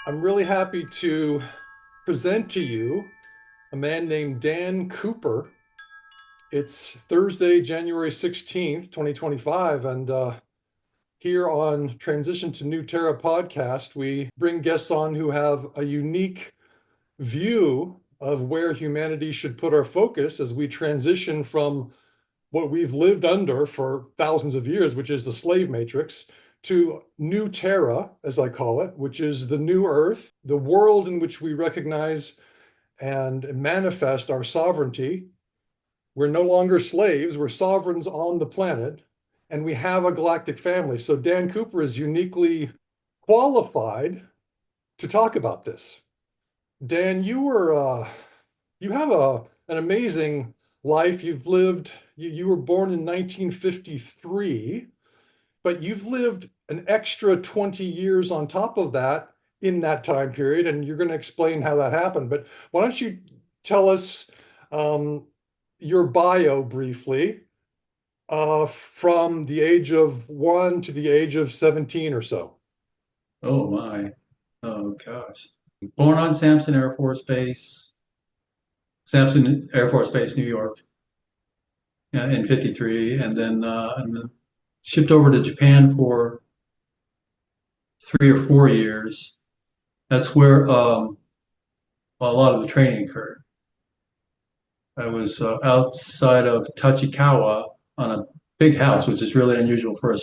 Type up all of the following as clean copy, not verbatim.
I'm really happy to present to you a man named Dan Cooper. It's Thursday, January 16th, 2025, and here on Transition to New Terra podcast, we bring guests on who have a unique view of where humanity should put our focus as we transition from what we've lived under for thousands of years, which is the slave matrix, to New Terra, as I call it, which is the new Earth, the world in which we recognize and manifest our sovereignty. We're no longer slaves, we're sovereigns on the planet, and we have a galactic family. So Dan Cooper is uniquely qualified to talk about this. Dan, you have an amazing life. You've lived, you were born in 1953, but you've lived an extra 20 years on top of that in that time period, and you're going to explain how that happened. But why don't you tell us um, your bio briefly, from the age of 1 to the age of 17 or so? Oh my. Oh gosh. Born on Sampson Air Force Base, New York, in '53, and then shipped over to Japan for 3 or 4 years. That's where a lot of the training occurred. I was outside of Tachikawa on a big house, which is really unusual for a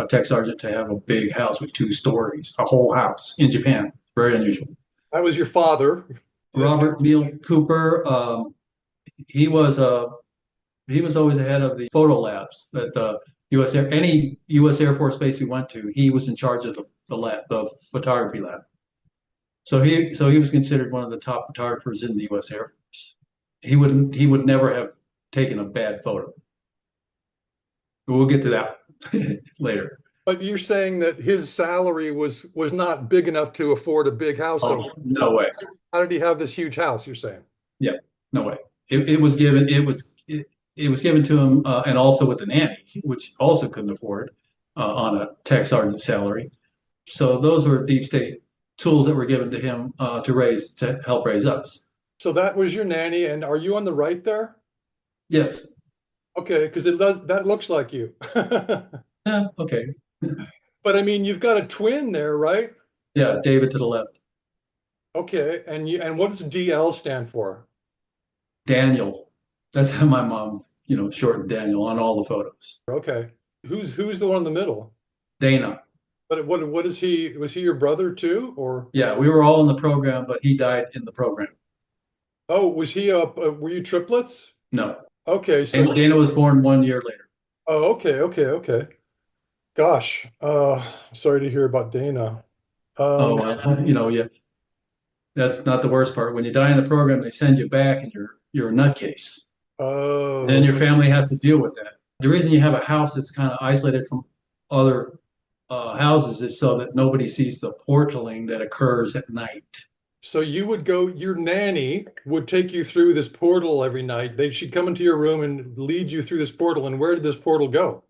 tech sergeant to have a big house with 2 stories, a whole house in Japan. Very unusual. That was your father. Robert Neal Cooper. He was uh, he was always the head of the photo labs at the any U.S. Air Force base we went to. He was in charge of the lab, the photography lab. So he was considered one of the top photographers in the U.S. Air Force. He would never have taken a bad photo. We'll get to that later. But you're saying that his salary was not big enough to afford a big house. So Oh, no way. how did he have this huge house, you're saying? Yeah, no way. It was given to him, and also with the nanny, which also couldn't afford on a tech sergeant salary. So those were deep state tools that were given to him to help raise us. So that was your nanny, and are you on the right there? Yes. Okay, because that looks like you. Yeah. Okay. But I mean, you've got a twin there, right? Yeah. David to the left. Okay, and what does DL stand for? Daniel. That's how my mom, shortened Daniel on all the photos. Okay. Who's the one in the middle? Dana. But what is he? Was he your brother too, or Yeah, we were all in the program, but he died in the program. oh, was he were you triplets? No. Okay, so And Dana was born 1 year later. oh, okay. Gosh, sorry to hear about Dana. Oh, Um, well, yeah, that's not the worst part. When you die in the program, they send you back and you're a nutcase. Then oh, your family has to deal with that. The reason you have a house that's kind of isolated from other houses is so that nobody sees the portaling that occurs at night. so you would go, your nanny would take you through this portal every night. She'd come into your room and lead you through this portal. And where did this portal go?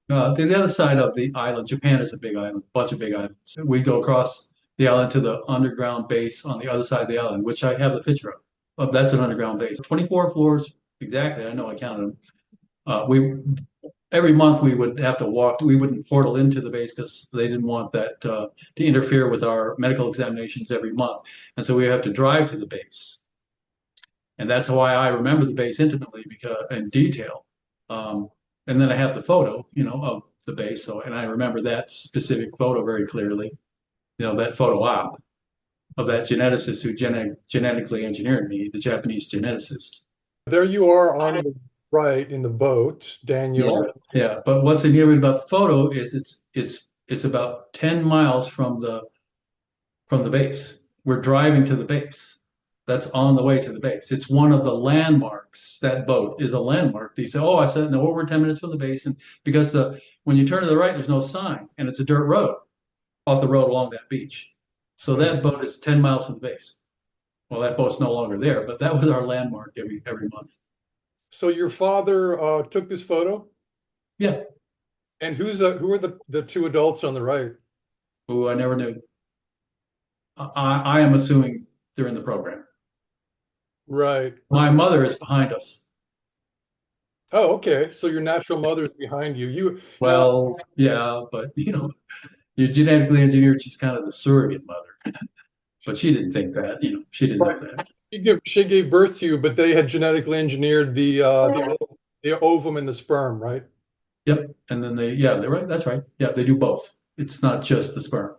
The other side of the island, Japan is a big island, a bunch of big islands. We go across the island to the underground base on the other side of the island, which I have the picture of. That's an underground base. 24 floors exactly. I know I counted them. We every month we would have to walk. We wouldn't portal into the base because they didn't want that to interfere with our medical examinations every month, and so we have to drive to the base. And that's why I remember the base intimately because in detail. Um, and then I have the photo, of the base. So, and I remember that specific photo very clearly. That photo op of that geneticist who genetically engineered me, the Japanese geneticist. There you are on the right in the boat, Yeah, Daniel. yeah. But what's significant about the photo is it's about 10 miles from the base. We're driving to the base. That's on the way to the base. It's one of the landmarks. That boat is a landmark. They say, "Oh, I said no, we're 10 minutes from the base," and because when you turn to the right, there's no sign, and it's a dirt road off the road along that beach. So that boat is 10 miles from the base. Well, that boat's no longer there, but that was our landmark every month. So your father took this photo, Yeah. and who are the two adults on the right? Ooh, I never knew. I am assuming they're in the program. Right. My mother is behind us. Oh, okay. So your natural mother's behind you. You now Well, yeah, but you're genetically engineered. She's kind of the surrogate mother, but she didn't think that. She didn't know right. that. She gave birth to you, but they had genetically engineered the ovum and the sperm, right? Yep. And then yeah, they're right. That's right. Yeah, they do both. It's not just the sperm.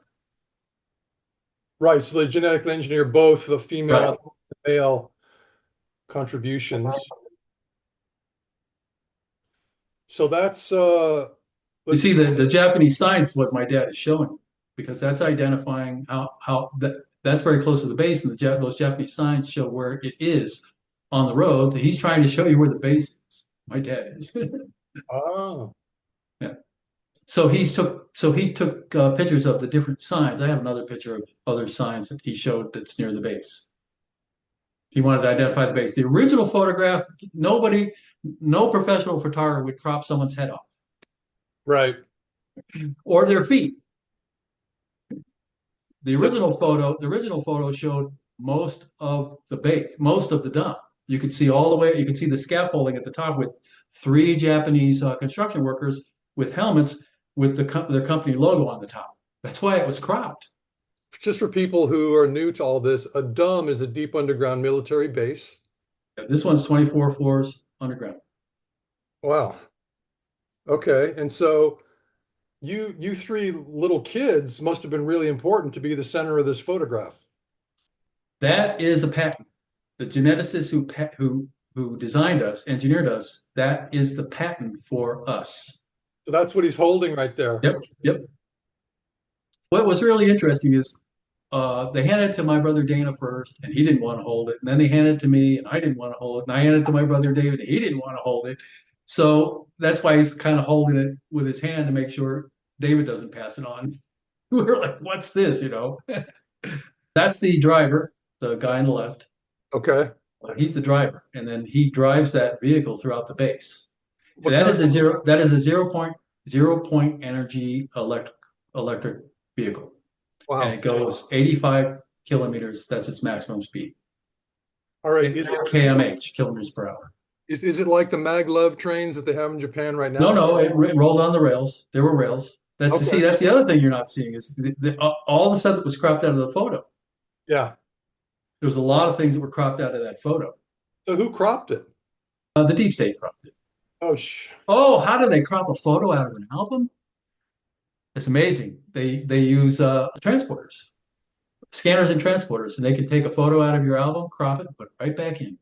Right. So they genetically engineer both the female Right. and the male contributions. So that's You let's see, see. the Japanese science is what my dad is showing, because that's identifying how that's very close to the base, and those Japanese signs show where it is on the road. He's trying to show you where the base is. My dad is. Oh, Yeah. So he took pictures of the different signs. I have another picture of other signs that he showed that's near the base. He wanted to identify the base. The original photograph, no professional photographer would crop someone's head off right. or their feet. So The original photo showed most of the base, most of the dome. You could see all the way. You could see the scaffolding at the top with three Japanese construction workers with helmets with their company logo on the top. That's why it was cropped. just for people who are new to all this, a DUM is a deep underground military base. This one's 24 floors underground. Wow. Okay. And so you three little kids must have been really important to be the center of this photograph. That is a patent. The geneticist who designed us, engineered us, that is the patent for us. So that's what he's holding right there. Yep, yep. What was really interesting is they handed it to my brother Dana first, and he didn't want to hold it. And then they handed it to me, and I didn't want to hold it. And I handed it to my brother David, and he didn't want to hold it. So that's why he's kind of holding it with his hand to make sure David doesn't pass it on. We're like, what's this? That's the driver, the guy on the left. Okay. He's the driver, and then he drives that vehicle throughout the base. What kind of, That is a zero point energy electric vehicle, and wow. it goes 85 kilometers. That's its maximum speed All right. in kmh, kilometers per hour. Is it like the maglev trains that they have in Japan right No, now? no, it rolled on the rails. There were rails. Okay. That's the other thing you're not seeing is all the stuff that was cropped out of the photo. Yeah. There was a lot of things that were cropped out of that photo. So who cropped it? The deep state cropped it. Oh, Oh, how do they crop a photo out of an album? It's amazing. They use transporters, scanners and transporters, and they can take a photo out of your album, crop it, and put it right back in.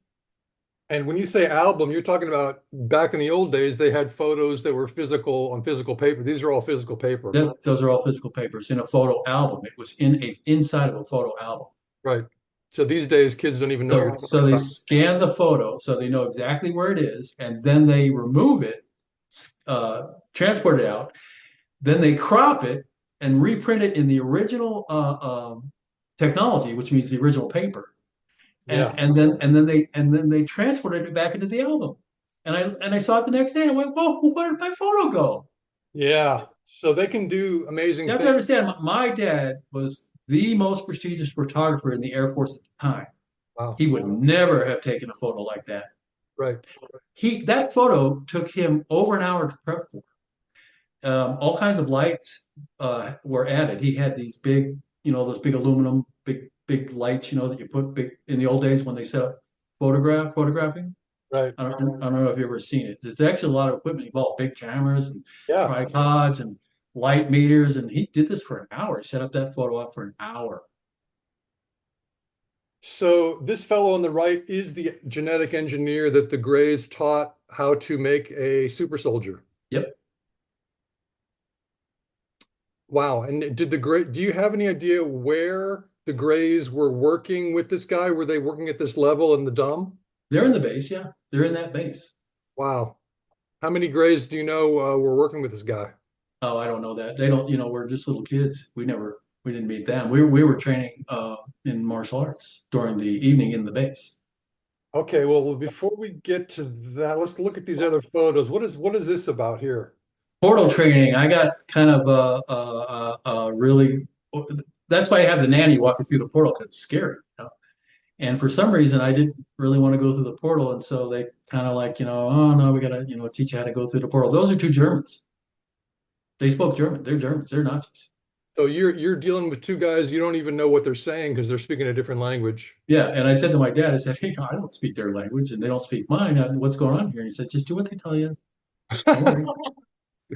and when you say album, you're talking about back in the old days, they had photos that were physical on physical paper. These are all physical paper. Those are all physical papers in a photo album. It was inside of a photo album. Right. So these days, kids don't even know what you're So talking they about. scan the photo so they know exactly where it is, and then they remove it, transport it out, then they crop it and reprint it in the original technology, which means the original paper, Yeah. and then they transported it back into the album. And I saw it the next day, and I went, "Whoa, where did my photo go?" Yeah. So they can do You amazing have to things. understand, my dad was the most prestigious photographer in the Air Force at the time. Wow. He would never have taken a photo like that. Right. That photo took him over an hour to prep for. All kinds of lights were added. He had these big, those big aluminum, big lights, that you put big in the old days when they set up photographing. Right. I don't know if you've ever seen it. There's actually a lot of equipment involved, big cameras and Yeah. tripods and light meters. And he did this for an hour. He set up that photo up for an hour. So this fellow on the right is the genetic engineer that the Greys taught how to make a super soldier. Yep. Wow. And do you have any idea where the Greys were working with this guy? Were they working at this level in the Dom? They're in the base. Yeah. They're in that base. Wow. How many Greys do you know were working with this guy? Oh, I don't know that. They don't, we're just little kids. We didn't meet them. We were training in martial arts during the evening in the base. Okay, well, before we get to that, let's look at these other photos. What is this about here? Portal training. I got kind of really that's why I have the nanny walking through the portal because it's scary, you know? And for some reason, I didn't really want to go through the portal, and so they kind of like, oh no, we gotta, teach you how to go through the portal. Those are two Germans. They spoke German. They're Germans. They're Nazis. So you're dealing with two guys you don't even know what they're saying because they're speaking a different language. Yeah, and I said to my dad, I said, hey, I don't speak their language, and they don't speak mine. What's going on here? And he said, just do what they tell you. Don't worry.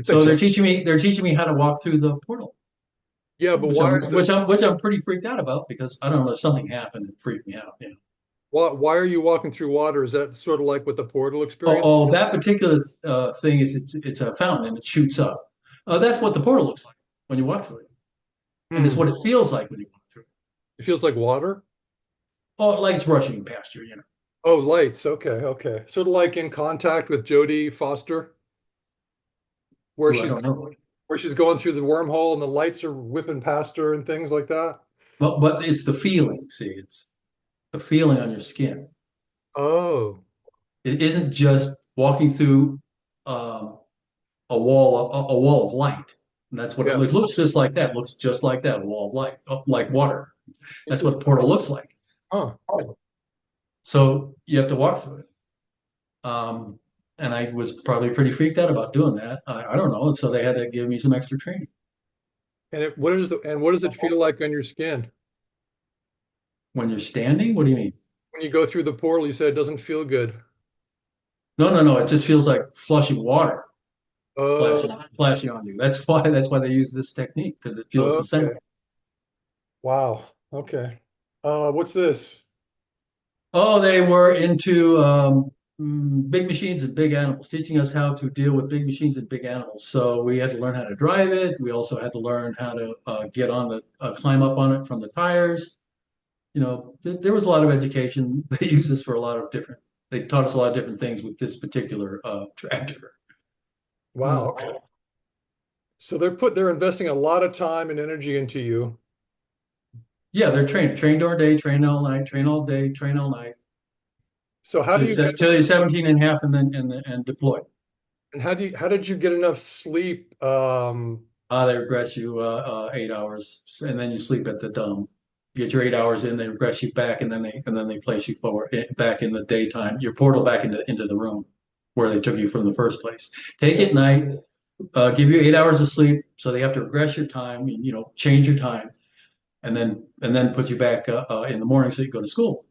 So they're teaching me how to walk through the portal, Yeah, but which why I'm which I'm pretty freaked out about because I don't know, something happened and freaked me out. why are you walking through water? Is that sort of like what the portal experience? Oh, that particular thing is it's a fountain and it shoots up. That's what the portal looks like when you walk through it, and it's Hmm. what it feels like when you walk through it. It feels like water. Oh, like it's rushing past you. Oh, lights. Okay, okay. Sort of like in Contact with Jodie Foster, where Ooh, I she's don't know. where she's going through the wormhole and the lights are whipping past her and things like that. But it's the feeling. See, it's the feeling on your skin. Oh, It isn't just walking through um, a wall of light. And that's what yeah. it looks just like that. It looks just like that, a wall of light, like water. That's what the Interesting. portal looks like. Huh. So you have to walk through it. Um, and I was probably pretty freaked out about doing that. I don't know. And so they had to give me some extra training. What does it feel like on your skin? When you're standing, what do you mean? When you go through the portal, you said it doesn't feel good. No, no, no. It just feels like flushing water Oh, splashing on you. That's why they use this technique because it feels the same. okay. Wow. Okay. What's this? Oh, they were into big machines and big animals, teaching us how to deal with big machines and big animals. So we had to learn how to drive it. We also had to learn how to get on climb up on it from the tires. There was a lot of education. They used this for a lot of different. They taught us a lot of different things with this particular tractor. Wow. Uh, Okay. So they're investing a lot of time and energy into you. yeah, they're train during day, train all night, train all day, train all night So how do you get till you're 17 and a half and deploy. and how did you get enough sleep? They regress you 8 hours, and then you sleep at the dumb. Get your 8 hours in, they regress you back, and then they place you forward back in the daytime. Your portal back into the room where they took you from the first place. Take it night, give you 8 hours of sleep, so they have to regress your time, change your time, and then put you back in the morning so you go to school.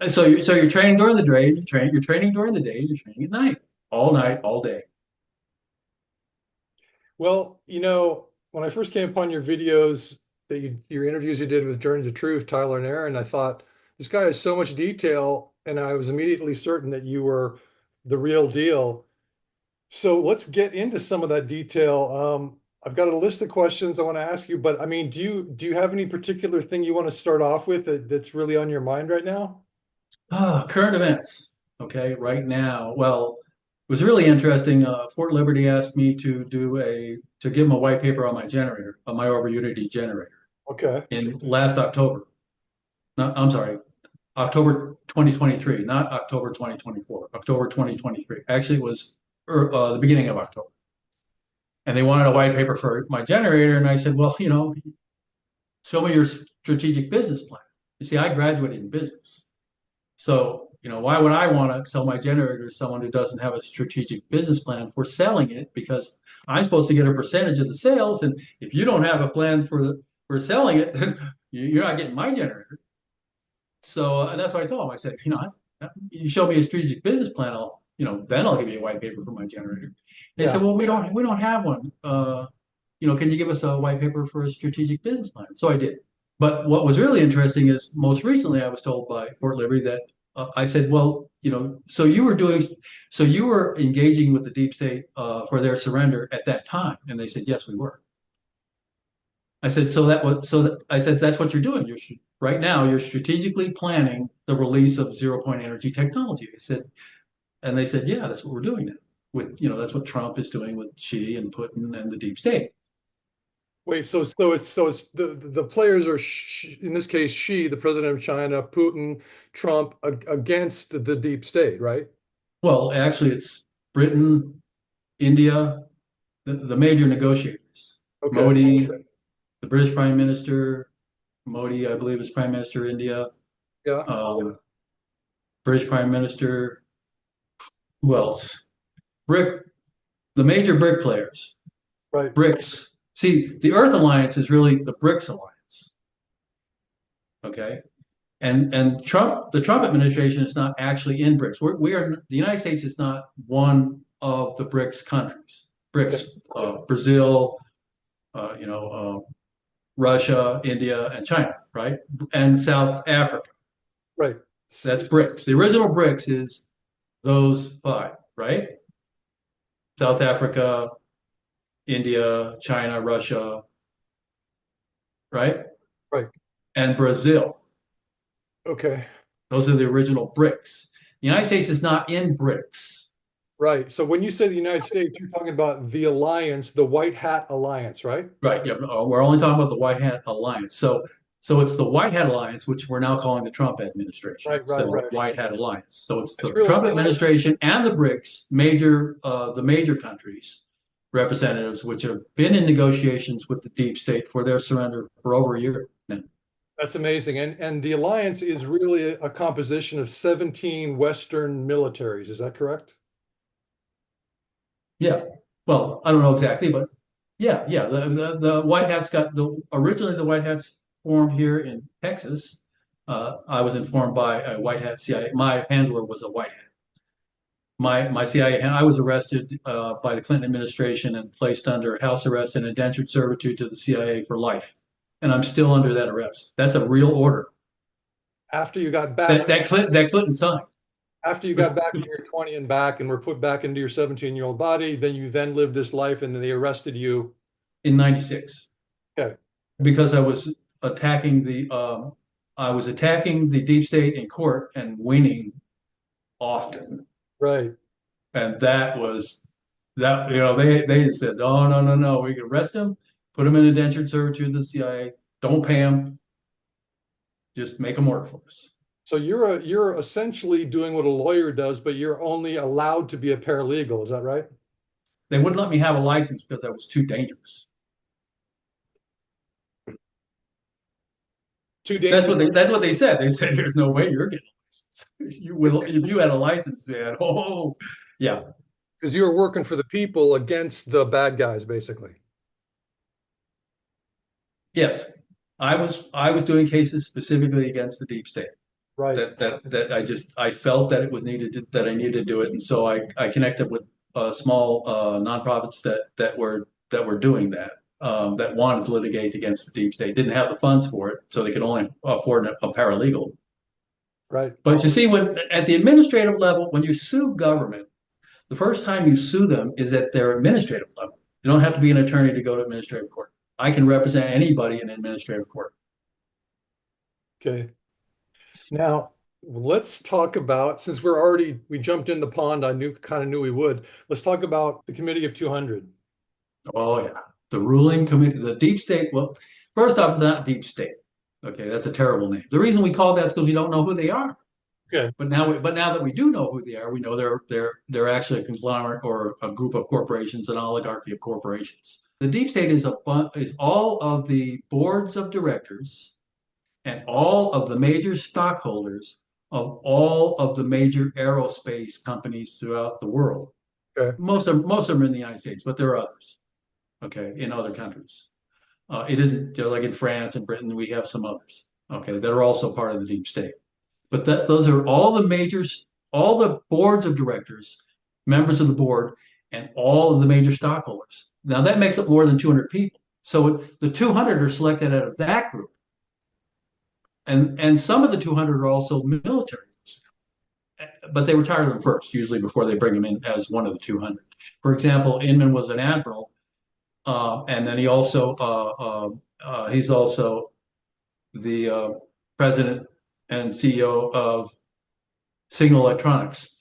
And so you're training during the day, you're training during the day, you're training at night, all day. Well, when I first came upon your videos your interviews you did with Journey to Truth, Tyler and Aaron, I thought this guy has so much detail, and I was immediately certain that you were the real deal. So let's get into some of that detail. I've got a list of questions I want to ask you, but I mean, do you have any particular thing you want to start off with that's really on your mind right now? Current events. Okay, right now. Well, it was really interesting. Fort Liberty asked me to give them a white paper on my generator, on my over Unity generator, Okay. in last October. No, I'm sorry, October 2023, not October 2024. October 2023. Actually, it was the beginning of October, and they wanted a white paper for my generator, and I said, well, show me your strategic business plan. You see, I graduated in business. So, why would I want to sell my generator to someone who doesn't have a strategic business plan for selling it? Because I'm supposed to get a percentage of the sales, and if you don't have a plan for selling it, then you're not getting my generator. So that's what I told him. I said, you show me a strategic business plan, then I'll give you a white paper for my generator. They said, Yeah. well, we don't have one. Can you give us a white paper for a strategic business plan? So I did. But what was really interesting is most recently I was told by Fort Liberty that I said, well, so you were engaging with the deep state for their surrender at that time, and they said, yes, we were. I said, I said, that's what you're doing. Right now, you're strategically planning the release of zero point energy technology. And they said, yeah, that's what we're doing now. That's what Trump is doing with Xi and Putin and the deep state. Wait, so it's the players are in this case the president of China, Putin, Trump against the deep state, right? Well, actually, it's Britain, India, the major negotiators. Okay. Modi, the British Prime Minister, Modi, I believe, is Prime Minister of India. Yeah. Um, British Prime Minister, who else? BRIC, the major BRIC players, Right. BRICS. See, the Earth Alliance is really the BRICS alliance. Okay. And Trump, the Trump administration is not actually in BRICS. We are the United States is not one of the BRICS countries. Okay. BRICS, Brazil, Russia, India, and China, right? And South Africa. Right. That's BRICS. The original BRICS is those five, right? South Africa, India, China, Russia, right? Right. And Brazil. Okay. Those are the original BRICS. The United States is not in BRICS. Right. So when you say the United States, you're talking about the alliance, the White Hat Alliance, right? Right. Yeah. We're only talking about the White Hat Alliance. So it's the White Hat Alliance, which we're now calling the Trump administration Right. instead Right. of the Right. White Hat Alliance. So it's It's the really Trump administration and the BRICS the major countries representatives, which have been in negotiations with the deep state for their surrender for over a year now. that's amazing. And the alliance is really a composition of 17 Western militaries. Is that correct? Yeah. Well, I don't know exactly, but yeah. The White Hats originally the White Hats formed here in Texas. I was informed by a White Hat CIA. My handler was a White Hat. My CIA, I was arrested by the Clinton administration and placed under house arrest and indentured servitude to the CIA for life, and I'm still under that arrest. That's a real order After you got back, that Clinton signed after you got back from your 20 and back and were put back into your 17-year-old body, then you then lived this life and then they arrested you. in '96 Okay. because I was attacking the deep state in court and winning often. Right. And that was that, they said, oh, no, we can arrest him, put him in indentured servitude to the CIA, don't pay him, just make him work for us. So you're essentially doing what a lawyer does, but you're only allowed to be a paralegal. Is that right? They wouldn't let me have a license because I was too dangerous. Too dangerous. That's what they said. They said, there's no way you're getting a license. You will if you had a license, man. Oh, yeah. Because you were working for the people against the bad guys, basically. Yes. I was doing cases specifically against the deep state. Right. I felt that it was that I needed to do it, and so I connected with small nonprofits that were doing that, that wanted to litigate against the deep state, didn't have the funds for it, so they could only afford a paralegal. Right. But you see, when at the administrative level, when you sue government, the first time you sue them is at their administrative level. You don't have to be an attorney to go to administrative court. I can represent anybody in administrative court. Okay. Now, let's talk about, since we jumped in the pond, I kind of knew we would. Let's talk about the Committee of 200. Oh yeah, the ruling committee, the deep state. Well, first off, it's not deep state. Okay, that's a terrible name. The reason we call that is because we don't know who they are. Okay. But now that we do know who they are, we know they're actually a conglomerate or a group of corporations, an oligarchy of corporations. The deep state is all of the boards of directors and all of the major stockholders of all of the major aerospace companies throughout the world. Okay. Most of them are in the United States, but there are others. Okay, in other countries, it isn't like in France and Britain. We have some others. Okay, that are also part of the deep state. But those are all the majors, all the boards of directors, members of the board, and all of the major stockholders. Now that makes up more than 200 people. So the 200 are selected out of that group. And some of the 200 are also military, but they retire them first, usually before they bring them in as one of the 200. For example, Inman was an admiral, and then he's also the president and CEO of Signal Electronics,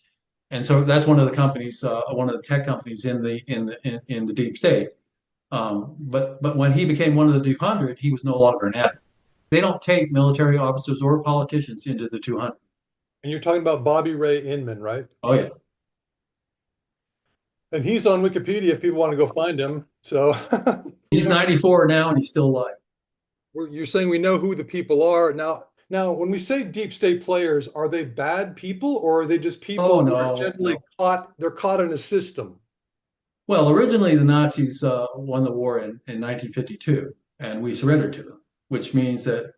and so that's one of the companies, one of the tech companies in the deep state. But when he became one of the 200, he was no longer an admiral. They don't take military officers or politicians into the 200. And you're talking about Bobby Ray Inman, right? Oh yeah. And he's on Wikipedia if people want to go find him. So He's 94 now and he's still alive. you're saying we know who the people are now. Now, when we say deep state players, are they bad people or are they just Oh people who are no, generally no. caught? They're caught in a system. Well, originally the Nazis won the war in 1952, and we surrendered to them, which means that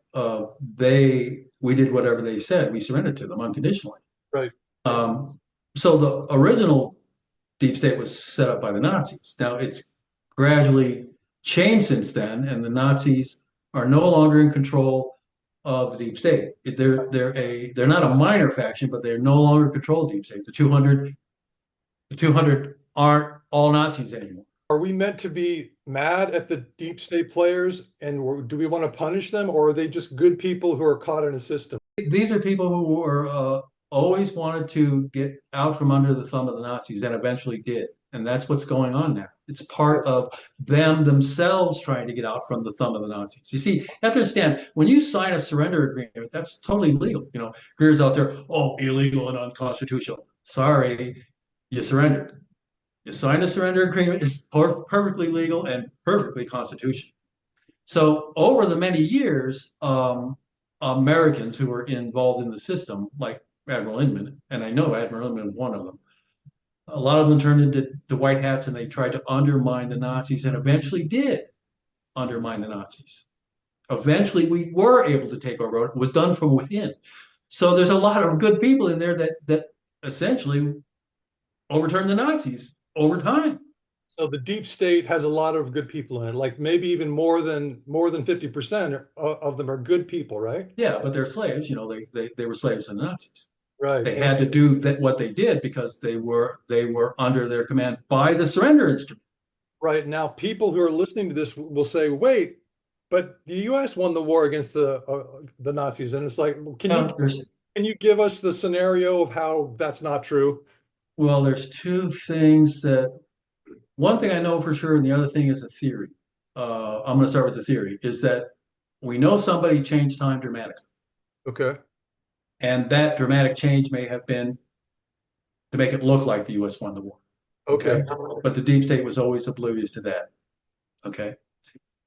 we did whatever they said. We surrendered to them unconditionally. Right. Um, so the original deep state was set up by the Nazis. Now it's gradually changed since then, and the Nazis are no longer in control of the deep state. They're not a minor faction, but they're no longer control of the deep state. The 200 aren't all Nazis anymore. Are we meant to be mad at the deep state players and do we want to punish them or are they just good people who are caught in a system? These are people who were always wanted to get out from under the thumb of the Nazis and eventually did. And that's what's going on now. It's part of them themselves trying to get out from the thumb of the Nazis. You see, you have to understand when you sign a surrender agreement, that's totally legal. You know, Greer's out there, oh, illegal and unconstitutional. Sorry, you surrendered. You signed a surrender agreement. It's perfectly legal and perfectly constitutional. So over the many years, Americans who were involved in the system, like Admiral Inman, and I know Admiral Inman was one of them, a lot of them turned into the white hats and they tried to undermine the Nazis and eventually did undermine the Nazis. Eventually, we were able to take over. It was done from within. So there's a lot of good people in there that essentially overturned the Nazis over time. So the deep state has a lot of good people in it, like maybe even more than 50% of them are good people, right? Yeah, but they're slaves. You know, they were slaves to the Nazis. Right. They had to do what they did because they were under their command by the surrender instrument. Right. Now, people who are listening to this will say, "Wait, but the U.S. won the war against the Nazis," and it's like, can you give us the scenario of how that's not true? Well, there's two things that one thing I know for sure, and the other thing is a theory. I'm going to start with the theory, is that we know somebody changed time dramatically. Okay. And that dramatic change may have been to make it look like the US won the war. Okay. But the deep state was always oblivious to that. Okay.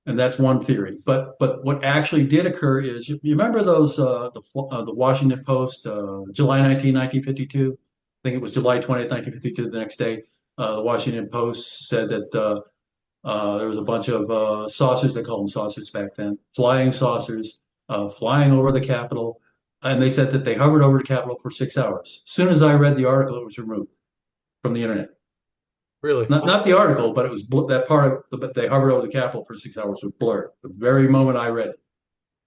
And that's one theory. But what actually did occur is you remember those the Washington Post, July 1952? I think it was July 20th, 1952, the next day. The Washington Post said that there was a bunch of saucers, they called them saucers back then, flying saucers, flying over the Capitol. And they said that they hovered over the Capitol for 6 hours. As soon as I read the article, it was removed from the internet. Really? Not the article, but it was that part of but they hovered over the Capitol for 6 hours was blurred. The very moment I read it.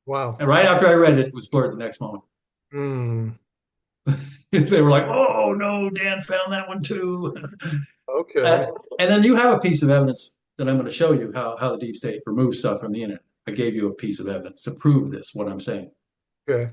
Wow. And right after I read it, it was blurred the next moment. Hmm. They were like, oh no, Dan found that one too. Okay. And then you have a piece of evidence that I'm going to show you how the deep state removes stuff from the internet. I gave you a piece of evidence to prove this, what I'm saying. Okay.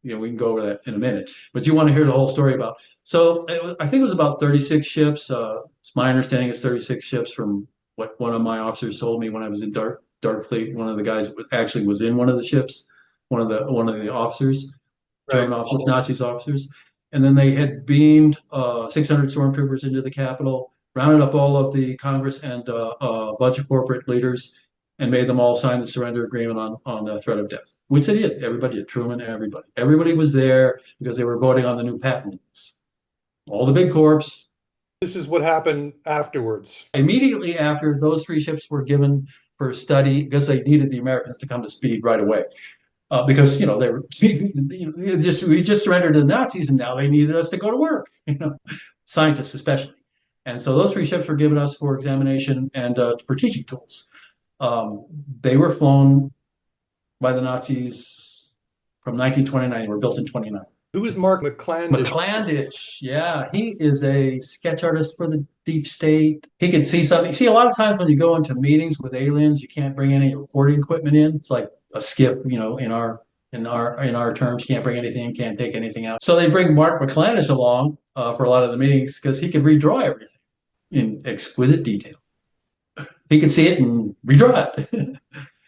You know, we can go over that in a minute, but you want to hear the whole story about. So I think it was about 36 ships. It's my understanding it's 36 ships from what one of my officers told me when I was in Dark Fleet. One of the guys actually was in one of the ships, one of the officers, Right. German officers, Nazis officers, and then they had beamed 600 stormtroopers into the Capitol, rounded up all of the Congress and a bunch of corporate leaders, and made them all sign the surrender agreement on the threat of death, which they did. Everybody did. Truman, everybody. Everybody was there because they were voting on the new patents. All the big corps. This is what happened afterwards. Immediately after those three ships were given for study, because they needed the Americans to come to speed right away. Because they were we just surrendered to the Nazis and now they needed us to go to work, scientists especially. And so those three ships were given us for examination and for teaching tools. They were flown by the Nazis from 1929. They were built in 29. Who is Mark McClandich? McClandich, yeah, he is a sketch artist for the deep state. He can see something. See, a lot of times when you go into meetings with aliens, you can't bring any recording equipment in. It's like a skip, in our terms, you can't bring anything, can't take anything out. So they bring Mark McClandich along for a lot of the meetings because he can redraw everything in exquisite detail. He could see it and redraw it.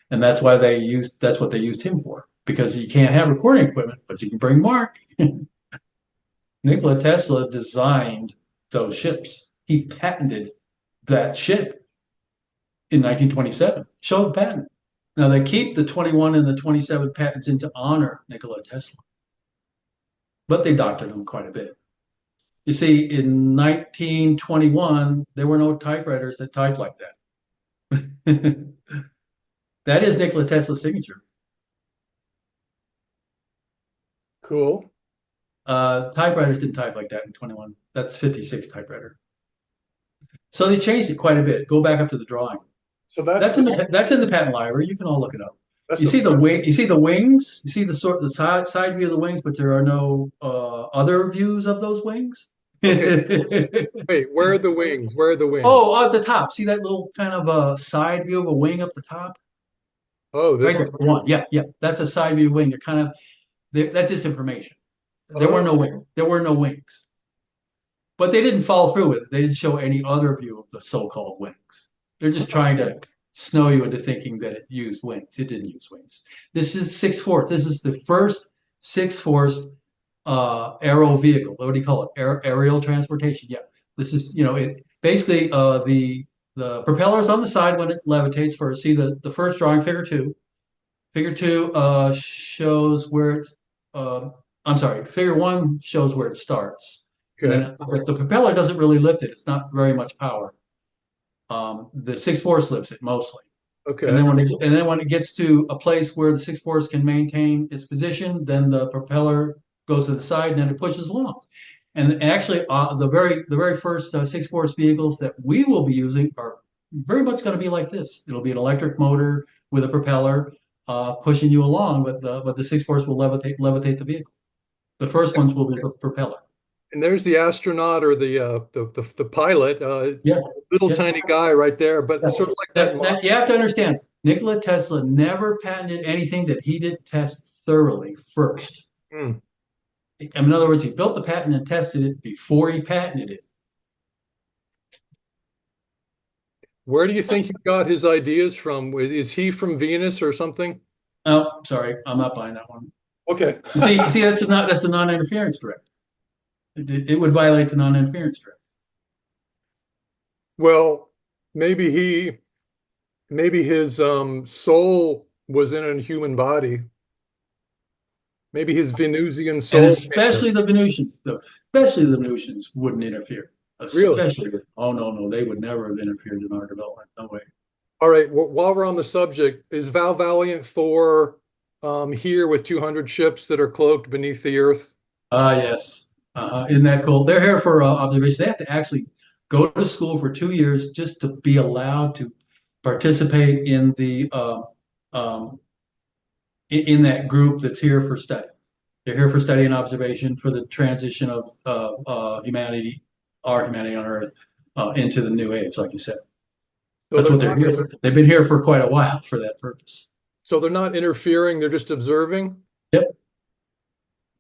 And that's what they used him for, because you can't have recording equipment, but you can bring Mark. Nikola Tesla designed those ships. He patented that ship in 1927. Show the patent. Now they keep the 21 and the 27 patents in to honor Nikola Tesla, but they doctored them quite a bit. You see, in 1921, there were no typewriters that typed like that. That is Nikola Tesla's signature. Cool. Typewriters didn't type like that in 21. That's 56 typewriter. So they changed it quite a bit. Go back up to the drawing. So That's in the patent library. You can all look it up. that's You see the first- wing. You see the wings. You see the side view of the wings, but there are no other views of those wings. Wait, where are the wings? Where are the wings? Oh, at the top. See that little kind of a side view of a wing up the top? Oh, Right this. there. One. Yeah, yeah. That's a side view wing. They're kind of that's just information. There were no wings. There were no wings. But they didn't follow through with it. They didn't show any other view of the so-called wings. They're just trying to snow you into thinking that it used wings. It didn't use wings. This is 6-force. This is the first 6-force aero vehicle. What do you call it? Aerial transportation. Yeah. This is, it basically the propellers on the side when it levitates first. See the first drawing, figure two. Figure two shows where it's I'm sorry, figure one shows where it starts. Okay. And then the propeller doesn't really lift it. It's not very much power. The 6-force lifts it mostly. Okay. And then when it gets to a place where the 6-force can maintain its position, then the propeller goes to the side and then it pushes along. And actually, the very first 6-force vehicles that we will be using are very much going to be like this. It'll be an electric motor with a propeller pushing you along, but the 6-force will levitate the vehicle. The first ones will be propeller. And there's the astronaut or the pilot, Yeah. little Yeah. tiny guy right there. But Yeah. sort of like that. You have to understand, Nikola Tesla never patented anything that he didn't test thoroughly first. Hmm. In other words, he built the patent and tested it before he patented it. Where do you think he got his ideas from? Is he from Venus or something? Oh, sorry, I'm not buying that one. Okay. You see, that's the non-interference directive. It would violate the non-interference directive. Well, maybe his soul was in a human body. Maybe his Venusian soul. And especially the Venusians, wouldn't interfere. Really? Especially, oh no, they would never have interfered in our development. No way. All right. While we're on the subject, is Val Valiant Thor here with 200 ships that are cloaked beneath the earth? Yes. Isn't that cool? They're here for observation. They have to actually go to school for 2 years just to be allowed to participate in the in that group that's here for study. They're here for study and observation for the transition of our humanity on Earth, into the new age, like you said. So That's what they're here for. They've been here for quite a while for that purpose. So they're not interfering, they're just observing? Yep.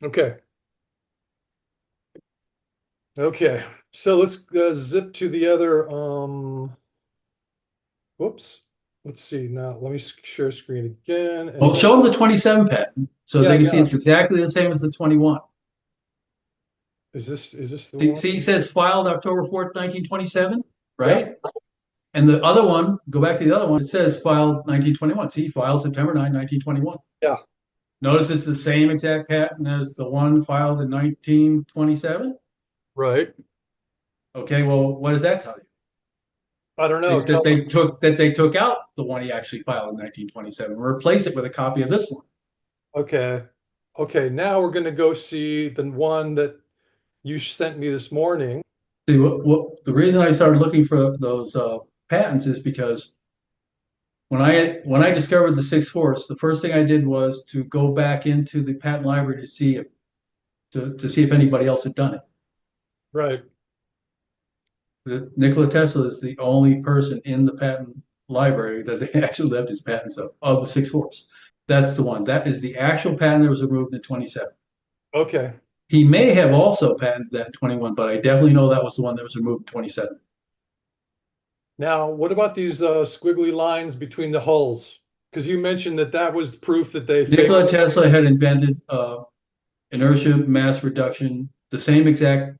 Okay. Okay. So let's zip to the other whoops. Let's see now. Let me share screen again. Well, show them the 27 patent so they can see it's exactly the same as the 21. Is this the one? See, it says filed October 4th, 1927, right? Yeah. And the other one, go back to the other one, it says filed 1921. See, filed September 9, 1921. Yeah. Notice it's the same exact patent as the one filed in 1927? Right. Okay, well, what does that tell you? I don't know. That they took out the one he actually filed in 1927 and replaced it with a copy of this one. Okay. Okay, now we're going to go see the one that you sent me this morning. See, the reason I started looking for those patents is because when I discovered the 6-force, the first thing I did was to go back into the patent library to see if anybody else had done it. Right. Nikola Tesla is the only person in the patent library that they actually left his patents of the 6-force. That's the one. That is the actual patent that was removed in 27. Okay. He may have also patented that in 21, but I definitely know that was the one that was removed in 27. Now, what about these squiggly lines between the hulls? Because you mentioned that was proof that they Nikola Tesla had invented inertia mass reduction, the same exact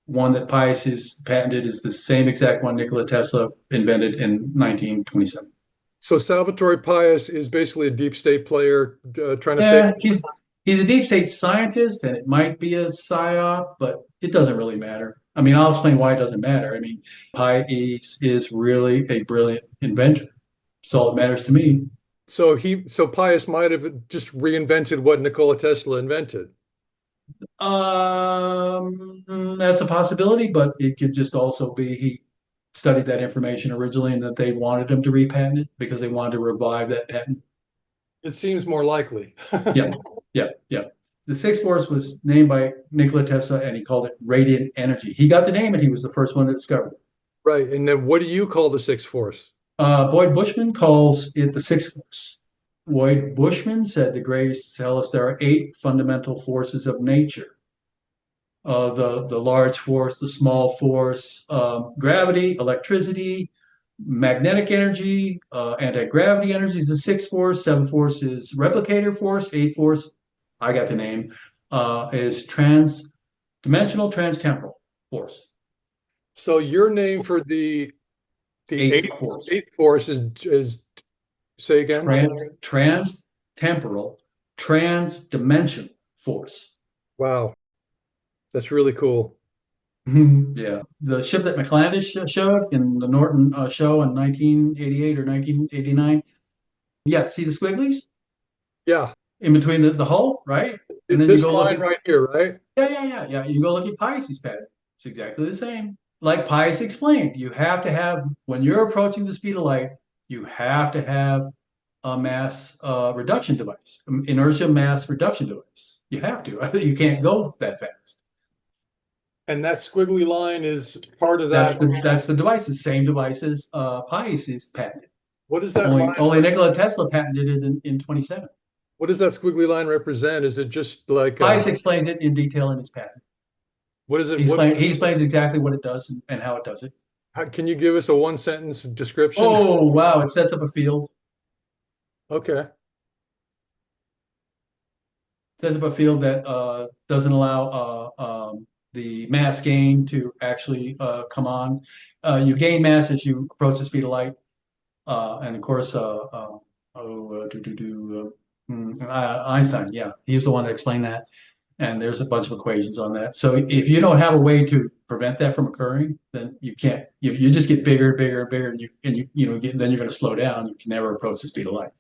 one that Pius is patented is the same exact one Nikola Tesla invented in 1927. So Salvatore Pais is basically a deep state player trying to fake. Yeah, he's a deep state scientist, and it might be a psyop, but it doesn't really matter. I mean, I'll explain why it doesn't matter. I mean, Pius is really a brilliant inventor. That's all that matters to me. So Pius might have just reinvented what Nikola Tesla invented. That's a possibility, but it could just also be he studied that information originally and that they wanted him to repatent it because they wanted to revive that patent. It seems more likely. Yeah, yeah, yeah. The sixth force was named by Nikola Tesla and he called it radiant energy. He got the name and he was the first one to discover it. Right. And then what do you call the sixth force? Boyd Bushman calls it the sixth force. Boyd Bushman said the Greys tell us there are eight fundamental forces of nature. The large force, the small force, gravity, electricity, magnetic energy, anti-gravity energy is the sixth force. Seventh force is replicator force. Eighth force, I got the name, is trans-dimensional trans-temporal force. So your name for the Eighth force. eighth force is say again? Trans-temporal, trans-dimensional force. Wow, that's really cool. Yeah, the ship that McClandis showed in the Norton show in 1988 or 1989. Yeah, see the squigglies Yeah, in between the hull, right? And then you this go look line at right here, right? yeah. You go look at Pius's pattern. It's exactly the same. Like Pius explained, you have to have when you're approaching the speed of light, you have to have a mass reduction device, inertia mass reduction device. You have to. You can't go that fast. And that squiggly line is part of That's that. the device, the same device as Pius is patented. What does that Only Nikola Tesla patented it in 27. what does that squiggly line represent? Is it just like Pius explains it in detail in his patent. what is it? What He explains exactly what it does and how it does it. can you give us a one sentence description? Oh, wow. It sets up a field. Okay. Sets up a field that doesn't allow the mass gain to actually come on. You gain mass as you approach the speed of light. And of course, Einstein, yeah, he's the one that explained that. And there's a bunch of equations on that. So if you don't have a way to prevent that from occurring, then you can't. You just get bigger, bigger, bigger, and then you're going to slow down. You can never approach the speed of light.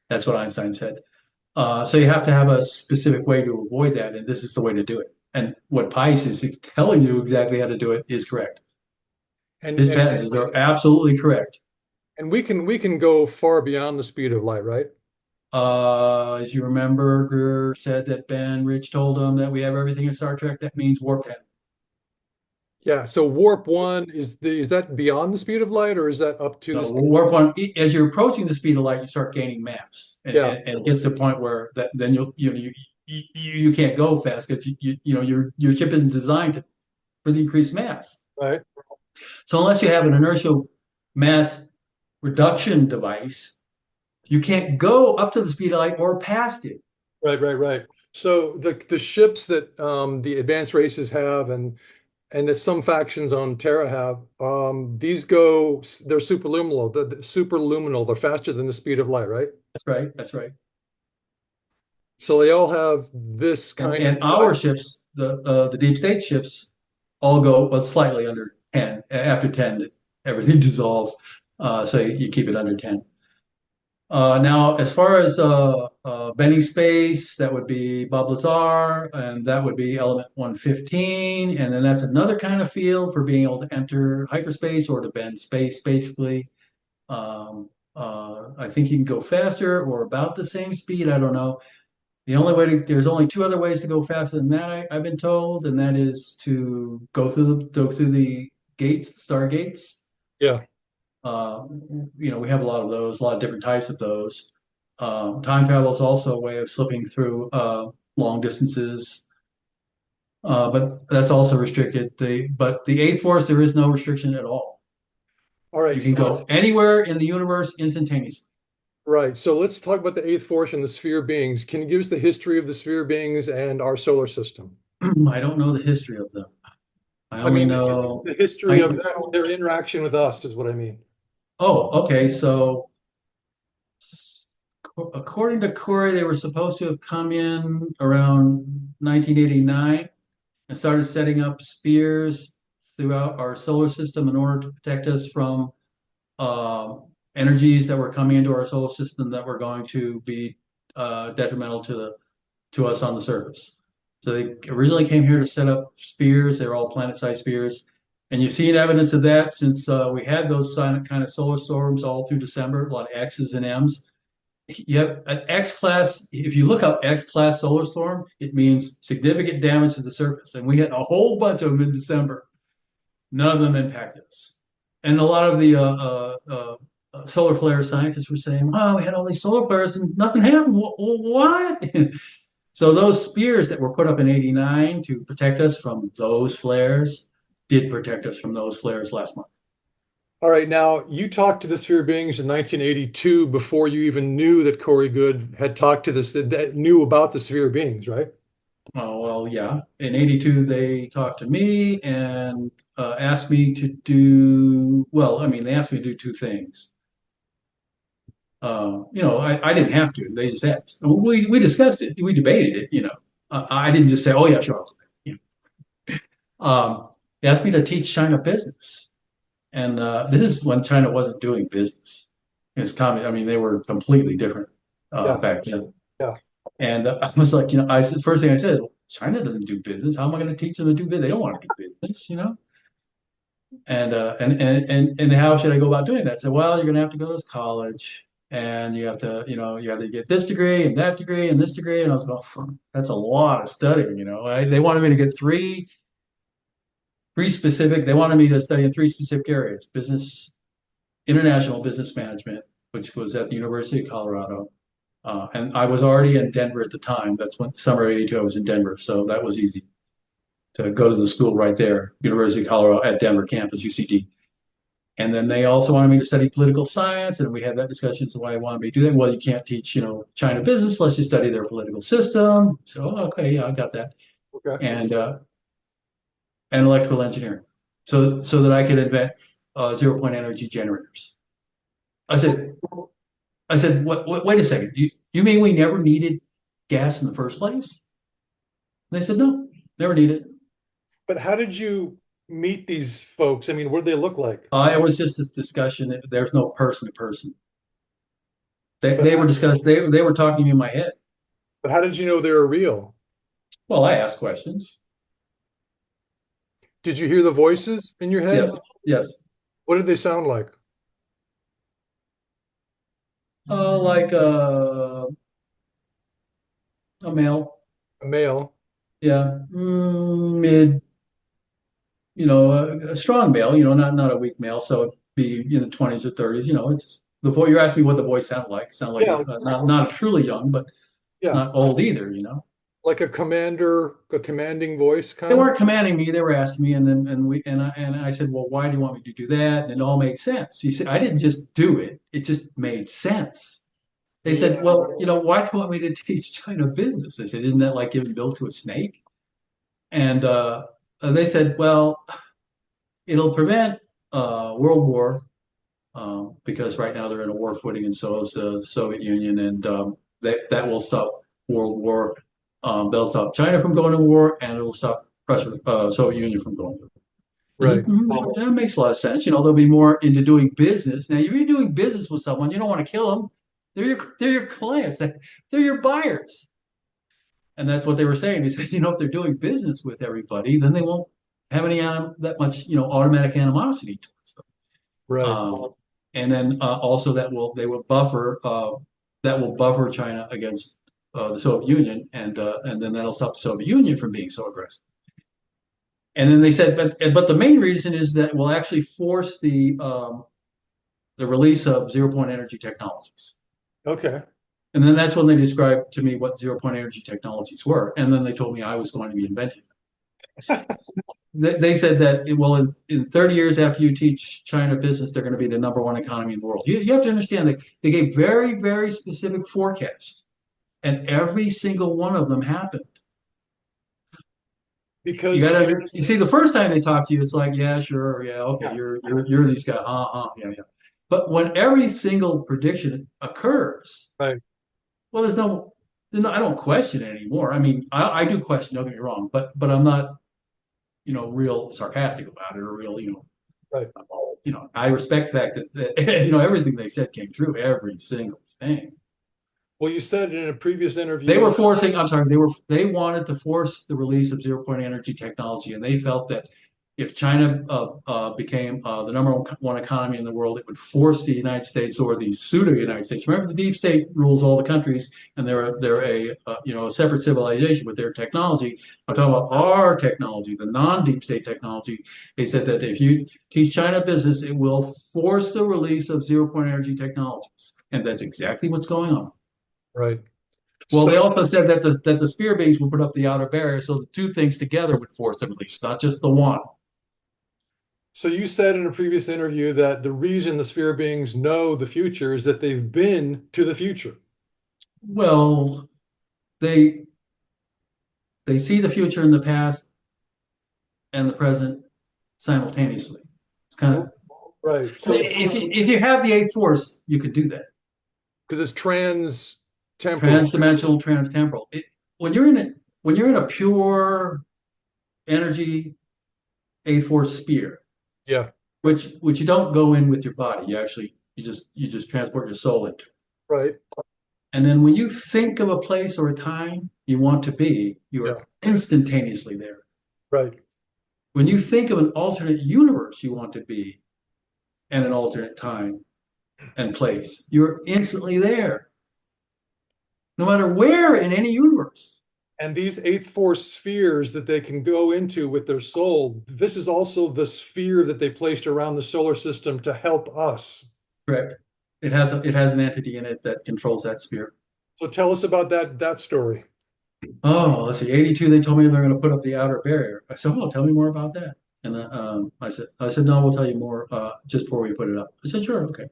That's what Einstein said. So you have to have a specific way to avoid that, and this is the way to do it. And what Pius is telling you exactly how to do it is correct. And His patents are absolutely correct. and we can go far beyond the speed of light, right? As you remember, Greer said that Ben Rich told him that we have everything in Star Trek. That means warp 10. Yeah. So warp one is that beyond the speed of light or is that up to the So speed? warp one, as you're approaching the speed of light, you start gaining mass, Yeah. and it gets to a point where then you can't go fast because your ship isn't designed for the increased mass. Right. So unless you have an inertial mass reduction device, you can't go up to the speed of light or past it. Right. So the ships that the advanced races have and that some factions on Terra have, they're superluminal. The superluminal, they're faster than the speed of light, right? That's right. That's right. So they all have this kind of And our ships, the deep state ships, all go slightly under 10. After 10, everything dissolves. So you keep it under 10. Now, as far as bending space, that would be Bob Lazar, and that would be element 115. And then that's another kind of field for being able to enter hyperspace or to bend space, basically. I think you can go faster or about the same speed. I don't know. There's only two other ways to go faster than that, I've been told, and that is to go through the gates, the star gates. yeah. Uh, we have a lot of those, a lot of different types of those. Time travel is also a way of slipping through long distances, but that's also restricted. But the eighth force, there is no restriction at all. All right. You can go anywhere in the universe instantaneously. Right. So let's talk about the eighth force and the sphere beings. Can you give us the history of the sphere beings and our solar system? I don't know the history of them. I I only mean, know. the history I of their interaction with us is what I mean. okay. So according to Corey, they were supposed to have come in around 1989 and started setting up spears throughout our solar system in order to protect us from uh, energies that were coming into our solar system that were going to be detrimental to us on the surface. So they originally came here to set up spears. They were all planet-sized spears. And you've seen evidence of that since we had those kind of solar storms all through December, a lot of X's and M's. Yep, an X class, if you look up X class solar storm, it means significant damage to the surface. And we had a whole bunch of them in December. None of them impacted us. And a lot of the solar flare scientists were saying, "Wow, we had all these solar flares and nothing happened. What?" So those spears that were put up in '89 to protect us from those flares did protect us from those flares last month. All right, now you talked to the sphere beings in 1982 before you even knew that Corey Good had talked to this, that knew about the sphere beings, right? Oh, well, yeah. In '82, they talked to me and asked me to do, well, I mean, they asked me to do two things. I didn't have to. They just asked. We discussed it. We debated it, you know. I didn't just say, oh, yeah, sure. You know. They asked me to teach China business. And this is when China wasn't doing business. I mean, they were completely different Yeah, back then. yeah. And I was like, I said, first thing I said, China doesn't do business. How am I going to teach them to do business? They don't want to do business, you know? And how should I go about doing that? So, well, you're going to have to go to college and you have to, you have to get this degree and that degree and this degree. And I was going, that's a lot of studying, you know? They wanted me to get three specific, they wanted me to study in three specific areas: business, international business management, which was at the University of Colorado. And I was already in Denver at the time. That's when summer '82, I was in Denver. So that was easy to go to the school right there, University of Colorado at Denver campus, UCD. And then they also wanted me to study political science. And we had that discussion. So why I wanted me to do that. Well, you can't teach, China business unless you study their political system. So, okay, yeah, I got that. Okay. And electrical engineering. So that I could invent zero point energy generators. I said, wait a second. You mean we never needed gas in the first place? And they said, no, never needed it. But how did you meet these folks? I mean, what did they look like? It was just this discussion. There's no person to person. But They were discussed. They were talking to me in my head. but how did you know they were real? Well, I asked questions. Did you hear the voices in your head? Yes, yes. What did they sound like? Like a male. A male. Yeah, mid. A strong male. Not a weak male. So it'd be in the 20s or 30s. It's the voice. You're asking me what the voice sounded like. Sound like Yeah, not truly young, but yeah. not old either. Like a commander, a commanding voice They kind of. weren't commanding me. They were asking me, and then and I said, well, why do you want me to do that? And it all made sense. He said, I didn't just do it; it just made sense. They said, Yeah. well, why do you want me to teach China business? I said, isn't that like giving milk to a snake? And they said, well, it'll prevent World War because right now they're in a war footing, and so is the Soviet Union, and that will stop World War. They'll stop China from going to war, and it'll stop Russia, Soviet Union from going to war. I said, Right. that makes a lot of sense. They'll be more into doing business. Now, if you're doing business with someone, you don't want to kill them. They're your clients. They're your buyers. And that's what they were saying. They said, if they're doing business with everybody, then they won't have any that much, automatic animosity towards them. Right. And then also they will buffer China against the Soviet Union, and then that'll stop the Soviet Union from being so aggressive. And then they said, but the main reason is that will actually force the release of zero point energy technologies. Okay. And then that's when they described to me what zero point energy technologies were. And then they told me I was going to be inventing them. They said that, well, in 30 years after you teach China business, they're going to be the number one economy in the world. You have to understand that they gave very, very specific forecasts, and every single one of them happened. You because gotta, you see, the first time they talk to you, it's like, yeah, sure, yeah, okay, yeah, you're these guys, yeah, yeah. But when every single prediction occurs, right, well, I don't question it anymore. I mean, I do question, don't get me wrong, but I'm not, real sarcastic about it or real, right. I respect the fact that everything they said came true, every single thing. Well, you said in a previous They were interview, forcing, I'm sorry, they wanted to force the release of zero point energy technology, and they felt that if China became the number one economy in the world, it would force the United States or the pseudo United States. Remember, the deep state rules all the countries, and they're a separate civilization with their technology. I'm talking about our technology, the non-deep state technology. They said that if you teach China business, it will force the release of zero point energy technologies, and that's exactly what's going on. right. Well, So, they also said that the spear beings would put up the outer barrier, so the two things together would force the release, not just the one. so you said in a previous interview that the reason the sphere beings know the future is that they've been to the future. Well, they they see the future in the past and the present simultaneously. It's kind of Right. So it's if you have the eighth force, you could do that. because it's trans-temporal. Transdimensional, transtemporal. When you're in a pure energy eighth force sphere, Yeah. which you don't go in with your body, you just transport your soul into. Right. And then when you think of a place or a time you want to be, you Yeah. are instantaneously there. Right. When you think of an alternate universe you want to be and an alternate time and place, you're instantly there, no matter where in any universe. And these eighth force spheres that they can go into with their soul, this is also the sphere that they placed around the solar system to help us. Correct. It has an entity in it that controls that sphere. So tell us about that story. Oh, let's see. 82, they told me they're going to put up the outer barrier. I said, oh, tell me more about that. And I said, no, we'll tell you more just before we put it up. I said, sure, okay.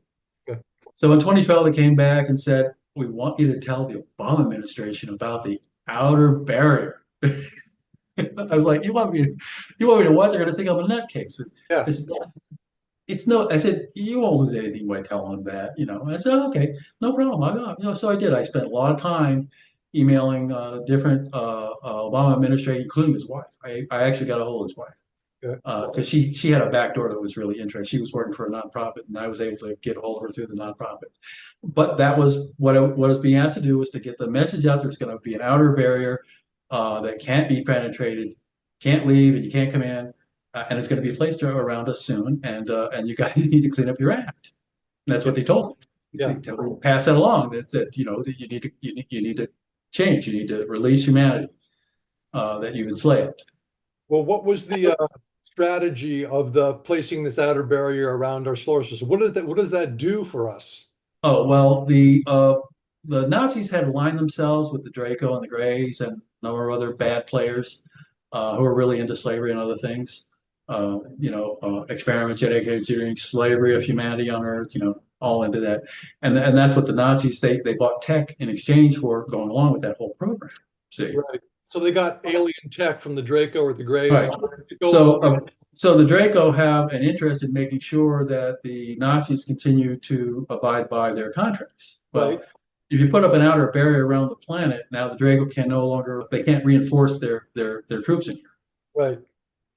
Okay. So in 2012, they came back and said, we want you to tell the Obama administration about the outer barrier. I was like, you want me to what? They're going to think I'm a nutcase. Yeah. I said, it's no, I said, you won't lose anything by telling them that. I said, okay, no problem. I got, so I did. I spent a lot of time emailing different Obama administration, including his wife. I actually got a hold of his wife Okay. because she had a back door that was really interesting. She was working for a nonprofit, and I was able to get a hold of her through the nonprofit. But that was what I was being asked to do, was to get the message out there. It's going to be an outer barrier that can't be penetrated, can't leave, and you can't come in, and it's going to be placed around us soon. And you guys need to clean up your act. And that's Yeah. what they told me. Yeah. They told me to pass that along. That you need to change. You need to release humanity that you've enslaved. Well, what was the strategy of the placing this outer barrier around our solar system? What does that do for us? Oh, well, the Nazis had aligned themselves with the Draco and the Greys and a number of other bad players who were really into slavery and other things. Experiments, genetic engineering, slavery of humanity on Earth, all into that. And that's what the Nazis, they bought tech in exchange for going along with that whole program. See? Right. So they got alien tech from the Draco or the Greys Right. to go So, along. so the Draco have an interest in making sure that the Nazis continue to abide by their contracts. Well, Right. if you put up an outer barrier around the planet, now the Draco can no longer, they can't reinforce their troops in here. Right.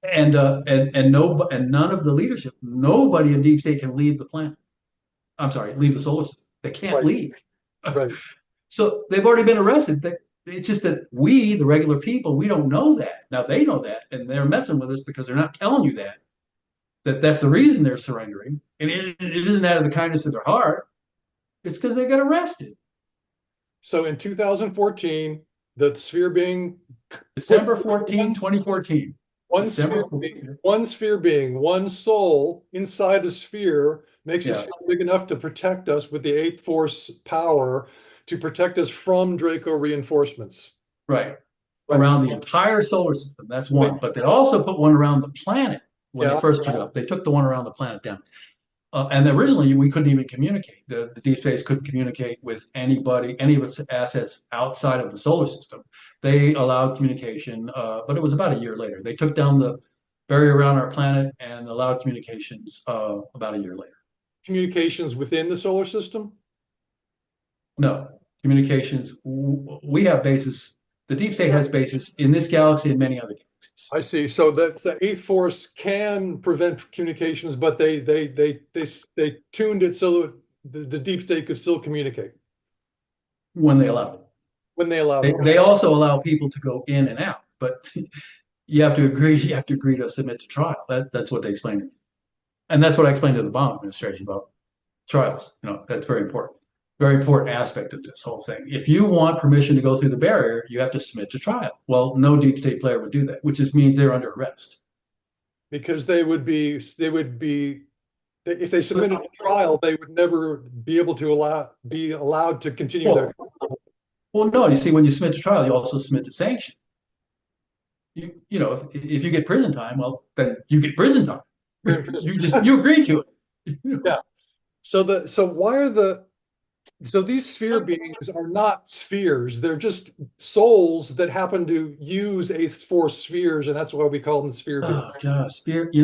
And none of the leadership, nobody in deep state can leave the planet. I'm sorry, leave the solar system. They can't Right. leave. Right. So they've already been arrested. It's just that we, the regular people, we don't know that. Now they know that, and they're messing with us because they're not telling you that. That's the reason they're surrendering. And it isn't out of the kindness of their heart. It's because they got arrested. So in 2014, the sphere being December 14, 2014. one December sphere being, one sphere being, one soul inside a sphere makes a Yeah. sphere big enough to protect us with the eighth force power to protect us from Draco reinforcements. Right. Right. Around the entire solar system. That's one. But they also put one around the planet when Yeah. they first put it up. They took the one around the planet down. And originally we couldn't even communicate. The deep space couldn't communicate with anybody, any of its assets outside of the solar system. They allowed communication, but it was about a year later. They took down the barrier around our planet and allowed communications about a year later. Communications within the solar system? No, communications. We have bases. The deep state has bases in this galaxy and many other galaxies. I see. So that's the eighth force can prevent communications, but they tuned it so that the deep state could still communicate When they allow it. when they allowed it. They also allow people to go in and out, but you have to agree. You have to agree to submit to trial. That's what they explained to me, and that's what I explained to the Obama administration about trials. That's very important aspect of this whole thing. If you want permission to go through the barrier, you have to submit to trial. Well, no deep state player would do that, which just means they're under arrest. Because they would be if they submitted a trial, they would never be able to be allowed to continue Well, their. well, no. You see, when you submit to trial, you also submit to sanction. If you get prison time, well, then you get prison time. You agreed to it. Yeah. So these sphere beings are not spheres. They're just souls that happen to use eighth force spheres, and that's why we call them sphere beings. Oh gosh, spirit.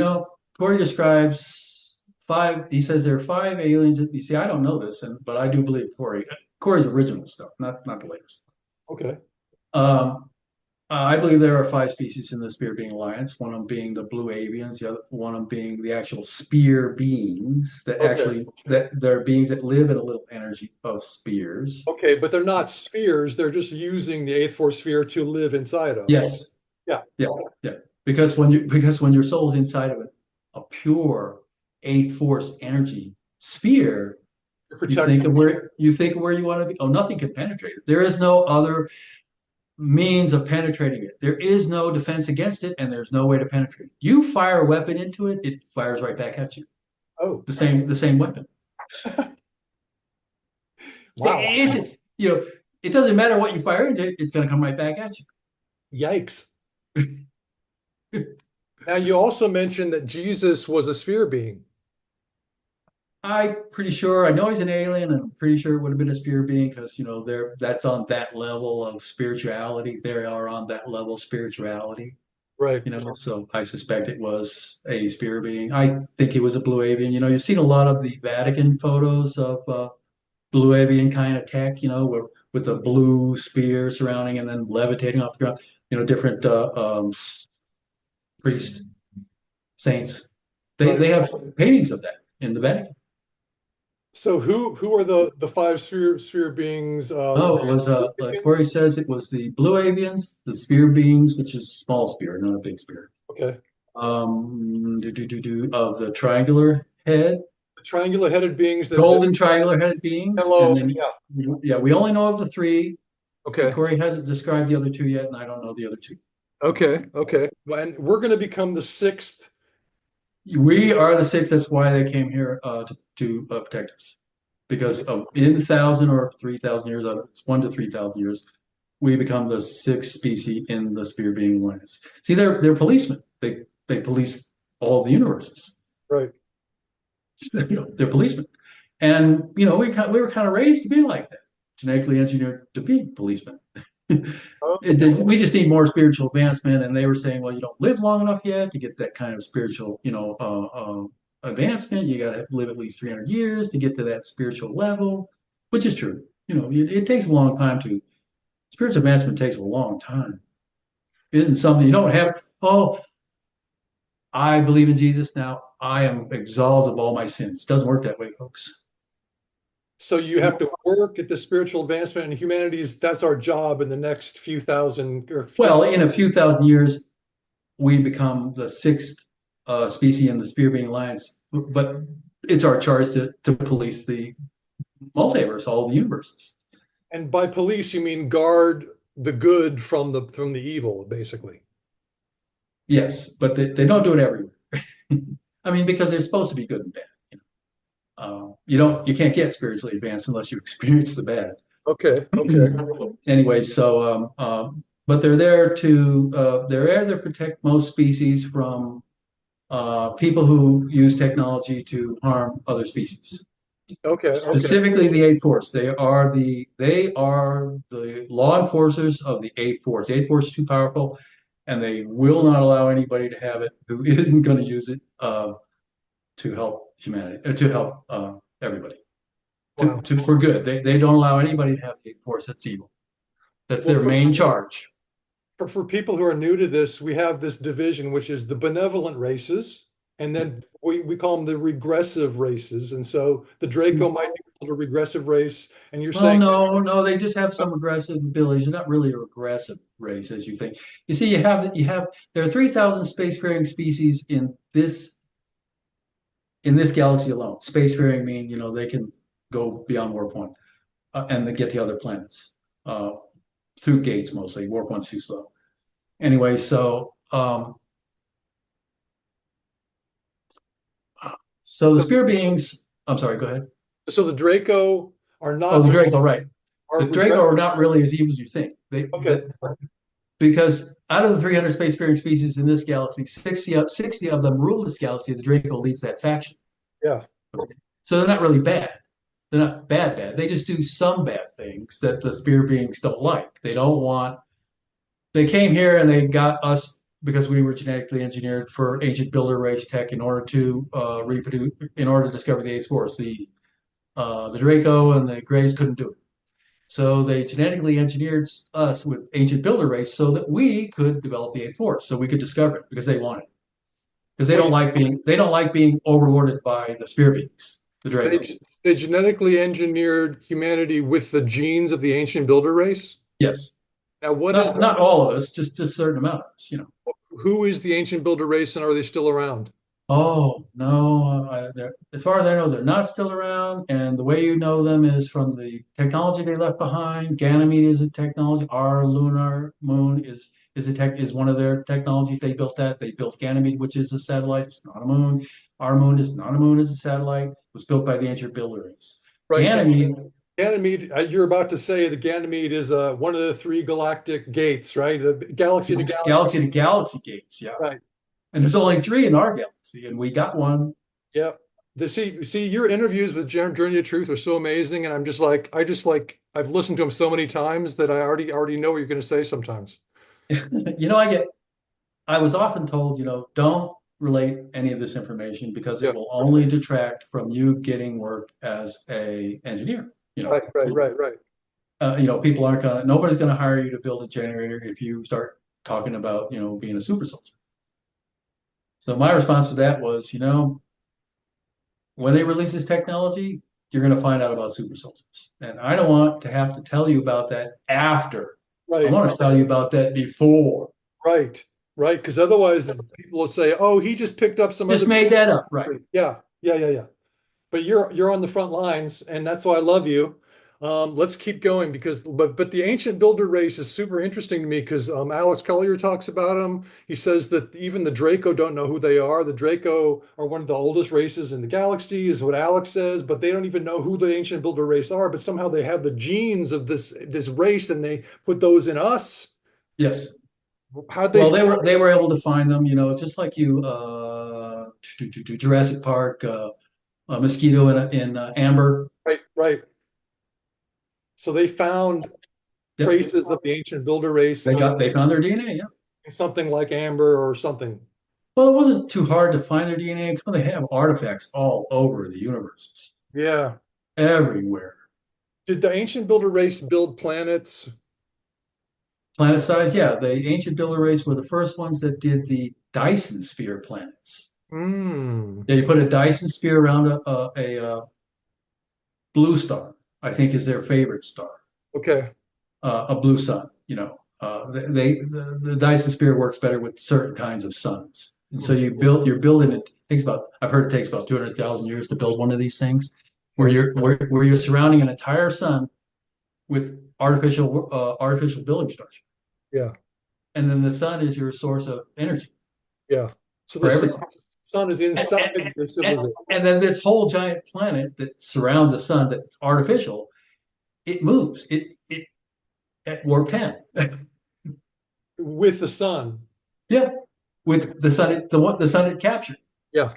Corey describes five. He says there are five aliens. You see, I don't know this, but I do believe Corey's original stuff, not the latest. Okay. I believe there are five species in the Spear Being Alliance. One of them being the blue avians, the other one of them being the actual spear beings that they're beings that live in a little energy of spears. Okay, but they're not spheres. They're just using the eighth force sphere to live inside of. Yes. Yeah. Yeah. Yeah. Because when your soul's inside of a pure eighth force energy sphere, you think of where you want to be. Oh, nothing can penetrate it. There is no other means of penetrating it. There is no defense against it, and there's no way to penetrate it. You fire a weapon into it, it fires right back at you. Oh, the same weapon. Wow. It doesn't matter what you fire into it, it's going to come right back at you. Yikes. Now, you also mentioned that Jesus was a sphere being. I'm pretty sure. I know he's an alien, and I'm pretty sure it would have been a spirit being because that's on that level of spirituality. They are on that level of spirituality, Right. So I suspect it was a spirit being. I think it was a blue avian. You've seen a lot of the Vatican photos of blue avian kind of tech. With the blue spear surrounding and then levitating off the ground. Different priests, saints. They have paintings of that in the Vatican. So who are the five sphere beings? It was like Corey says, it was the blue avians, the spear beings, which is a small spear, not a big spear. Okay. Of the triangular head. The triangular headed beings Golden triangular headed beings. Hello. And then, yeah, we only know of the three. Okay. Corey hasn't described the other two yet, and I don't know the other two. Okay. And we're going to become the sixth. We are the sixth. That's why they came here to protect us. Because in 1,000 or 3,000 years, it's 1,000 to 3,000 years, we become the sixth species in the Spear Being Alliance. See, they're policemen. They police all of the universes. Right. They're policemen, and we were kind of raised to be like that, genetically engineered to be policemen. We just need more spiritual advancement, and they were saying, well, you don't live long enough yet to get that kind of spiritual, advancement. You got to live at least 300 years to get to that spiritual level, which is true. It takes a long time spiritual advancement takes a long time. It isn't something you don't have. Oh, I believe in Jesus now. I am absolved of all my sins. It doesn't work that way, folks. So you have to work at the spiritual advancement, and humanities, that's our job in the next few thousand. In a few thousand years, we become the sixth species in the Spear Being Alliance, but it's our charge to police the multiverse, all the universes. And by police, you mean guard the good from the evil, basically. Yes, but they don't do it everywhere. I mean, because they're supposed to be good and bad. You can't get spiritually advanced unless you experience the bad. Okay. Anyway, but they're there to protect most species from people who use technology to harm other species. Okay, okay. Specifically, the Eighth Force. They are the law enforcers of the Eighth Force. The Eighth Force is too powerful, and they will not allow anybody to have it who isn't going to use it to help humanity, to help everybody, Wow. for good. They don't allow anybody to have the Eighth Force that's evil. That's Well, their main charge. for people who are new to this, we have this division, which is the benevolent races, and then we call them the regressive races. And so the Draco might be called a regressive race, and you're Well, saying, no, they just have some aggressive abilities. They're not really a regressive race as you think. You see, there are 3,000 spacefaring species in this galaxy alone. Spacefaring mean, they can go beyond warp one and they get to other planets through gates mostly. Warp one's too slow. Anyway, so the spear beings. I'm sorry. Go ahead. so the Draco are Oh, not the Draco, right? are The Draco regressive. are not really as evil as you think. Okay, Because out of the 300 spacefaring species in this galaxy, 60 of them rule this galaxy. The Draco leads that faction. yeah, So they're not really bad. They're not bad. They just do some bad things that the spear beings don't like. They came here and they got us because we were genetically engineered for ancient builder race tech in order to reproduce, in order to discover the Eighth Force. The Draco and the Greys couldn't do it. So they genetically engineered us with ancient builder race so that we could develop the Eighth Force, so we could discover it because they wanted it. Because wait, they don't like being overlorded by the spear beings, the they Draco. they genetically engineered humanity with the genes of the ancient builder race. Yes. Now, what is Not all of us, just a certain amount of us. who is the ancient builder race, and are they still around? Oh, no, as far as I know, they're not still around. And the way you know them is from the technology they left behind. Ganymede is a technology. Our lunar moon is one of their technologies. They built that. They built Ganymede, which is a satellite. It's not a moon. Our moon is not a moon, it's a satellite. It was built by the ancient builder race. Right. Ganymede, Ganymede, you're about to say the Ganymede is one of the three galactic gates, right? The galaxy to galaxy. galaxy to galaxy gates, yeah. Right. And there's only three in our galaxy, and we got one. Yeah. See, your interviews with Journey of Truth are so amazing, and I've listened to them so many times that I already know what you're going to say sometimes. You know, I was often told, don't relate any of this information because Yeah. it will only detract from you getting work as a engineer. Right. Nobody's gonna hire you to build a generator if you start talking about, being a super soldier. So my response to that was, when they release this technology, you're gonna find out about super soldiers. And I don't want to have to tell you about that after. I Right. want to tell you about that before. Right. Because otherwise, people will say, "Oh, he just picked up some Just other." made that up, right? Yeah. But you're on the front lines, and that's why I love you. Let's keep going because but the ancient builder race is super interesting to me because Alex Collier talks about them. He says that even the Draco don't know who they are. The Draco are one of the oldest races in the galaxy, is what Alex says, but they don't even know who the ancient builder race are. But somehow they have the genes of this race, and they put those in us. Yes. How'd they? Well, they were able to find them, just like you to Jurassic Park, a mosquito in amber. Right. So they found Yep. traces of the ancient builder race They found their DNA. Yeah. in something like amber or something. Well, it wasn't too hard to find their DNA because they have artifacts all over the universe, Yeah. everywhere. Did the ancient builder race build planets? Planet size, yeah. The ancient builder race were the first ones that did the Dyson sphere planets. Hmm. Yeah, you put a Dyson sphere around a blue star, I think is their favorite star, Okay. a blue sun. The Dyson sphere works better with certain kinds of suns. And so you're building it. I've heard it takes about 200,000 years to build one of these things, where you're surrounding an entire sun with artificial building structure, Yeah. and then the sun is your source of energy Yeah. So the for sun, everything. sun is inside your And, civilization. and then this whole giant planet that surrounds a sun that's artificial, it moves. It at warp 10. With the sun. Yeah, with the sun, the sun it captured. Yeah.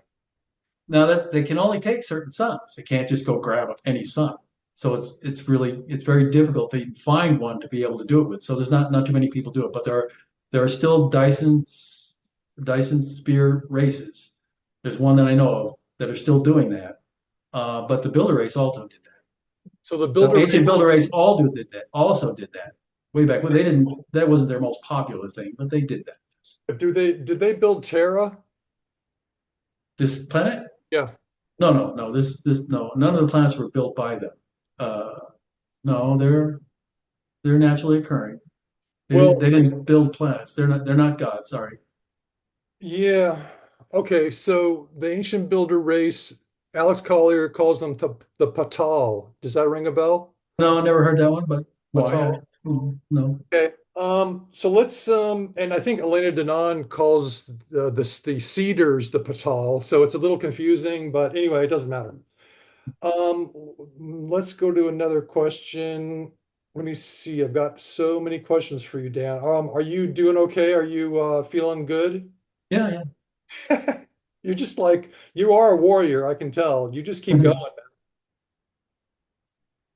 Now that they can only take certain suns, they can't just go grab any sun. So it's very difficult to find one to be able to do it with. So there's not too many people do it, but there are still Dyson spear races. There's one that I know of that are still doing that. But the builder race also did that. So the The builder ancient race, builder race also did that way back when they didn't. That wasn't their most popular thing, but they did that. did they build Terra? This planet? Yeah. No. This no. None of the planets were built by them. Uh, no, they're naturally occurring. They Well, didn't build planets. They're not gods. Sorry. yeah. Okay, so the ancient builder race, Alex Collier calls them the Patal. Does that ring a bell? No, I never heard that one. But why? Patal. No. Okay. So let's and I think Elena Denon calls the cedars the Patal, so it's a little confusing, but anyway, it doesn't matter. Um, let's go to another question. Let me see. I've got so many questions for you, Dan. Are you doing okay? Are you feeling good? Yeah, yeah. You're just like you are a warrior, I can tell. You just keep going.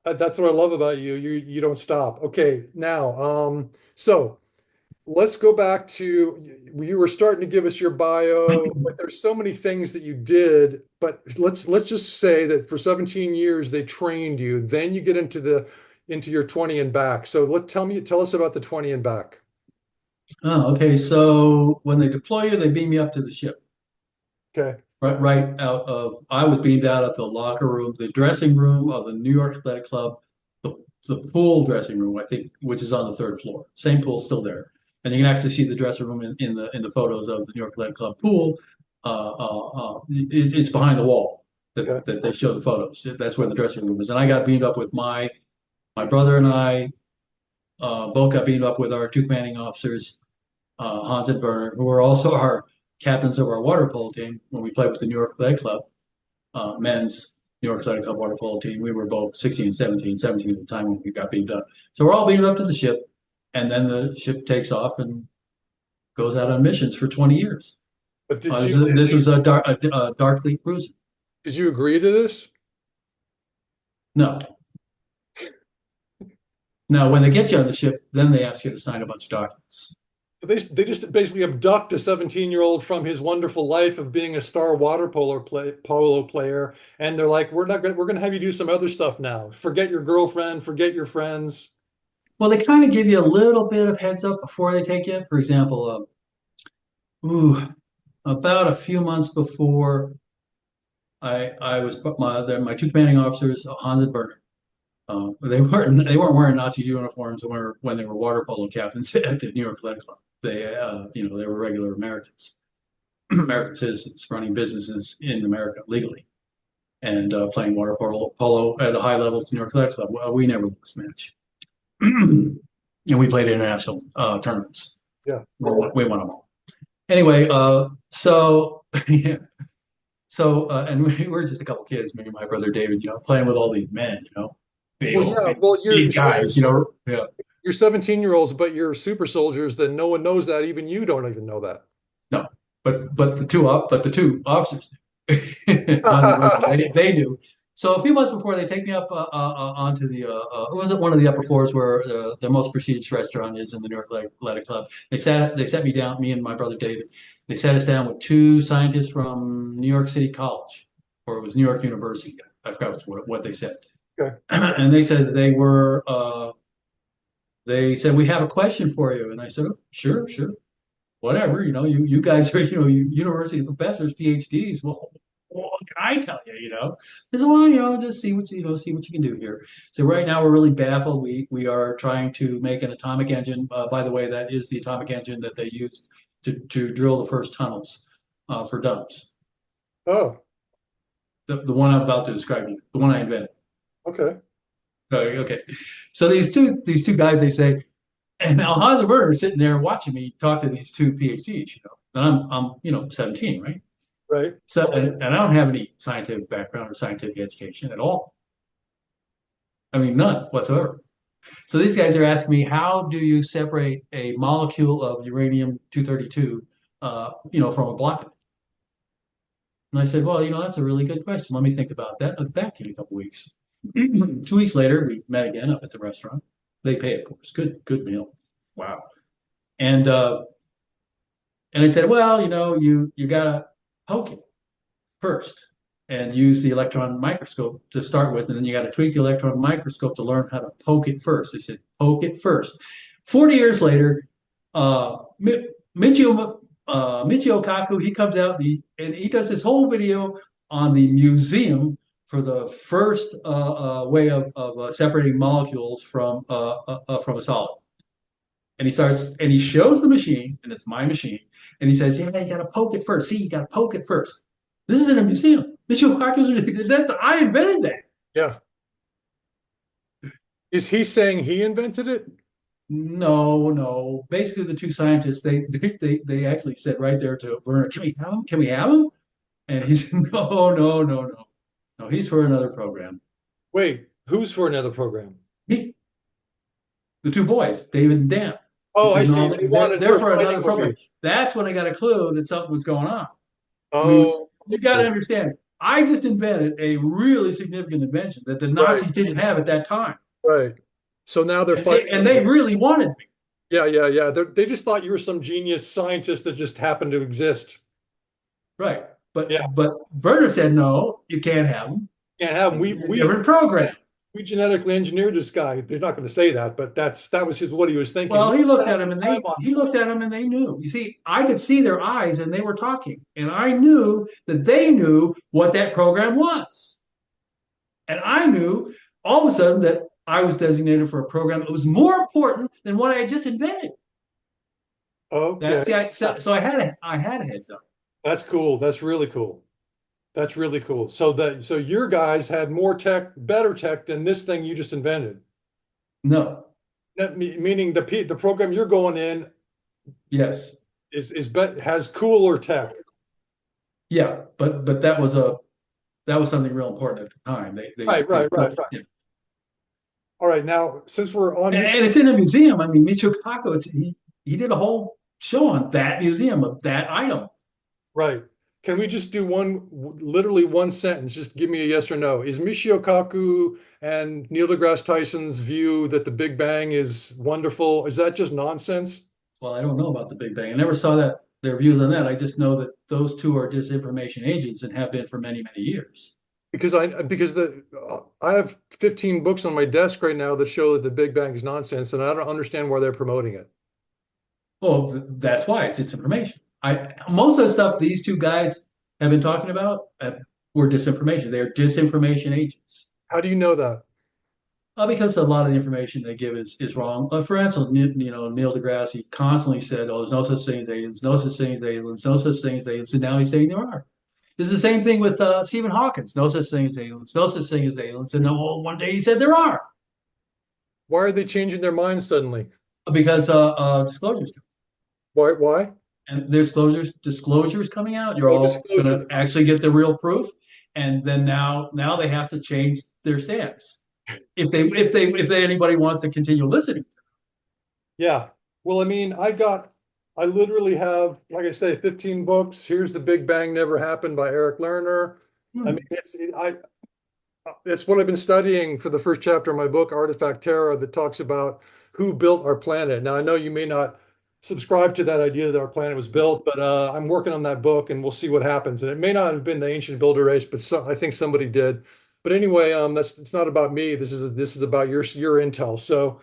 That's what I love about you. You don't stop. Okay, now, so let's go back to you were starting to give us your bio, but there's so many things that you did. But let's just say that for 17 years they trained you. Then you get into your 20 and back. So tell us about the 20 and back. Oh, okay. So when they deploy you, they beam you up to the ship. Okay. Right out of, I was beamed out of the locker room, the dressing room of the New York Athletic Club, the, the pool dressing room, I think, which is on the third floor. Same pool still there. And you can actually see the dressing room in the photos of the New York Athletic Club pool. It's behind the wall Okay. that they show the photos. That's where the dressing room is. And I got beamed up with my brother and I both got beamed up with our two commanding officers, Hans and Werner, who were also our captains of our water polo team when we played with the New York Athletic Club, men's New York Athletic Club water polo team. We were both 16 and 17 at the time when we got beamed up. So we're all beamed up to the ship, and then the ship takes off and goes out on missions for 20 years. But This was a Dark Fleet cruiser. did you agree to this? No. Now, when they get you on the ship, then they ask you to sign a bunch of documents. They just basically abduct a 17-year-old from his wonderful life of being a star polo player, and they're like, we're gonna have you do some other stuff now. Forget your girlfriend, forget your friends. Well, they kind of give you a little bit of heads up before they take you. For example, about a few months before I was my two commanding officers, Hans and Werner. They weren't wearing Nazi uniforms when they were water polo captains at the New York Athletic Club. They were regular Americans, American citizens running businesses in America legally and playing water polo at a high level at the New York Athletic Club. Well, we never lost a match, and we played international tournaments. Yeah. We won them all. Anyway, so yeah, and we were just a couple kids, me and my brother David, playing with all these men, big Well, old yeah. big, Well, big guys, yeah. you're 17-year-olds, but you're super soldiers. Then no one knows that. Even you don't even know that. No, but the two officers on the they knew. So a few months before they take me up onto it wasn't one of the upper floors where the most prestigious restaurant is in the New York Athletic Club. They set me down, me and my brother David. They sat us down with two scientists from New York City College, or it was New York University. I forgot what they said. Okay. And they said they said we have a question for you, and I said, oh, sure, whatever, you guys are, university professors, PhDs. Well, what can I tell you, They said, well, just see what you can do here. So right now we're really baffled. We are trying to make an atomic engine. By the way, that is the atomic engine that they used to drill the first tunnels for dumps. Oh, The one I'm about to describe to you, the one I invented. okay. Okay. So these two guys, they say, and now Hans and Werner are sitting there watching me talk to these two PhDs, and I'm 17, right? Right. So, and I don't have any scientific background or scientific education at all. I mean, none whatsoever. So these guys are asking me, how do you separate a molecule of uranium 232, from a block? And I said, well, that's a really good question. Let me think about that. I'll get back to you in a couple weeks. 2 weeks later, we met again up at the restaurant. They pay, of course. Good meal. Wow. And and I said, well, you gotta poke it first and use the electron microscope to start with, and then you got to tweak the electron microscope to learn how to poke it first. They said, poke it first. 40 years later, Michio Kaku, he comes out and he does this whole video on the museum for the first way of separating molecules from a solid. And he shows the machine, and it's my machine, and he says, "Yeah, you got to poke it first. See, you got to poke it first. This is in a museum. Michio Kaku's, I invented that." Yeah. Is he saying he invented it? No, no. Basically, the two scientists they actually said right there to Werner, "Can we have him? Can we have him?" And he said, "No, no, no, no, no. He's for another program." Wait, who's for another program? He, the two boys, David and Dan. He Oh, I said, see. "No, They they're, wanted they're more for fighting another with program." you. That's when I got a clue that something was going on. I mean, Oh, you got to understand. I just invented a really significant invention that the right, Nazis didn't have at that time, right. So now they're and they, fighting and with they you. really wanted me. Yeah, yeah, yeah. They just thought you were some genius scientist that just happened to exist. Right. Yeah, But Werner said, no, you can't have them. can't have them. It's a different program. We genetically engineered this guy. They're not going to say that, but that was his what he was thinking. Well, We he looked have at him the and time they on he looked at him and they knew. You see, I could see their eyes and they were talking, and I knew that they knew what that program was, and I knew all of a sudden that I was designated for a program that was more important than what I had just invented. Okay, That's the so I had a heads up. that's cool. That's really cool. That's really cool. So your guys had more tech, better tech than this thing you just invented. No, Meaning the program you're going in yes, has cooler tech. yeah, but that was something real important at the time. Right, They right, right, felt, right. All right, now since we're on and Michigan, it's in a museum. I mean, Michio Kaku, he did a whole show on that museum of that item. right? Can we just do literally one sentence? Just give me a yes or no. Is Michio Kaku and Neil deGrasse Tyson's view that the Big Bang is wonderful? Is that just nonsense? Well, I don't know about the Big Bang. I never saw their views on that. I just know that those two are disinformation agents and have been for many, many years. I have 15 books on my desk right now that show that the Big Bang is nonsense, and I don't understand why they're promoting it. Well, that's why it's information. I Most of the stuff these two guys have been talking about were disinformation. They're disinformation agents. How do you know that? Because a lot of the information they give is wrong. For instance, Neil deGrasse, he constantly said, "Oh, there's no such thing as aliens, no such thing as aliens, no such thing as aliens," and now he's saying there are. It's the same thing with Stephen Hawkins. No such thing as aliens, no such thing as aliens, and then one day he said there are Why are they changing their minds suddenly? because disclosures, Why? Why? and there's disclosures coming out. You're Oh, all going disclosures. to actually get the real proof, and then now they have to change their stance if anybody wants to continue listening. Yeah. Well, I mean, I literally have, like I say, 15 books. Here's The Big Bang Never Happened by Eric Lerner. I Hmm. mean, it's what I've been studying for the first chapter of my book, Artifact Terra, that talks about who built our planet. Now, I know you may not subscribe to that idea that our planet was built, but I'm working on that book and we'll see what happens. And it may not have been the ancient builder race, but I think somebody did. But anyway, it's not about me. This is about your intel. So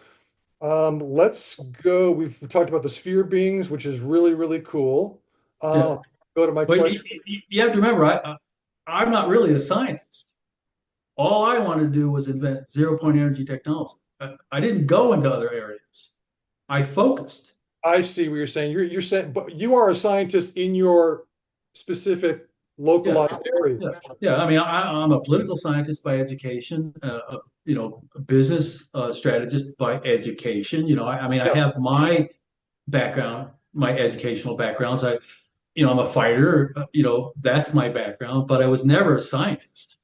let's go. We've talked about the sphere beings, which is really, really cool. Yeah, Go to my but question. you have to remember, I'm not really a scientist. All I wanted to do was invent zero point energy technology. I didn't go into other areas. I focused. I see what you're saying. You're saying, but you are a scientist in your specific Yeah, localized area. yeah, yeah. I mean, I'm a political scientist by education, a business strategist by education. I mean, I Yeah. have my background, my educational backgrounds. I'm a fighter. That's my background. But I was never a scientist.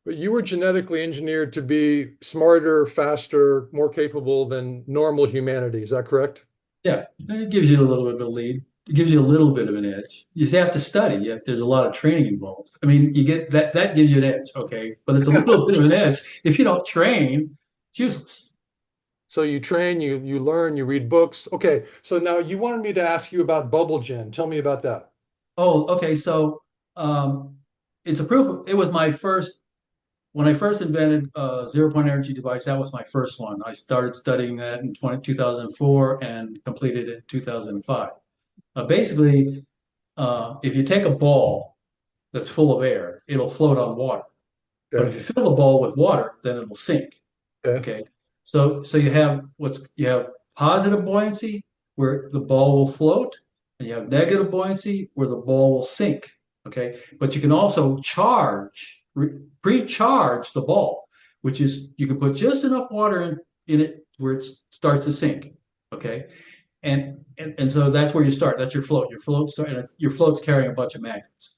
But you were genetically engineered to be smarter, faster, more capable than normal humanity. Is that correct? Yeah, it gives you a little bit of a lead. It gives you a little bit of an edge. You have to study. There's a lot of training involved. I mean, you get that gives you an edge, okay? But it's a little bit of an edge. If you don't train, it's useless. So you train, you learn, you read books. Okay, so now you wanted me to ask you about bubble gen. Tell me about that. Oh, okay. So um, it's a proof. It was my first when I first invented a zero point energy device. That was my first one. I started studying that in 2004 and completed it in 2005. Basically, if you take a ball that's full of air, it'll float on water. But if Okay. you fill the ball with water, then it will sink. Okay. Okay. So you have positive buoyancy where the ball will float, and you have negative buoyancy where the ball will sink. Okay. But you can also pre-charge the ball, which is you can put just enough water in it where it starts to sink. Okay. And so that's where you start. That's your float. Your float's carrying a bunch of magnets.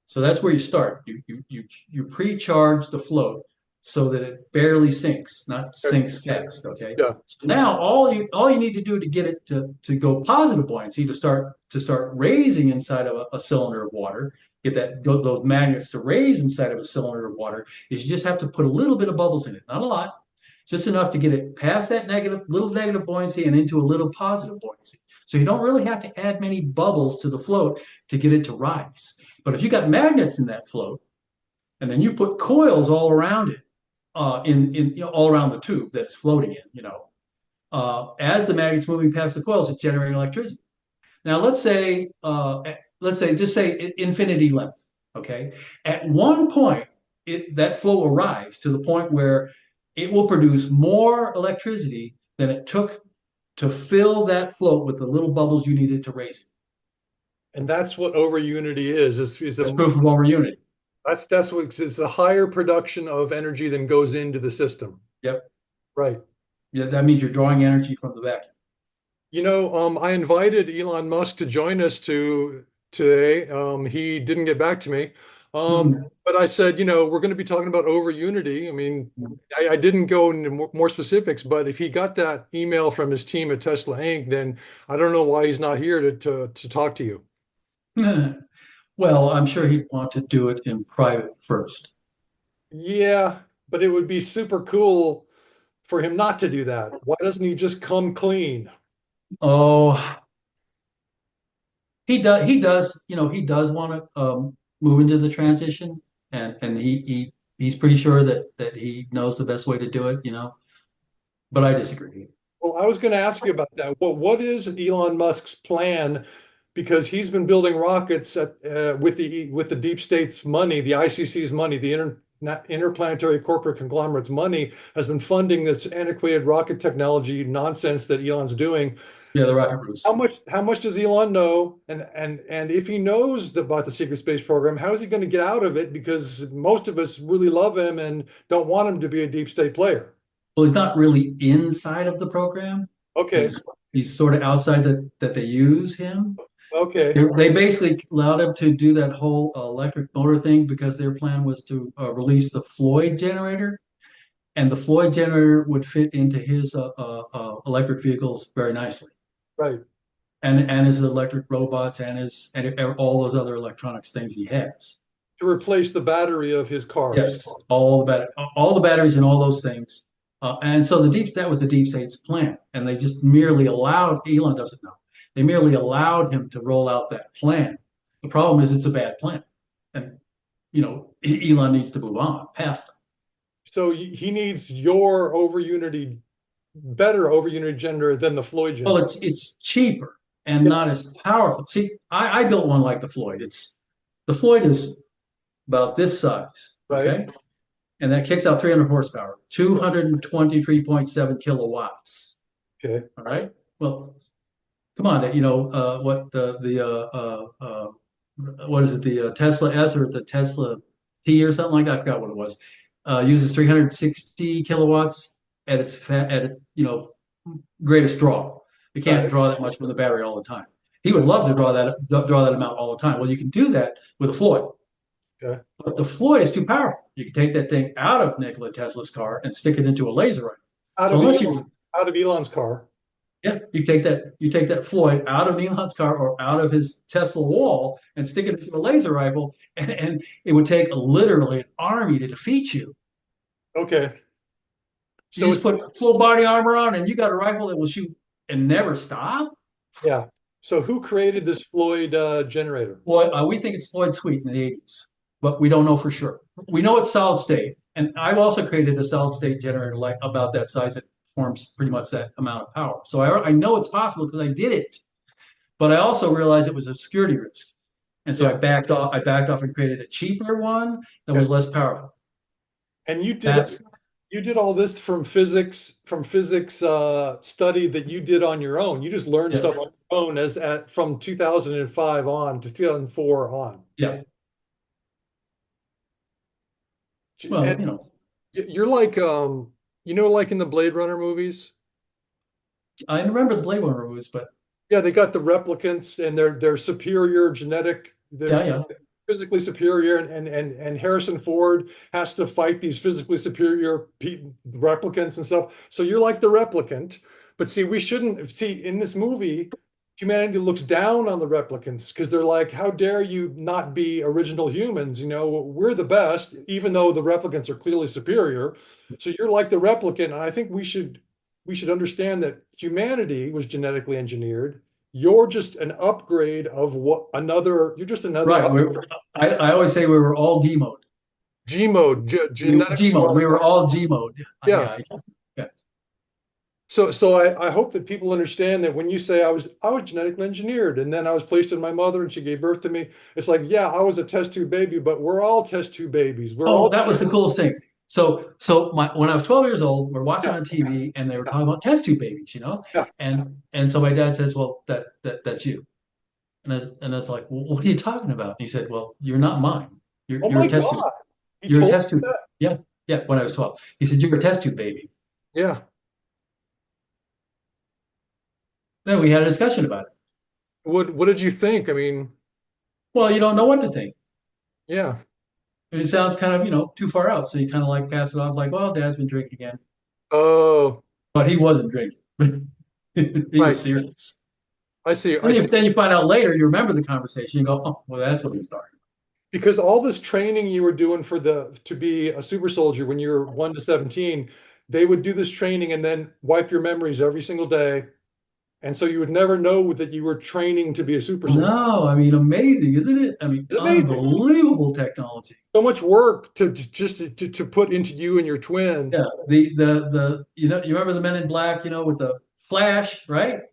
So that's where you start. You pre-charge the float so that it barely sinks, not Okay. sinks fast. Okay. Yeah. So now all you need to do to get it to go positive buoyancy to start raising inside of a cylinder of water, get those magnets to raise inside of a cylinder of water, is you just have to put a little bit of bubbles in it, not a lot, just enough to get it past that little negative buoyancy and into a little positive buoyancy. So you don't really have to add many bubbles to the float to get it to rise. But if you got magnets in that float, and then you put coils all around it, all around the tube that it's floating in, as the magnet's moving past the coils, it's generating electricity. Now just say infinity length. Okay, at one point, that flow will rise to the point where it will produce more electricity than it took to fill that float with the little bubbles you needed to raise it. And that's what over unity is That's proof of over unity. that's what it's a higher production of energy than goes into the system. Yep. Right. Yeah, that means you're drawing energy from the vacuum. I invited Elon Musk to join us today. He didn't get back to me. Mhm. But I said, we're going to be talking about over unity. I mean, I didn't go into more specifics, but if he got that email from his team at Tesla Inc., then I don't know why he's not here to talk to you. Well, I'm sure he'd want to do it in private first. Yeah, but it would be super cool for him not to do that. Why doesn't he just come clean? Oh, he does want to move into the transition, and he's pretty sure that he knows the best way to do it. But I disagree. Well, I was going to ask you about that. What is Elon Musk's plan? Because he's been building rockets with the deep state's money, the ICC's money, the Interplanetary Corporate Conglomerate's money has been funding this antiquated rocket technology nonsense that Elon's doing. Yeah, the rocket How boost. much how much does Elon know? And if he knows about the secret space program, how is he going to get out of it? Because most of us really love him and don't want him to be a deep state player. Well, he's not really inside of the program. Okay, He's sort of outside that they use him. okay, They basically allowed him to do that whole electric motor thing because their plan was to release the Floyd generator, and the Floyd generator would fit into his electric vehicles very nicely, right. and his electric robots and all those other electronics things he has. To replace the battery of his cars. Yes, all the batteries and all those things. And so that was the deep state's plan, and they just merely allowed Elon doesn't know. They merely allowed him to roll out that plan. The problem is it's a bad plan, and Elon needs to move on past them. So he needs your over unity, better over unity generator than the Floyd Well, generator. it's cheaper and Yeah, not as powerful. See, I built one like the Floyd. The Floyd is about this size, right. okay, and that kicks out 300 horsepower, 223.7 kilowatts. Okay. All right. Well, come on, what what is it, the Tesla S or the Tesla T or something like that? I forgot what it was. Uses 360 kilowatts at its greatest draw. It can't Right. draw that much from the battery all the time. He would love to draw that amount all the time. Well, you can do that with a Floyd, Okay. but the Floyd is too powerful. You can take that thing out of Nikola Tesla's car and stick it into a laser rifle. Out So of unless Elon, you out of Elon's car. Yeah, you take that Floyd out of Elon's car or out of his Tesla wall and stick it into a laser rifle, and it would take literally an army to defeat you. Okay. You So just it's put full body armor on, and you got a rifle that will shoot and never stop. yeah. So who created this Floyd generator? Floyd, we think it's Floyd Sweet in the 80s, but we don't know for sure. We know it's solid state, and I've also created a solid state generator like about that size that forms pretty much that amount of power. So I know it's possible because I did it. But I also realized it was a security risk. And so Yeah. I backed off and created a cheaper one that Okay. was less powerful. And That's you did all this from physics study that you did on your own. You just learned yes. stuff on your own from 2005 on to 2004 on. Yeah. Well, And you're like like in the Blade Runner movies. I remember the Blade Runner movies, but Yeah, they got the replicants and they're superior genetic, they're yeah, yeah. physically superior, and Harrison Ford has to fight these physically superior replicants and stuff. So you're like the replicant, but see, we shouldn't see in this movie, humanity looks down on the replicants because they're like, how dare you not be original humans? We're the best, even though the replicants are clearly superior. So you're like the replicant, and I think we should understand that humanity was genetically engineered. You're just an upgrade of you're just another Right. I always say we were all G mode. G mode, genetically G mode. We were modified. all G mode. Yeah. Yeah. Yeah. So I hope that people understand that when you say I was genetically engineered and then I was placed in my mother and she gave birth to me, it's like, yeah, I was a test tube baby, but we're all test tube babies. We're Oh, all that was the coolest thing. When I was 12 years old, we're watching yeah, on TV and they were yeah, talking about test tube babies, yeah. and so my dad says, "Well, that's you." And I was like, well, "What are you talking about?" And he said, "Well, you're not mine. Oh You're my a test tube. God. He You're a told test me tube." that. Yeah, yeah. When I was 12, he said, "You're a test tube baby." Yeah. Then we had a discussion about it. What did you think? I mean, Well, you don't know what to think. yeah. And it sounds kind of, too far out. So you kind of like pass it off like, well, Dad's been drinking again. Oh, But he wasn't drinking. He was right. serious. I see. I And see. if then you find out later, you remember the conversation, you go, oh, well, that's what he was talking Because all this training you were doing to be a super soldier when you were 1 to 17, they would do this training and then wipe your memories every single day. And so you would never know that you were training to be a super about. soldier. No, I mean, amazing, isn't it? I mean, It's amazing. unbelievable technology. So much work to put into you and your twin. Yeah, you remember the Men in Black, with the flash, right?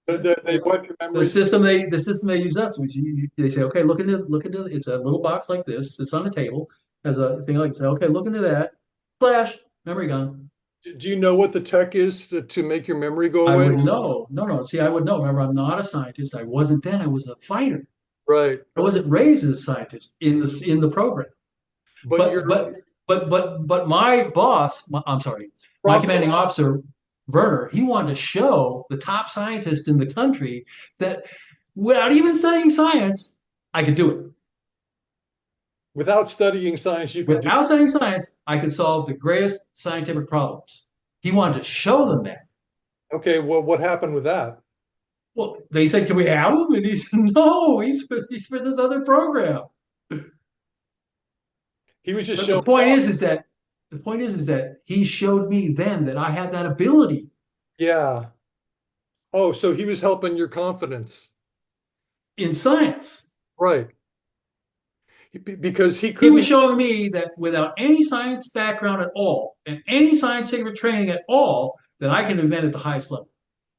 They wipe your memories. The system they use us, which they say, okay, look into it's a little box like this. It's on the table, has a thing like say, okay, look into that. Flash, memory gone. Do you know what the tech is to make your memory go I away? would know. No, no. See, I would know. Remember, I'm not a scientist. I wasn't then. I was a fighter. Right. I wasn't raised as a scientist in the program. But But you're but but my boss, I'm sorry, my probably commanding officer, Werner, he wanted to show the top scientist in the country that without even studying science, I could do it. without studying science, you could do. Without studying science, I could solve the greatest scientific problems. He wanted to show them that. Okay, well, what happened with that? Well, they said, "Can we have him?" And he said, "No, he's for this other program." He was just But the showing point off. is that he showed me then that I had that ability Yeah. Oh, so he was helping your confidence. in science. Right. Because he He was couldn't, showing me that without any science background at all and any scientific training at all, that I can invent at the highest level.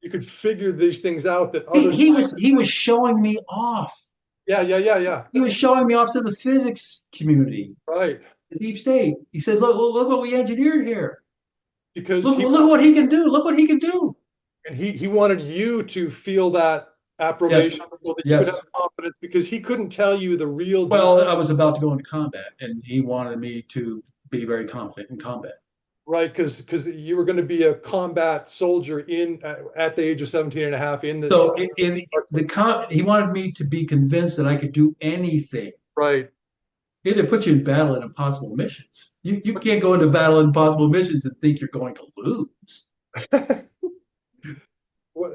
you could figure these things out that He, others. he was he was showing me off. Yeah, yeah, yeah, yeah. He was showing me off to the physics community, Right. the deep state. He said, look what we engineered here. Because Look what he can do. Look what he can do." he wanted you to feel that Yes, approbation so that you could have yes. confidence because he couldn't tell you the real Well, detail. I was about to go into combat, and he wanted me to be very confident in combat. Right, because you were going to be a combat soldier at the age of 17 and a half in this. So he wanted me to be convinced that I could do anything. Right. He had to put you in battle in impossible missions. You can't go into battle in impossible missions and think you're going to lose.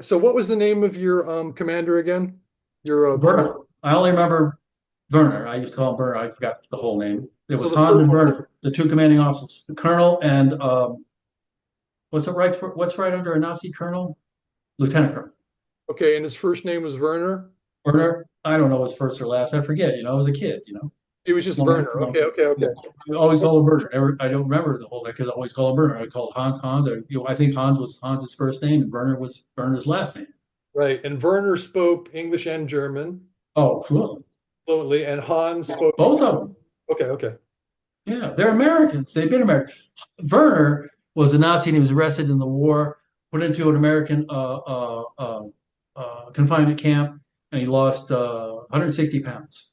So what was the name of your commander again? Your Werner. I only remember Werner. I used to call him Werner. I forgot the whole name. It so was the Hans first. and Werner, the two commanding officers, the colonel and what's right under a Nazi colonel? Lieutenant Colonel. Okay, and his first name was Werner. Werner, I don't know his first or last. I forget. I was a kid. He was just Long, Werner. long, Okay, okay, yeah. okay. I always call him Werner. I don't remember the whole name because I always call him Werner. I called Hans Hans. Or, I think Hans was Hans's first name and Werner was Werner's last name. Right. And Werner spoke English and German Oh, fluent. fluently, and Hans spoke. Both of them. Okay, okay. Yeah, they're Americans. They've been American. Werner was a Nazi and he was arrested in the war, put into an American confinement camp, and he lost 160 pounds.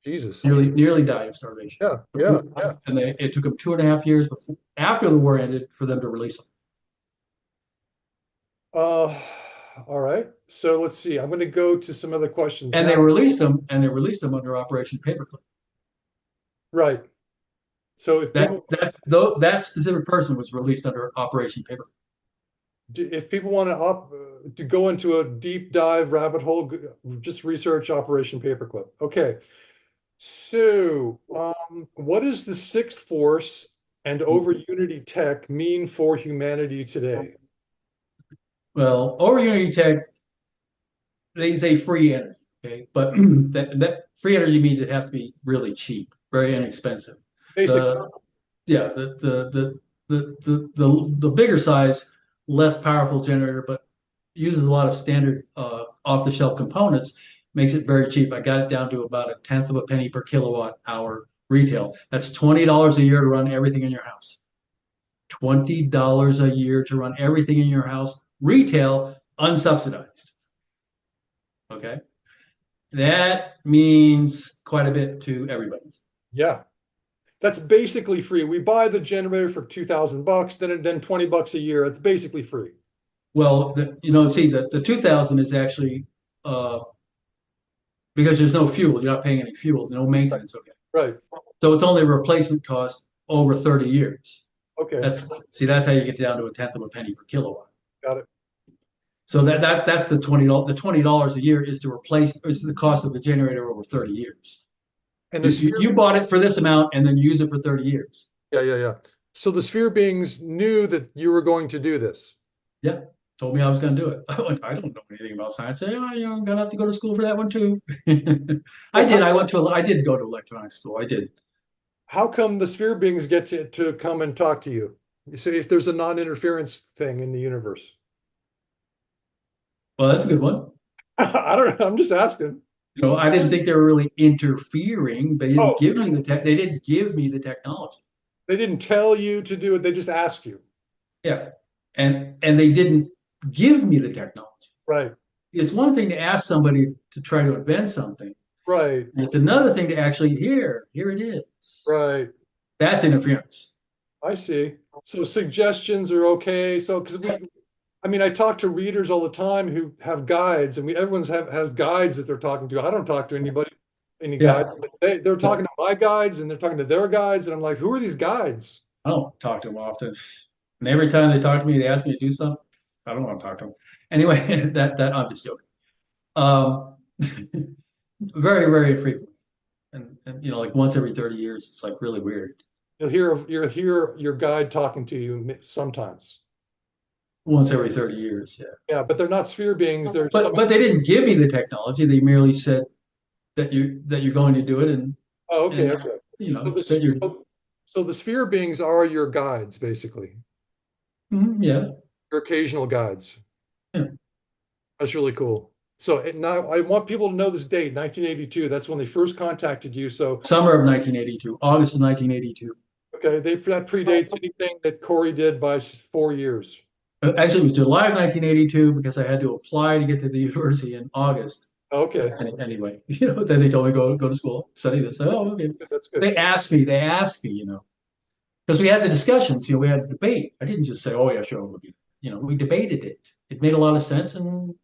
Jesus. Nearly died of starvation. Yeah, yeah, yeah. And it took them 2.5 years after the war ended for them to release him. Uh, all right. So let's see. I'm going to go to some other questions And now. they released him under Operation Paperclip. Right. So That specific person was released under Operation Paperclip. if people want to go into a deep dive rabbit hole, just research Operation Paperclip. Okay. So, what does the sixth force and over Unity Tech mean for humanity today? Well, over Unity Tech, they say free energy, okay, but that free energy means it has to be really cheap, very inexpensive. Basic. Yeah, the bigger size, less powerful generator, but uses a lot of standard off-the-shelf components, makes it very cheap. I got it down to about 1/10 of a penny per kilowatt hour retail. That's $20 a year to run everything in your house. $20 a year to run everything in your house, retail, unsubsidized. Okay. That means quite a bit to everybody. Yeah. That's basically free. We buy the generator for $2,000, then $20 a year. It's basically free. Well, see, the 2000 is actually because there's no fuel. You're not paying any fuel, no maintenance. Okay. Right. So it's only replacement cost over 30 years. Okay. That's how you get down to 1/10 of a penny per kilowatt. Got it. So that's the $20 a year is the cost of the generator over 30 years. And you bought it for this amount and then you use it for 30 years. Yeah. So the sphere beings knew that you were going to do this. Yeah, told me I was going to do it. I don't know anything about science. I'm gonna have to go to school for that one too. I did. I did go to electronics school. I did. How come the sphere beings get to come and talk to you? You say if there's a non-interference thing in the universe. Well, that's a good one. I don't know. I'm just asking. I didn't think they were really interfering. They didn't give me They didn't give me the technology. They didn't tell you to do it. They just asked you. Yeah, and they didn't give me the technology. Right. It's one thing to ask somebody to try to invent something. Right. And it's another thing to actually here it is. Right. That's interference. I see. So suggestions are okay. So I talk to readers all the time who have guides, and everyone's has guides that they're talking to. I don't talk to any guides, but they're talking to my guides and they're talking to their guides, and I'm like, who are these guides? I don't talk to them often. And every time they talk to me, they ask me to do something. I don't want to talk to them. Anyway, that I'm just joking. Very, very infrequent. And like once every 30 years, it's like really weird. You'll hear your guide talking to you sometimes. Once every 30 years, yeah. Yeah, but they're not sphere beings. But they didn't give me the technology. They merely said that you're going to do it, and okay. So the sphere beings are your guides, basically. Yeah. Your occasional guides. Yeah. That's really cool. So now I want people to know this date, 1982. That's when they first contacted you. So summer of 1982, August of 1982. Okay, that predates anything that Corey did by 4 years. Actually, it was July of 1982 because I had to apply to get to the university in August. Okay. Anyway, then they told me go to school, study this. Oh, okay. That's good. They asked me, because we had the discussions, we had a debate. I didn't just say, oh yeah, sure, we'll be, we debated it. It made a lot of sense, and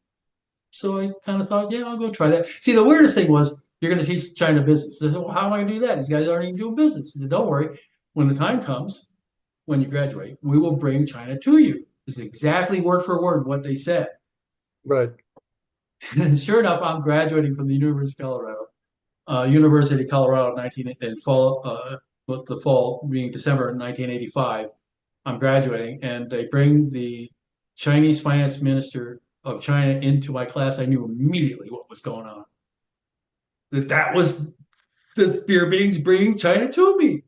so I kind of thought, yeah, I'll go try that. See, the weirdest thing was you're going to teach China business. I said, well, how am I going to do that? These guys aren't even doing business. I said, don't worry. When the time comes, when you graduate, we will bring China to you. It's exactly word for word what they said. Right. Sure enough, I'm graduating from the University of Colorado, 19 in fall, the fall being December 1985. I'm graduating, and they bring the Chinese finance minister of China into my class. I knew immediately what was going on. That was the spear beings bringing China to me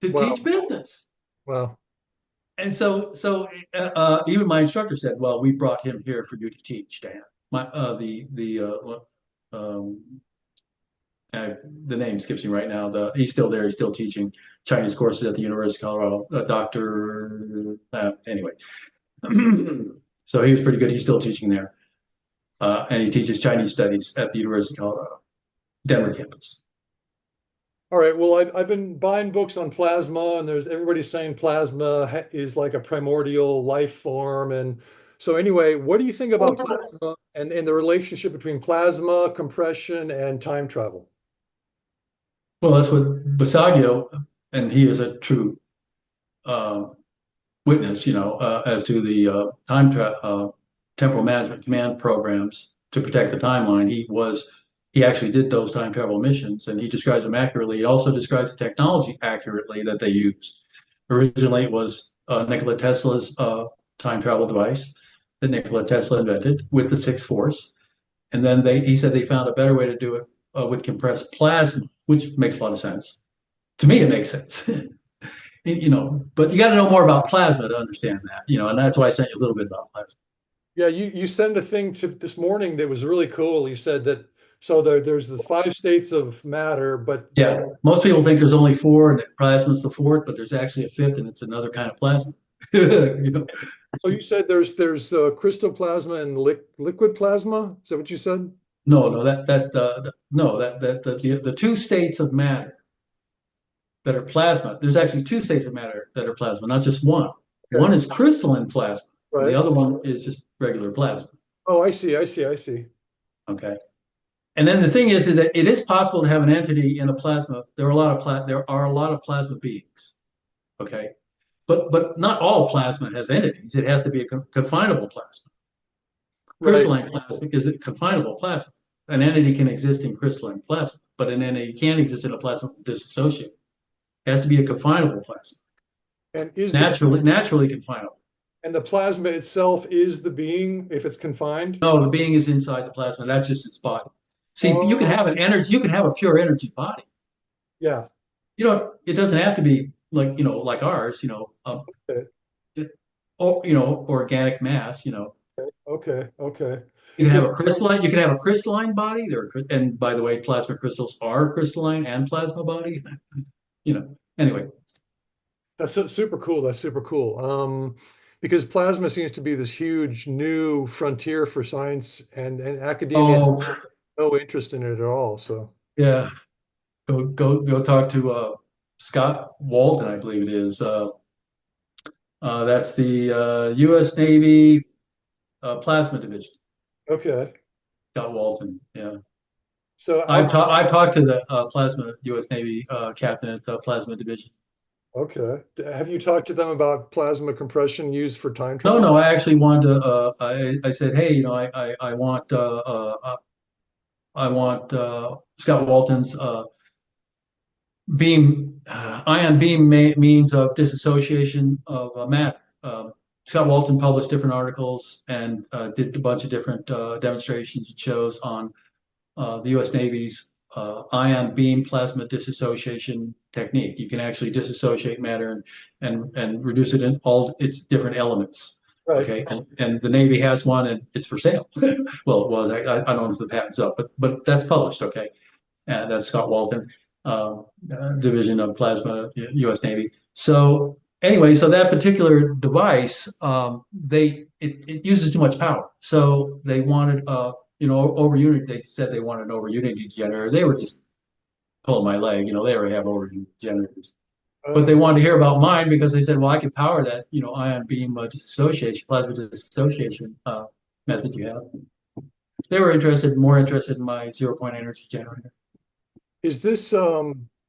to Wow. teach business. Wow. And even my instructor said, "Well, we brought him here for you to teach, Dan." My um, the name skips me right now. He's still there. He's still teaching Chinese courses at the University of Colorado. Doctor, anyway, so he was pretty good. He's still teaching there, and he teaches Chinese studies at the University of Colorado, Denver campus. All right. Well, I've been buying books on plasma, and there's everybody's saying plasma is like a primordial life form. And so, anyway, what do you think about plasma and the relationship between plasma, compression, and time travel? Well, that's what Basagio, and he is a true uh, witness, as to the temporal management command programs to protect the timeline. He actually did those time travel missions, and he describes them accurately. He also describes the technology accurately that they used. Originally, it was Nikola Tesla's time travel device that Nikola Tesla invented with the sixth force, and then he said they found a better way to do it with compressed plasma, which makes a lot of sense. To me, it makes sense. But you got to know more about plasma to understand that, and that's why I sent you a little bit about plasma. Yeah, you sent a thing to this morning that was really cool. You said that so there's this five states of matter, but Yeah, most people think there's only four and that plasma's the fourth, but there's actually a fifth, and it's another kind of plasma. You know? so you said there's crystal plasma and liquid plasma. Is that what you said? No, no, no, the two states of matter that are plasma. There's actually two states of matter that are plasma, not just one. Okay. One is crystalline plasma, and the Right. other one is just regular plasma. Oh, I see. I see. I see. Okay. And then the thing is that it is possible to have an entity in a plasma. There are a lot of plasma beings. Okay, but not all plasma has entities. It has to be a confinable plasma. Right. Crystalline plasma is a confinable plasma. An entity can exist in crystalline plasma, but an entity can't exist in a plasma dissociated. It has to be a confinable plasma, And is naturally confinable. and the plasma itself is the being if it's confined? No, the being is inside the plasma. That's just its body. See, you can Oh, have an energy. You can have a pure energy body. yeah. It doesn't have to be like ours. Okay. Or organic mass. Okay. Okay. You can Because have a crystalline. You can have a crystalline body. And by the way, plasma crystals are crystalline and plasma body. Anyway. that's super cool. That's super cool. Because plasma seems to be this huge new frontier for science and academia has Oh no interest in it at all. So, yeah. Go talk to Scott Walton, I believe it is. That's the U.S. Navy Plasma Division. okay. Scott Walton. Yeah. So I've talked to the Plasma U.S. Navy captain at the Plasma Division. okay. Have you talked to them about plasma compression used for time No, travel? no, I actually wanted to. I said, hey, I want Scott Walton's ion beam means of disassociation of matter. Scott Walton published different articles and did a bunch of different demonstrations and shows on the U.S. Navy's ion beam plasma disassociation technique. You can actually disassociate matter and reduce it in all its different elements. Right. Okay, and the Navy has one, and it's for sale. Well, it was. I don't know if the patent's up, but that's published. Okay, and that's Scott Walton, Division of Plasma, U.S. Navy. So anyway, so that particular device, it uses too much power. So they wanted, over unit. They said they wanted an over unity generator. They were just pulling my leg. They already have over unity generators. But Uh, they wanted to hear about mine because they said, well, I can power that, ion beam dissociation, plasma dissociation method you have. They were more interested in my 0 point energy generator. is this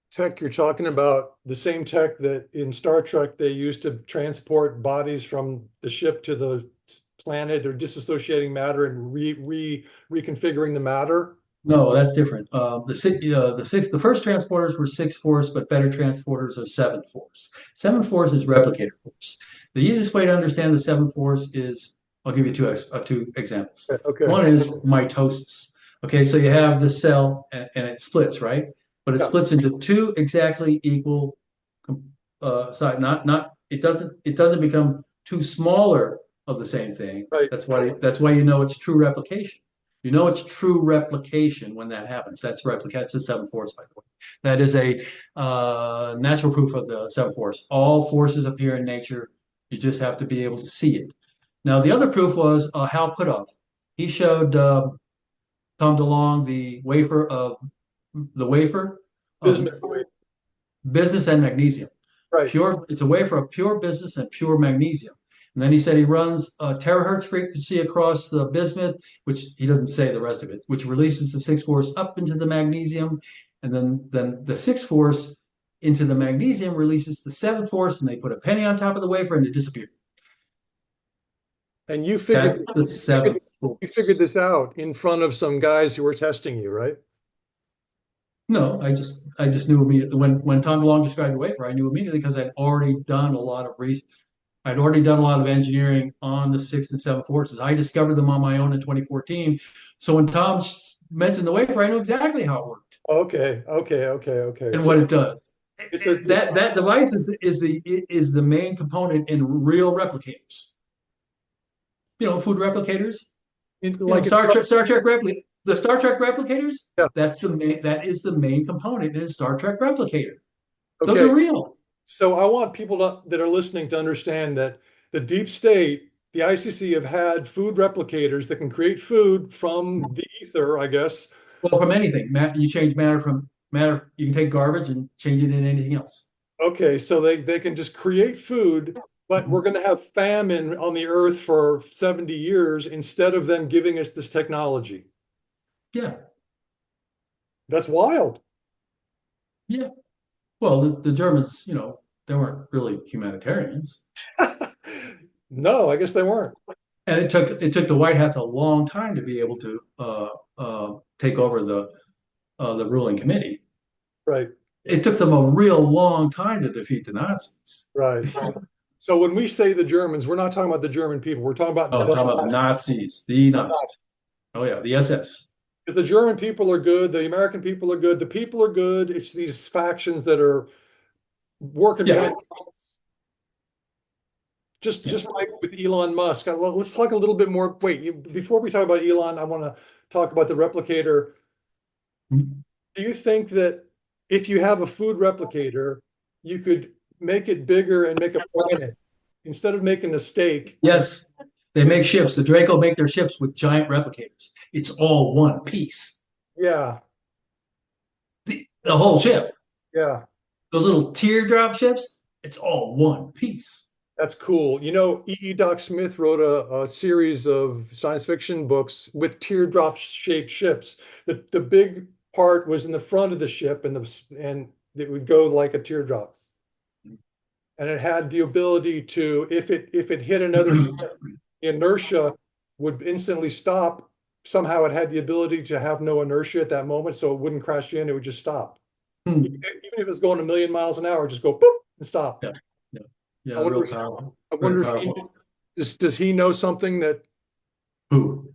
tech you're talking about the same tech that in Star Trek they used to transport bodies from the ship to the planet, they're disassociating matter and reconfiguring the matter. No, that's different. The first transporters were six force, but better transporters are seven force. Seven force is replicator force. The easiest way to understand the seven force is, I'll give you two examples. Okay. One is mitosis. Okay, so you have the cell and it splits, right? But it Yeah. splits into two exactly equal side. Not it doesn't become two smaller of the same thing. Right. That's why you know it's true replication. You know it's true replication when that happens. That's replica. That's the seven force, by the way. That is a natural proof of the seven force. All forces appear in nature. You just have to be able to see it. Now, the other proof was Hal Puthoff. He showed Tom DeLonge the wafer of Bismuth. Wait. bismuth and magnesium. Right. It's a wafer of pure bismuth and pure magnesium. And then he said he runs a terahertz frequency across the bismuth, which he doesn't say the rest of it, which releases the six force up into the magnesium. And then the six force into the magnesium releases the seven force, and they put a penny on top of the wafer and it disappeared. And That's the seventh you figured force. this out in front of some guys who were testing you, right? No, I just knew immediately when Tom DeLonge described the wafer, I knew immediately because I'd already done a lot of research. I'd already done a lot of engineering on the six and seven forces. I discovered them on my own in 2014. So when Tom mentioned the wafer, I knew exactly how it worked Okay. and So what it does. it's a That device is the main component in real replicators. Food replicators. like it's The Star Trek replicators. yeah. That is the main component in a Star Trek replicator. Those Okay. are real. So I want people that are listening to understand that the deep state, the ICC have had food replicators that can create food from the ether, I guess. Well, from anything, you change matter from matter. You can take garbage and change it into anything else. Okay, so they can just create food, but we're going to have famine on the earth for 70 years instead of them giving us this technology. Yeah, That's wild. yeah. Well, the Germans, they weren't really humanitarians, No, I guess they weren't. and it took the White Hats a long time to be able to take over the ruling committee. Right, It took them a real long time to defeat the Nazis. right. So when we say the Germans, we're not talking about the German people. We're talking about Oh, I'm the talking about the Nazis. Nazis, the Nazis. Oh yeah, the SS. If the German people are good, the American people are good, the people are good. It's these factions that are working Yeah, behind the scenes. Just yeah. just like with Elon Musk. Let's talk a little bit more. Wait, before we talk about Elon, I want to talk about the replicator. Do you think that if you have a food replicator, you could make it bigger and make a planet instead of making a steak? Yes, they make ships. The Draco make their ships with giant replicators. It's all one piece. Yeah, The whole ship. yeah, Those little teardrop ships, it's all one piece. that's cool. Doc Smith wrote a series of science fiction books with teardrop shaped ships. The big part was in the front of the ship, and it would go like a teardrop. And it had the ability to, if it hit another ship, the inertia would instantly stop. Somehow it had the ability to have no inertia at that moment, so it wouldn't crash in, it would just stop. Even if it's going a million miles an hour, just go boop and stop. Yeah, yeah, I yeah. wonder Real if, powerful, I very wonder if powerful. does he know something that Who?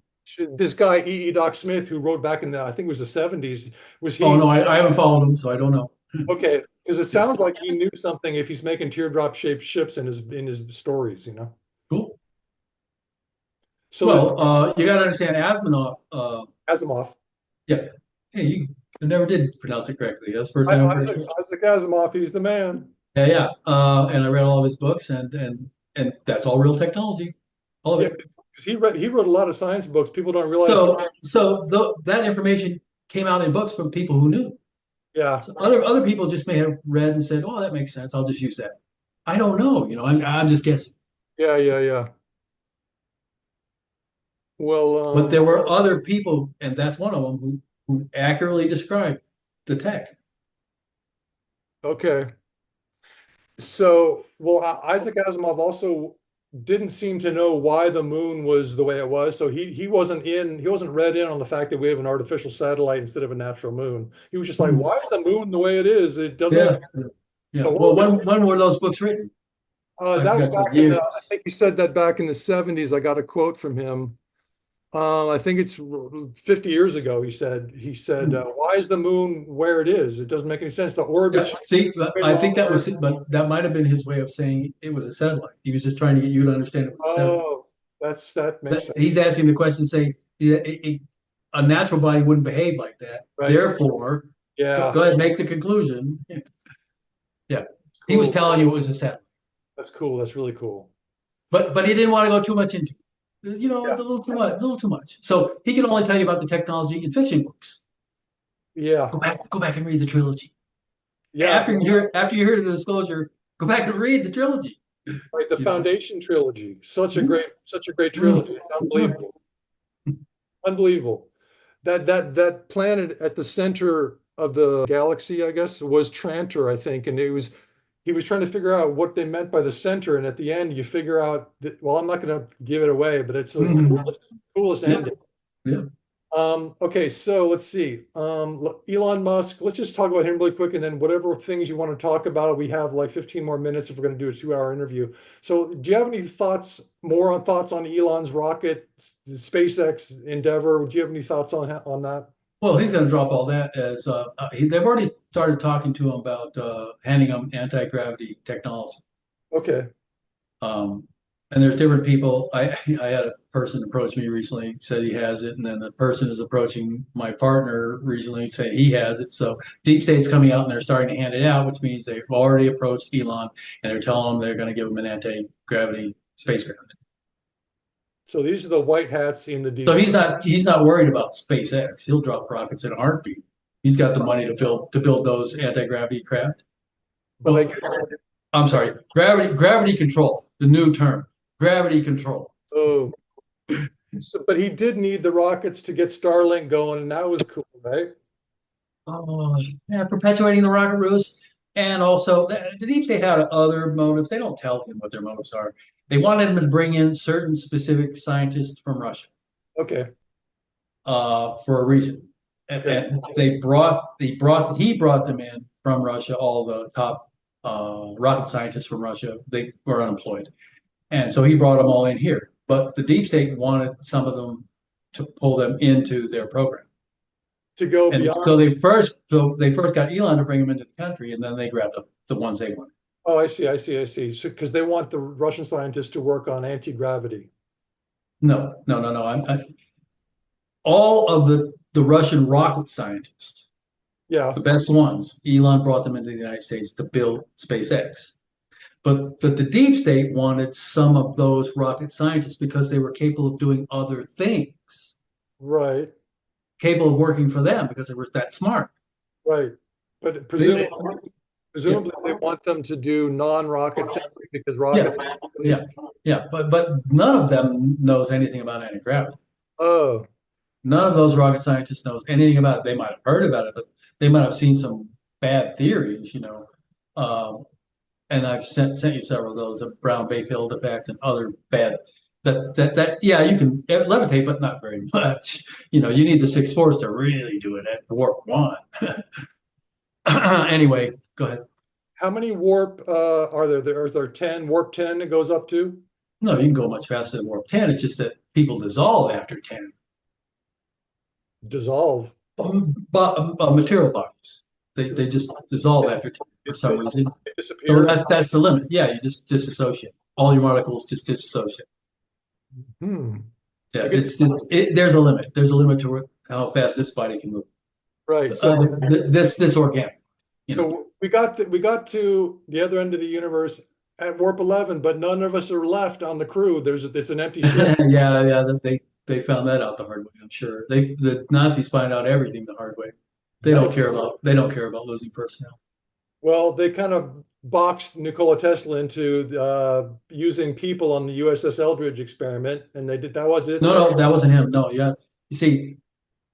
this guy, Doc Smith, who wrote back in the, I think it was the 70s, was Oh he no, I haven't followed him, so I don't know. okay? Because it sounds like he knew something if he's making teardrop shaped ships in his stories. Cool. So let's Well, you got to understand Asimov. Asimov. Yeah, hey, I never did pronounce it correctly. That's the first time I've heard it. Isaac Asimov, he's the man. Yeah, yeah. And I read all of his books, and that's all real technology, all of Yeah, it. because he wrote a lot of science books. People don't realize. So that information came out in books from people who knew. Yeah, So other people just may have read and said, "Oh, that makes sense. I'll just use that." I don't know. I'm just guessing. yeah. Well, But there were other people, and that's one of them who accurately described the tech. okay. So, well, Isaac Asimov also didn't seem to know why the moon was the way it was. So he wasn't read in on the fact that we have an artificial satellite instead of a natural moon. He was just like, Hmm. why is the moon the way it is? It doesn't make Yeah, yeah. the Well, orbits. when were those books written? I That was forgot the back in the, I years. think he said that back in the 70s. I got a quote from him. I think it's 50 years ago. He said, Hmm. why is the moon where it is? It doesn't make any sense. The Yeah. orbit should See, be I think that was longer. it, but that might have been his way of saying it was a satellite. He was just trying to get you to understand it was a satellite. Oh, that makes sense. He's asking the question, saying yeah, a natural body wouldn't behave like that. Right. Therefore, Yeah. go ahead and make the conclusion. Yeah, he was Cool. telling you it was a satellite, That's cool. That's really cool. but he didn't want to go too much into it. You know, Yeah. it's a little too much, a little too much. So he can only tell you about the technology in fiction books. Yeah. Go back and read the trilogy. Yeah. After you hear the disclosure, go back and read the trilogy. Right. The You know. Foundation trilogy. Such a great Mm, trilogy. It's mm, unbelievable. Unbelievable. That planet at the center of the galaxy, I guess, was Trantor, I think, and he was trying to figure out what they meant by the center, and at the end, you figure out that. Well, I'm not going to give it away, but it's the mm. coolest Yeah, ending. yeah. Okay, so let's see. Elon Musk, let's just talk about him really quick, and then whatever things you want to talk about, we have like 15 more minutes if we're going to do a 2 hour interview. So, do you have any thoughts on Elon's rocket, SpaceX endeavor? Do you have any thoughts on that? Well, he's going to drop all that as they've already started talking to him about handing him anti-gravity technology. Okay. Um, and there's different people. I had a person approach me recently, said he has it, and then the person is approaching my partner recently, saying he has it. So deep state's coming out and they're starting to hand it out, which means they've already approached Elon and they're telling him they're going to give him an anti-gravity spacecraft. So these are the white hats in the So deep state. he's not worried about SpaceX. He'll drop rockets in a heartbeat. He's got the money to build those anti-gravity craft. But I Well, guess, I'm sorry, gravity control, the new term, gravity control. oh, but he did need the rockets to get Starlink going, and that was cool, right? Oh, yeah, perpetuating the rocket ruse. And also, the deep state had other motives. They don't tell him what their motives are. They wanted him to bring in certain specific scientists from Russia Okay. for a reason. Okay. And he brought them in from Russia, all the top rocket scientists from Russia. They were unemployed. And so he brought them all in here. But the deep state wanted some of them to pull them into their program. To go And beyond. so they first got Elon to bring them into the country, and then they grabbed the ones they wanted. Oh, I see. So, because they want the Russian scientists to work on anti-gravity. No. All of the Russian rocket scientists, Yeah. the best ones, Elon brought them into the United States to build SpaceX. But the deep state wanted some of those rocket scientists because they were capable of doing other things, Right. capable of working for them because they were that smart. Right. But They, yeah, presumably they want them to do non-rocket things because yeah, rockets. yeah, yeah. But none of them knows anything about anti-gravity. Oh, None of those rocket scientists knows anything about it. They might have heard about it, but they might have seen some bad theories, you know. And I've sent you several of those, the Brown Bayfield effect and other bad yeah, you can levitate, but not very much. You know, you need the sixth force to really do it at warp one. Anyway, go ahead. how many warp are there? There 10, warp 10 it goes up to? No, you can go much faster than warp 10. It's just that people dissolve after 10. Dissolve. But material bodies, they just dissolve after 10 for some reason. It So disappears. that's the limit. Yeah, you just disassociate. All your molecules just disassociate. Hmm. Yeah, I guess there's a limit. There's a limit to how fast this body can move. right. This organic, you know. So we got to the other end of the universe at warp 11, but none of us are left on the crew. There's an empty ship. Yeah. They found that out the hard way. I'm sure the Nazis find out everything the hard way. Right. They don't care about losing personnel. Well, they kind of boxed Nikola Tesla into using people on the USS Eldridge experiment, and they did that. What didn't No, that wasn't him. No, yeah. You see,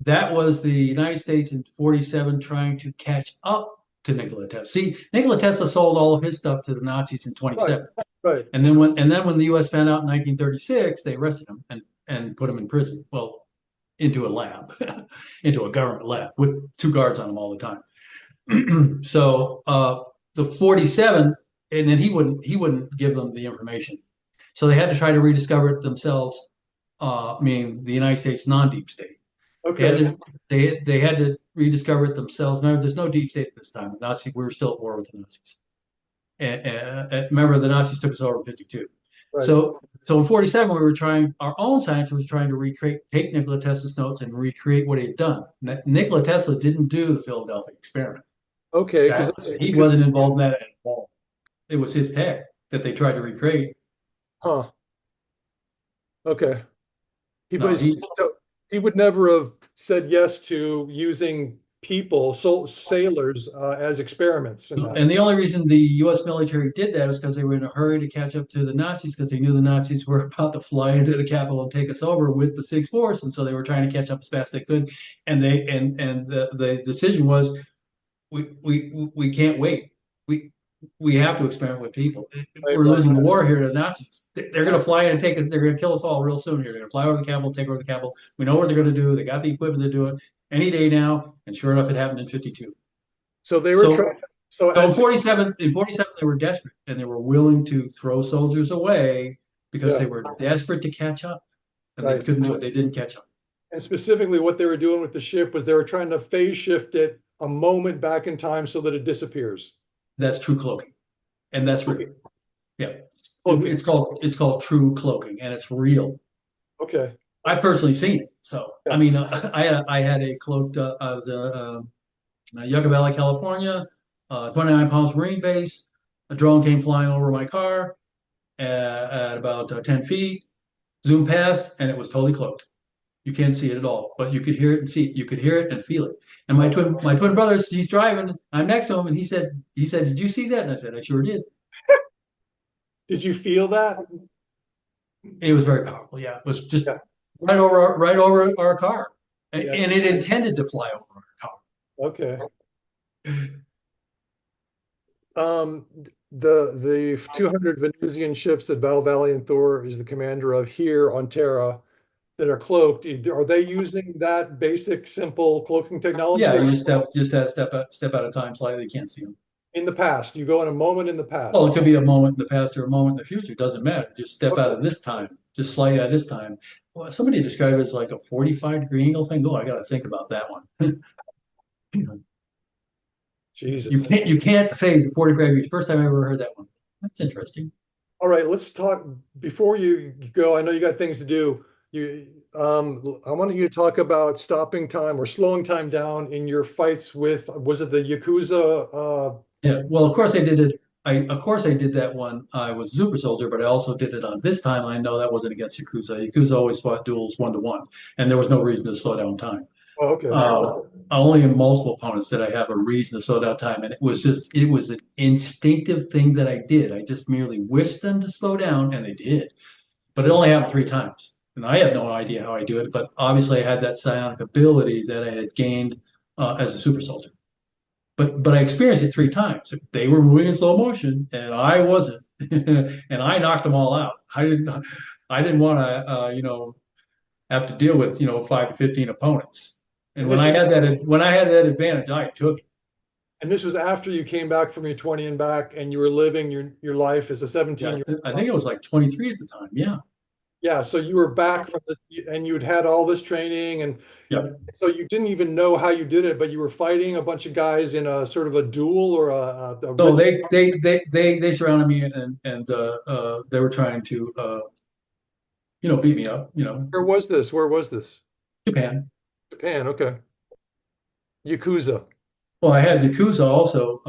that was the United States in 47 trying to catch up to Nikola Tesla. See, Nikola Tesla sold all of his stuff to the Nazis in Right, 27. right. And then when the U.S. found out in 1936, they arrested him and put him in prison. Well, into a lab, into a government lab with two guards on him all the time. So the 47, and then he wouldn't give them the information. So they had to try to rediscover it themselves, meaning the United States non-deep state. They had Okay. to they had to rediscover it themselves. Remember, there's no deep state at this time. The Nazis, we were still at war with the Nazis. And remember, the Nazis took us over in 52. Right. So in 47, we were trying, our own scientists were trying to recreate, take Nikola Tesla's notes and recreate what he had done. Nikola Tesla didn't do the Philadelphia experiment. Okay. Because He wasn't involved in that at all. It was his tech that they tried to recreate. huh. Okay. He No, was he so he would never have said yes to using people, sailors, as experiments in that. And the only reason the U.S. military did that was because they were in a hurry to catch up to the Nazis because they knew the Nazis were about to fly into the capital and take us over with the Sixth Force, and so they were trying to catch up as fast as they could. And the decision was we can't wait. We we have to experiment with people. Right, We're right. losing the war here to the Nazis. They're going to fly in and take us. They're going to kill us all real soon here. They're going to fly over the capital, take over the capital. We know what they're going to do. They got the equipment to do it any day now. And sure enough, it happened in 52. So they were So trying. So So in as 47, they were desperate and they were willing to throw soldiers away because yeah, they were desperate to catch up and they right. couldn't do it. They didn't catch up. And specifically, what they were doing with the ship was they were trying to phase shift it a moment back in time so that it disappears. That's true cloaking. And that's real. Okay. Yeah. Okay. It's called true cloaking and it's real. Okay. I've personally seen it. So, I Yeah. mean, I had a cloaked, I was in Yucca Valley, California, 29 Palms Marine Base. A drone came flying over my car at about 10 feet, zoomed past, and it was totally cloaked. You can't see it at all, but you could hear it and see it. You could hear it and feel it. And my twin brother, he's driving. I'm next to him, and he said, "Did you see that?" And I said, "I sure did." Did you feel that? It was very powerful. Yeah, it was just Yeah. right over our car, and, Yeah. and it intended to fly over our Okay. car. Um, the 200 Venusian ships that Val Valiant Thor is the commander of here on Terra that are cloaked, are they using that basic, simple cloaking technology Yeah, or you just had to step out of time slightly. You can't see them. in the past? You go in a moment in the Well, it past. could be a moment in the past or a moment in the future. It doesn't matter. Just step out Okay. of this time. Just slide out of this time. Well, somebody described it as like a 45-degree angle thing. Oh, I got to think about that one. You Jesus. can't you can't phase the 40 gravity. First time I ever heard that one. That's interesting. All right, let's talk before you go. I know you got things to do. I want you to talk about stopping time or slowing time down in your fights with, was it the Yakuza? Yeah. Well, of course I did it. Of course I did that one. I was a super soldier, but I also did it on this time. I know that wasn't against Yakuza. Yakuza always fought duels 1-to-1, and there was no reason to slow down time. Oh, okay. Only in multiple opponents did I have a reason to slow down time, and it was an instinctive thing that I did. I just merely wished them to slow down, and they did. But it only happened 3 times. And I had no idea how I do it, but obviously I had that psionic ability that I had gained as a super soldier. But I experienced it 3 times. They were moving in slow motion, and I wasn't, and I knocked them all out. I didn't want to have to deal with 5 to 15 opponents. And And when this I was had that advantage, I took it. and this was after you came back from your 20 and back and you were living your life as a Yeah, 17 year I old. think it was like 23 at the time. Yeah, Yeah, so you were back from and you'd had all this training and yeah. so you didn't even know how you did it, but you were fighting a bunch of guys in a sort of a duel or a So rhythm. they surrounded me and they were trying to beat me up. Where was this? Where was this? Japan. Japan, okay. Yakuza. Well, I had Yakuza also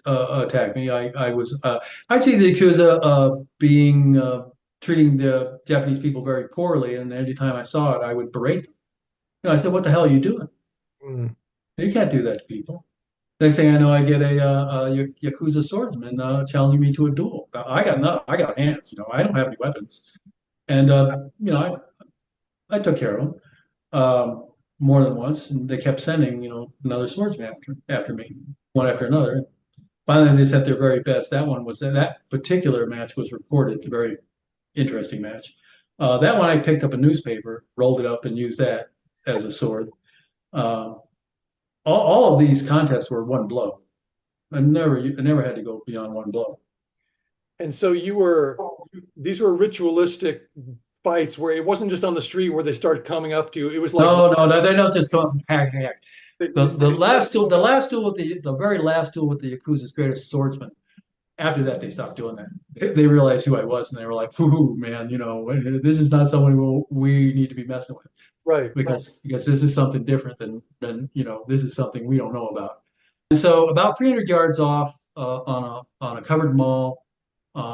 attack me. I'd see the Yakuza being treating the Japanese people very poorly, and every time I saw it, I would berate them. I said, "What the hell are you doing? Mm. You can't do that to people." Next thing I know, I get a Yakuza swordsman challenging me to a duel. I got hands. I don't have any weapons, and I took care of them more than once, and they kept sending another swordsman after me. one after another. Finally, they sent their very best. That particular match was recorded. It's a very interesting match. That one I picked up a newspaper, rolled it up, and used that as a sword. Uh, all of these contests were one blow. I never had to go beyond one blow. And so these were ritualistic fights where it wasn't just on the street where they started coming up to you. It was like No, they're not just going hack, hack. The they last duel, the very last duel with the Yakuza's greatest swordsman. After that, they stopped doing that. They realized who I was, and they were like, "Whoo, man, this is not someone we need to be messing with right. because this is something different than this is something we don't know about." And so, about 300 yards off on a covered mall,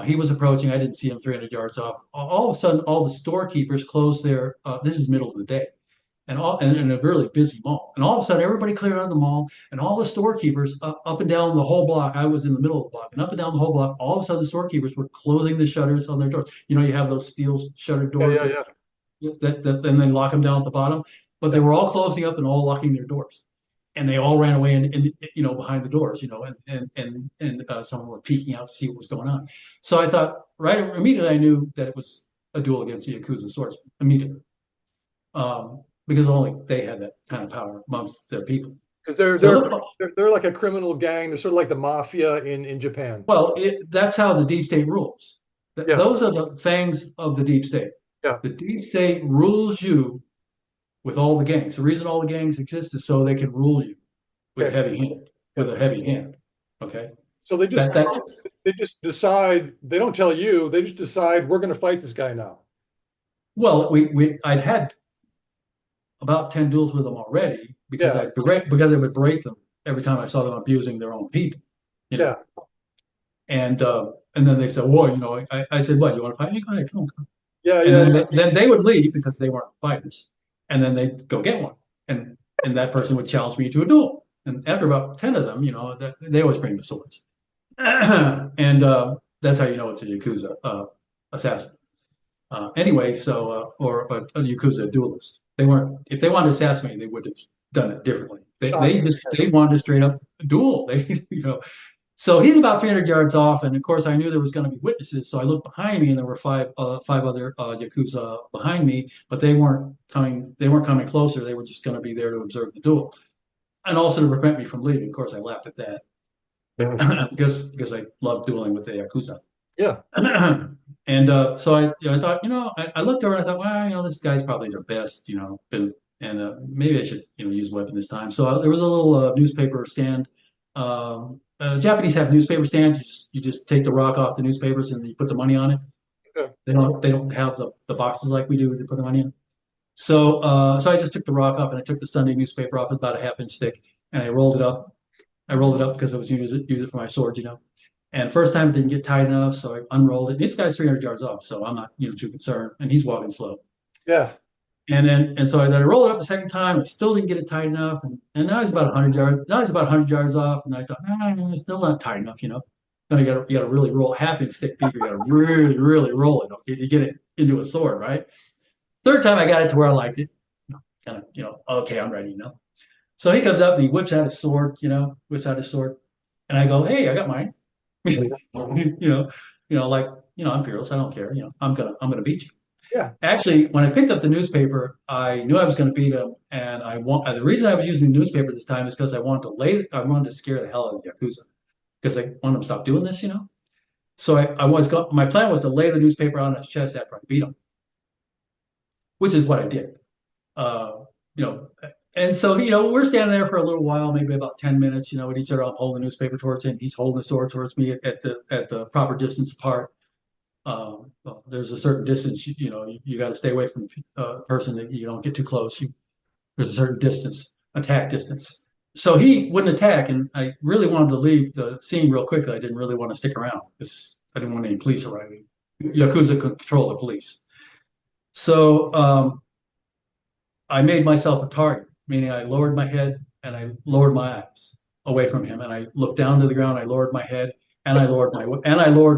he was approaching. I didn't see him 300 yards off. All of a sudden, all the storekeepers closed their. This is middle of the day, and in a really busy mall. And all of a sudden, everybody cleared out of the mall, and all the storekeepers up and down the whole block. I was in the middle of the block, and up and down the whole block. All of a sudden, the storekeepers were closing the shutters on their doors. You have those steel shuttered Yeah, doors yeah, yeah. that then they lock them down at the bottom. But they were all closing up and all locking their doors, and they all ran away and behind the doors, and someone were peeking out to see what was going on. So I thought right immediately I knew that it was a duel against the Yakuza swordsman immediately. Because only they had that kind of power amongst their people. Because So, they're like a criminal gang. They're sort of like the mafia in Japan. well, that's how the deep state rules. Yeah, Those are the things of the deep state. yeah. The deep state rules you with all the gangs. The reason all the gangs exist is so they can rule you with a Okay. heavy hand, with a heavy hand. Okay. So That that they just decide. They don't tell you. They just decide we're going to fight this guy now. well, I'd had about 10 duels with them already Yeah, because I would break them every time I saw them abusing their own people. You know. yeah, And then they said, "Well, I said, what, you want to fight me? Go ahead, come on." yeah, And yeah, then they would leave because they weren't fighters, and then they'd go get one, and that person would challenge me to a duel. And after about 10 of them, they always bring the swords, and that's how you know it's a Yakuza assassin. Anyway, or a Yakuza duelist. They weren't. If they wanted to assassinate me, they would have done it differently. They wanted a straight up duel. So he's about 300 yards off, and of course I knew there was going to be witnesses. So I looked behind me, and there were five other Yakuza behind me, but they weren't coming. They weren't coming closer. They were just going to be there to observe the duel, and also to prevent me from leaving. Of course, I laughed at that yeah. because I love dueling with the Yakuza. Yeah. And so I thought, I looked over and I thought, well, this guy's probably their best, and maybe I should, use a weapon this time. So there was a little newspaper stand. Japanese have newspaper stands. You just take the rock off the newspapers and you put the money on it. Okay. They don't have the boxes like we do. They put the money in. So I just took the rock off and I took the Sunday newspaper off, about a half-inch thick, and I rolled it up. I rolled it up because I was use it for my sword. And first time it didn't get tight enough, so I unrolled it. This guy's 300 yards off, so I'm not too concerned, and he's walking slow. Yeah. So I rolled it up the second time. I still didn't get it tight enough, and now he's about 100 yards. Now he's about 100 yards off, and I thought, it's still not tight enough. No, you got to really roll half-inch thick paper. You got to really really roll it to get it into a sword, right? Third time I got it to where I liked it. Kind of, okay, I'm ready. So he comes up and he whips out his sword. And I go, hey, I got mine. I'm fearless. I don't care. I'm gonna beat you. Yeah. Actually, when I picked up the newspaper, I knew I was going to beat him, and the reason I was using the newspaper this time is because I wanted to scare the hell out of the Yakuza because I wanted him to stop doing this. So my plan was to lay the newspaper on his chest after I beat him, which is what I did. Uh, you know, and so we're standing there for a little while, maybe about 10 minutes. With each other, I'm holding the newspaper towards him, he's holding the sword towards me at the proper distance apart. Well, there's a certain distance, you got to stay away from a person that you don't get too close. There's a certain distance, attack distance. So he wouldn't attack, and I really wanted to leave the scene real quickly. I didn't really want to stick around because I didn't want any police arriving. Yakuza could control the police. So I made myself a target, meaning I lowered my head and I lowered my eyes away from him, and I looked down to the ground. I lowered my head and I lowered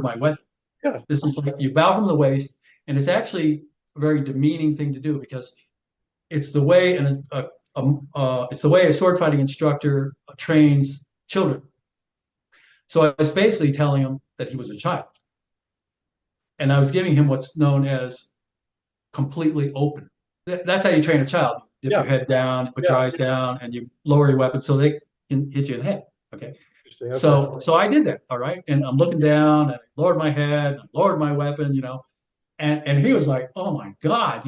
my weapon. Yeah. This is like you bow from the waist, and it's actually a very demeaning thing to do because it's the way a sword fighting instructor trains children. So I was basically telling him that he was a child. And I was giving him what's known as completely open. That's how you train a child. Dip Yeah. your head down, put your Yeah. eyes down, and you lower your weapon so they can hit you in the head. Okay. Interesting. Okay. So I did that. All right. And I'm looking down and I lowered my head, and I lowered my weapon, and he was like, "Oh my God,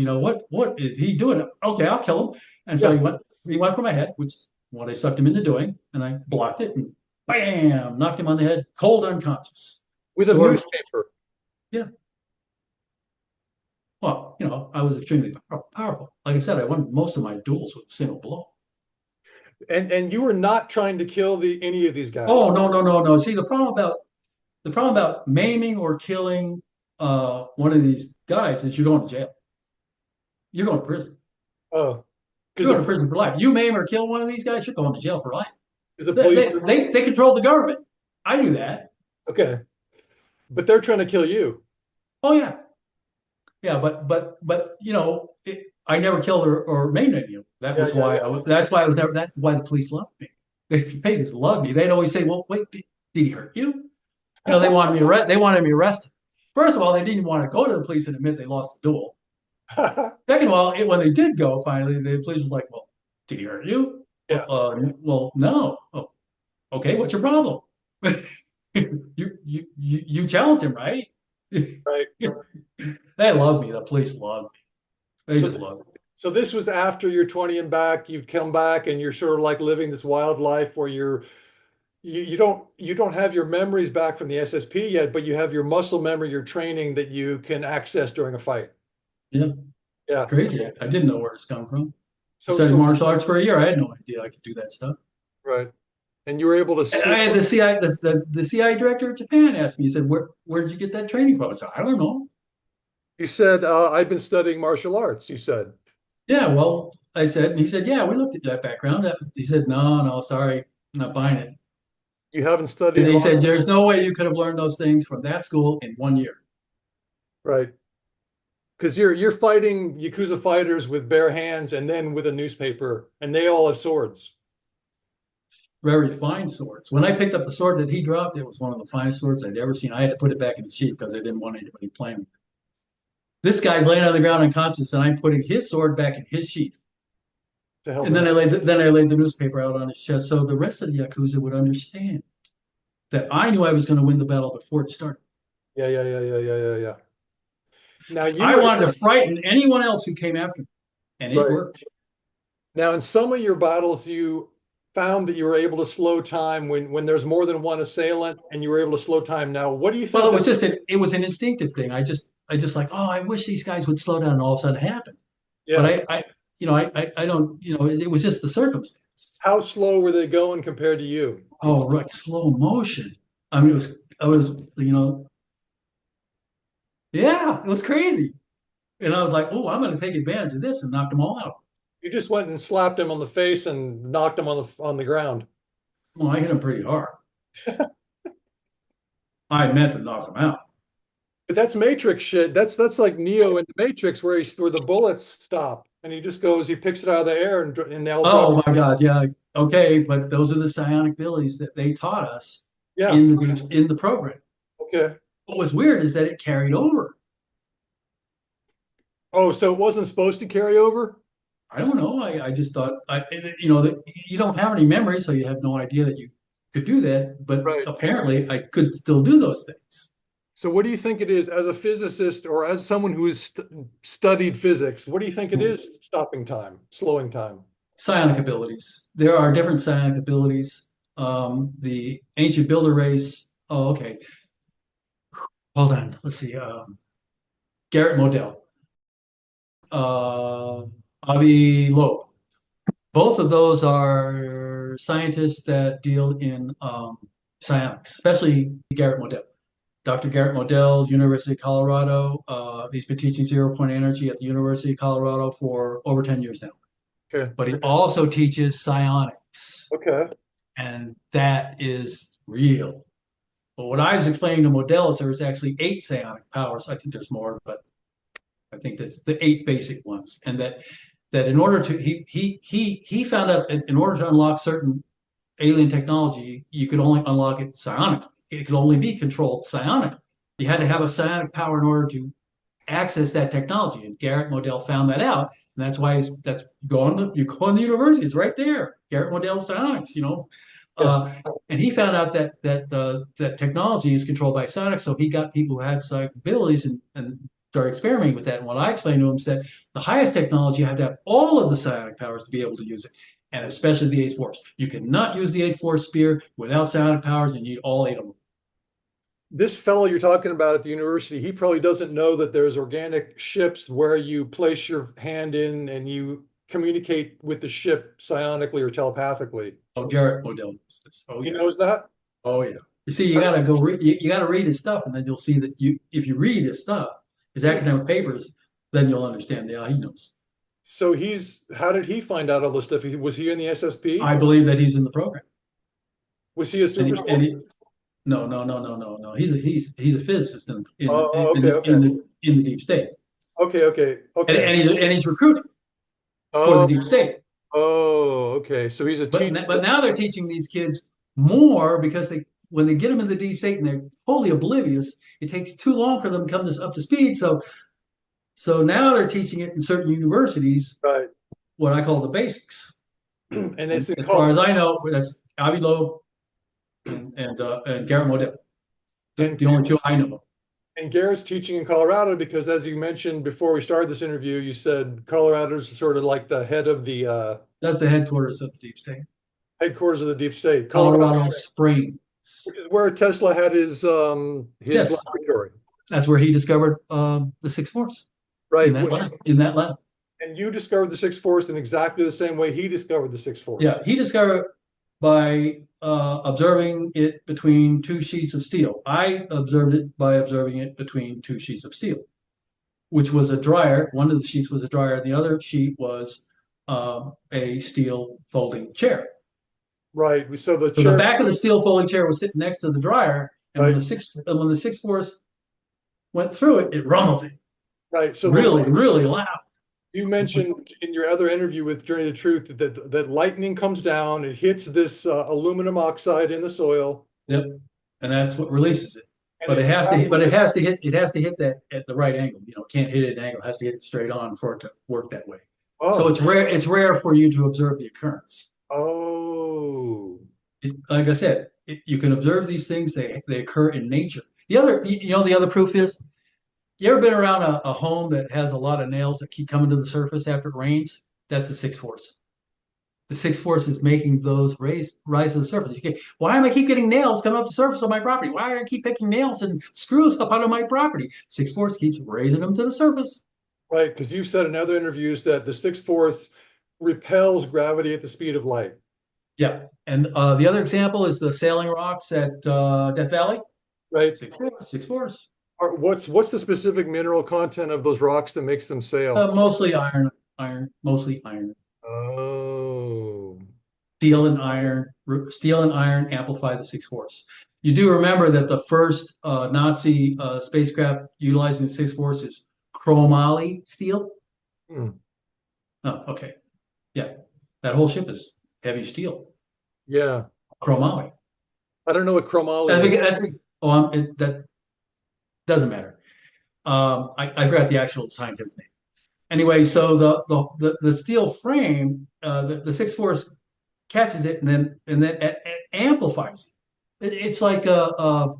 what is he doing? Okay, I'll kill him." And so Yeah. he went for my head, which is what I sucked him into doing, and I blocked it and bam, knocked him on the head, cold unconscious. With a Sword, newspaper. yeah. Well, I was extremely powerful. Like I said, I won most of my duels with a single blow. And you were not trying to kill any of these Oh, guys. no, no, no, no. See, the problem about maiming or killing one of these guys is you're going to jail. You're going to prison. Oh, because You're going to prison for life. You maim or kill one of these guys, you're going to jail for life. the They, police. they, they, they control the government. I knew that. Okay, but they're trying to kill you. Oh yeah, yeah. But I never killed or maimed any of them. That Yeah, was yeah, why yeah. That's why I was never. That's why the police loved me. They just loved me. They'd always say, "Well, wait, did he hurt you?" They wanted me arrested. First of all, they didn't want to go to the police and admit they lost the duel. Second of all, when they did go, finally, the police was like, "Well, did he hurt you?" Yeah. Well, no. Oh, okay, what's your problem? You challenged him, right? Right. They love me. The police love me. They So, just love me. so this was after you're 20 and back. You've come back, and you're sort of like living this wild life where you don't have your memories back from the SSP yet, but you have your muscle memory, your training that you can access during a fight. Yeah, Yeah. crazy. I didn't know where it's come from. I So studied so martial arts for a year. I had no idea I could do that stuff. right, and you were able to I sleep. had the CI director of Japan asked me. He said, "Where did you get that training from?" I said, "I don't know." You said I've been studying martial arts. You said Yeah, well, I said, and he said, "Yeah, we looked at that background." He said, "No, no, sorry, I'm not buying it." you haven't And studied he long, said, "There's no way you could have learned those things from that school in 1 year." right? Because you're fighting Yakuza fighters with bare hands and then with a newspaper, and they all have swords. Very fine swords. When I picked up the sword that he dropped, it was one of the finest swords I'd ever seen. I had to put it back in the sheath because I didn't want anybody playing with it. This guy's laying on the ground unconscious, and I'm putting his sword back in his sheath. To help And him. then I laid the newspaper out on his chest, so the rest of the Yakuza would understand that I knew I was going to win the battle before it started. Yeah, yeah, yeah, yeah, yeah, yeah, yeah. Now you I were wanted to frighten anyone else who came after me, and it right. worked. Now in some of your battles, you found that you were able to slow time when there's more than one assailant, and you were able to slow time. Now, what do you Well, think that? it was an instinctive thing. I just like, oh, I wish these guys would slow down, and all of a sudden it happened. But Yeah. I don't, it was just the circumstance. How slow were they going compared to you? Oh, right, slow motion. I mean, I was, yeah, it was crazy. And I was like, oh, I'm going to take advantage of this and knock them all out. You just went and slapped him on the face and knocked him on the ground. Well, I hit him pretty hard. I meant to knock him out. But that's Matrix shit. That's like Neo in the Matrix where the bullets stop and he picks it out of the air and they all drop. Oh my God, yeah, okay, but those are the psionic abilities that they taught us Yeah. in the program. Okay. What was weird is that it carried over. Oh, so it wasn't supposed to carry over? I don't know. I just thought that you don't have any memory, so you have no idea that you could do that. But Right. apparently, I could still do those things. So what do you think it is as a physicist or as someone who has studied physics? What do you think it is stopping time, slowing time? Psionic abilities. There are different psionic abilities. The ancient builder race. Oh, okay. Hold on. Let's see. Garrett Modell, uh, Avi Loeb. Both of those are scientists that deal in psionics, especially Garrett Modell. Dr. Garrett Modell, University of Colorado. He's been teaching zero-point energy at the University of Colorado for over 10 years now. Okay. But he also teaches psionics, Okay. and that is real. But what I was explaining to Modell is there's actually 8 psionic powers. I think there's more, but I think that's the 8 basic ones. And that in order to he found out that in order to unlock certain alien technology, you could only unlock it psionically. it could only be controlled psionically. You had to have a psionic power in order to access that technology. And Garrett Modell found that out. And that's why that's you go on the university, it's right there. Garrett Modell psionics, Yeah. Uh, and he found out that technology is controlled by psionics. So he got people who had psionic abilities and started experimenting with that. And what I explained to him is that the highest technology, you have to have all of the psionic powers to be able to use it, and especially the eighth force. You cannot use the eighth force spear without psionic powers, and you need all eight of them. This fellow you're talking about at the university, he probably doesn't know that there's organic ships where you place your hand in and you communicate with the ship psionically or telepathically. Oh, Garrett Modell knows this. Oh He yeah. knows that? Oh yeah. You see, you gotta go read. You gotta read his stuff, and then you'll see that if you read his stuff, his academic papers, then you'll understand. Yeah, he knows. So how did he find out all this stuff? Was he in the SSP? I believe that he's in the program. Was he a And super he, and soldier? he, no, no, no, no, no, no. He's a physicist Okay, okay. in the deep state, Okay, okay, okay. and he's recruiting for the Oh, deep state. okay. So he's a But teacher. but now they're teaching these kids more because when they get them in the deep state and they're totally oblivious, it takes too long for them to come up to speed. So now they're teaching it in certain universities, Right. what I call the basics. And And it's in as far college. as I know, that's Avi Loeb and Garrett Modell, And the only two I know. and Garrett's teaching in Colorado because, as you mentioned before we started this interview, you said Colorado's sort of like the head of the That's the headquarters of the deep state, headquarters of the deep state. Colorado, Colorado Springs. which is where Tesla had his Yes, laboratory, that's where he discovered the sixth force in right? that lab. In that lab. And you discovered the sixth force in exactly the same way he discovered the sixth force. Yeah, he discovered by observing it between two sheets of steel. I observed it by observing it between two sheets of steel, which was a dryer. One of the sheets was a dryer, and the other sheet was a steel folding chair. Right. So the So the chair, back of the steel folding chair was sitting next to the dryer, and right, when the sixth force went through it, it rumbled right. So really, really loud. you mentioned in your other interview with Journey to the Truth that lightning comes down, it hits this aluminum oxide in the soil, Yep, and that's what releases it. and But it it has to hit that at the right angle. It can't hit it at an angle. It has to hit it straight on for it to work that way. So oh, it's rare for you to observe the occurrence. oh, Like I said, you can observe these things. They occur in nature. The other proof is, you ever been around a home that has a lot of nails that keep coming to the surface after it rains? That's the sixth force. The sixth force is making those rise to the surface. Why am I keep getting nails coming up the surface of my property? Why do I keep picking nails and screws up out of my property? Sixth force keeps raising them to the surface. right. Because you've said in other interviews that the sixth force repels gravity at the speed of light. Yeah. And the other example is the sailing rocks at Death Valley. Right. Sixth force. What's the specific mineral content of those rocks that makes them sail? Mostly mostly iron. Oh, Steel and iron amplify the sixth force. You do remember that the first Nazi spacecraft utilizing the sixth force is chromoly steel? hmm. Oh, okay. Yeah. That whole ship is heavy steel. Yeah. Chromoly. I don't know what chromoly is. That doesn't matter. I forgot the actual scientific name. Anyway, so the steel frame, the sixth force catches it and then it amplifies it. It's like a half.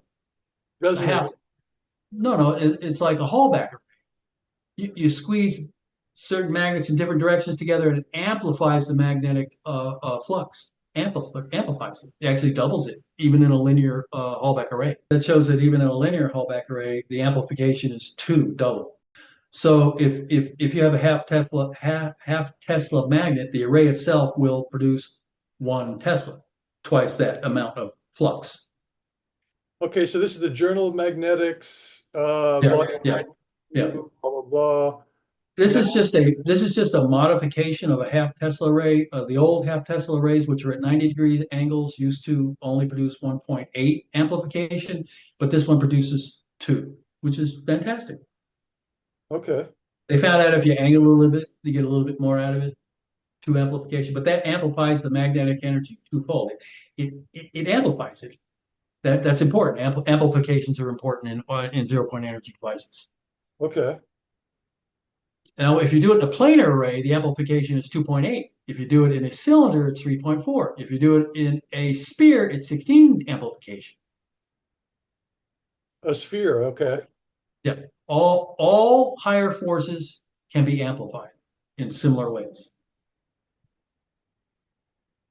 Resonate. No, it's like a Hallback array. You squeeze certain magnets in different directions together, and it amplifies the magnetic flux. Amplifies it. It actually doubles it, even in a linear Hallback array. That shows that even in a linear Hallback array, the amplification is double. So if you have a half Tesla magnet, the array itself will produce 1 Tesla, twice that amount of flux. Okay, so this is the Journal of Magnetics, Yeah, yeah, yeah. blah blah blah. This Now, is just a modification of a half Tesla array. The old half Tesla arrays, which are at 90-degree angles, used to only produce 1.8 amplification, but this one produces 2, which is fantastic. okay, They found out if you angle it a little bit, you get a little bit more out of it, 2 amplification, but that amplifies the magnetic energy twofold. It amplifies it. That's important. Amplifications are important in zero-point energy devices. Okay. Now, if you do it in a planar array, the amplification is 2.8. If you do it in a cylinder, it's 3.4. If you do it in a sphere, it's 16 amplification. A sphere. Okay. Yeah. All higher forces can be amplified in similar ways.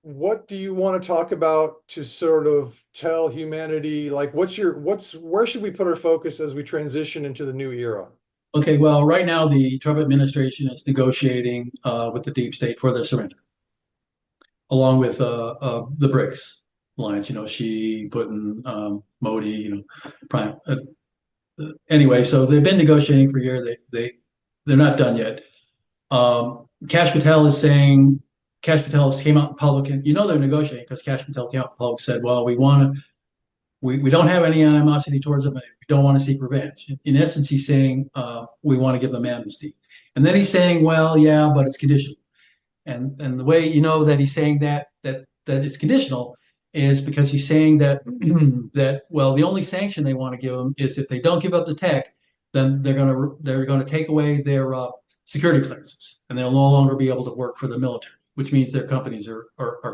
What do you want to talk about to sort of tell humanity, like where should we put our focus as we transition into the new era? Okay, well, right now the Trump administration is negotiating with the deep state for their surrender, along with the BRICS alliance. You know, Xi, Putin, Modi. You know, Prime. Anyway, so they've been negotiating for a year. They're not done yet. Kash Patel is saying Kash Patel came out in public, and you know they're negotiating because Kash Patel came out in public said, "Well, we don't have any animosity towards them, and we don't want to seek revenge." In essence, he's saying we want to give them amnesty, and then he's saying, "Well, yeah, but it's conditional." And the way you know that he's saying that it's conditional is because he's saying that that well, the only sanction they want to give them is if they don't give up the tech, then they're gonna take away their security clearances, and they'll no longer be able to work for the military, which means their companies are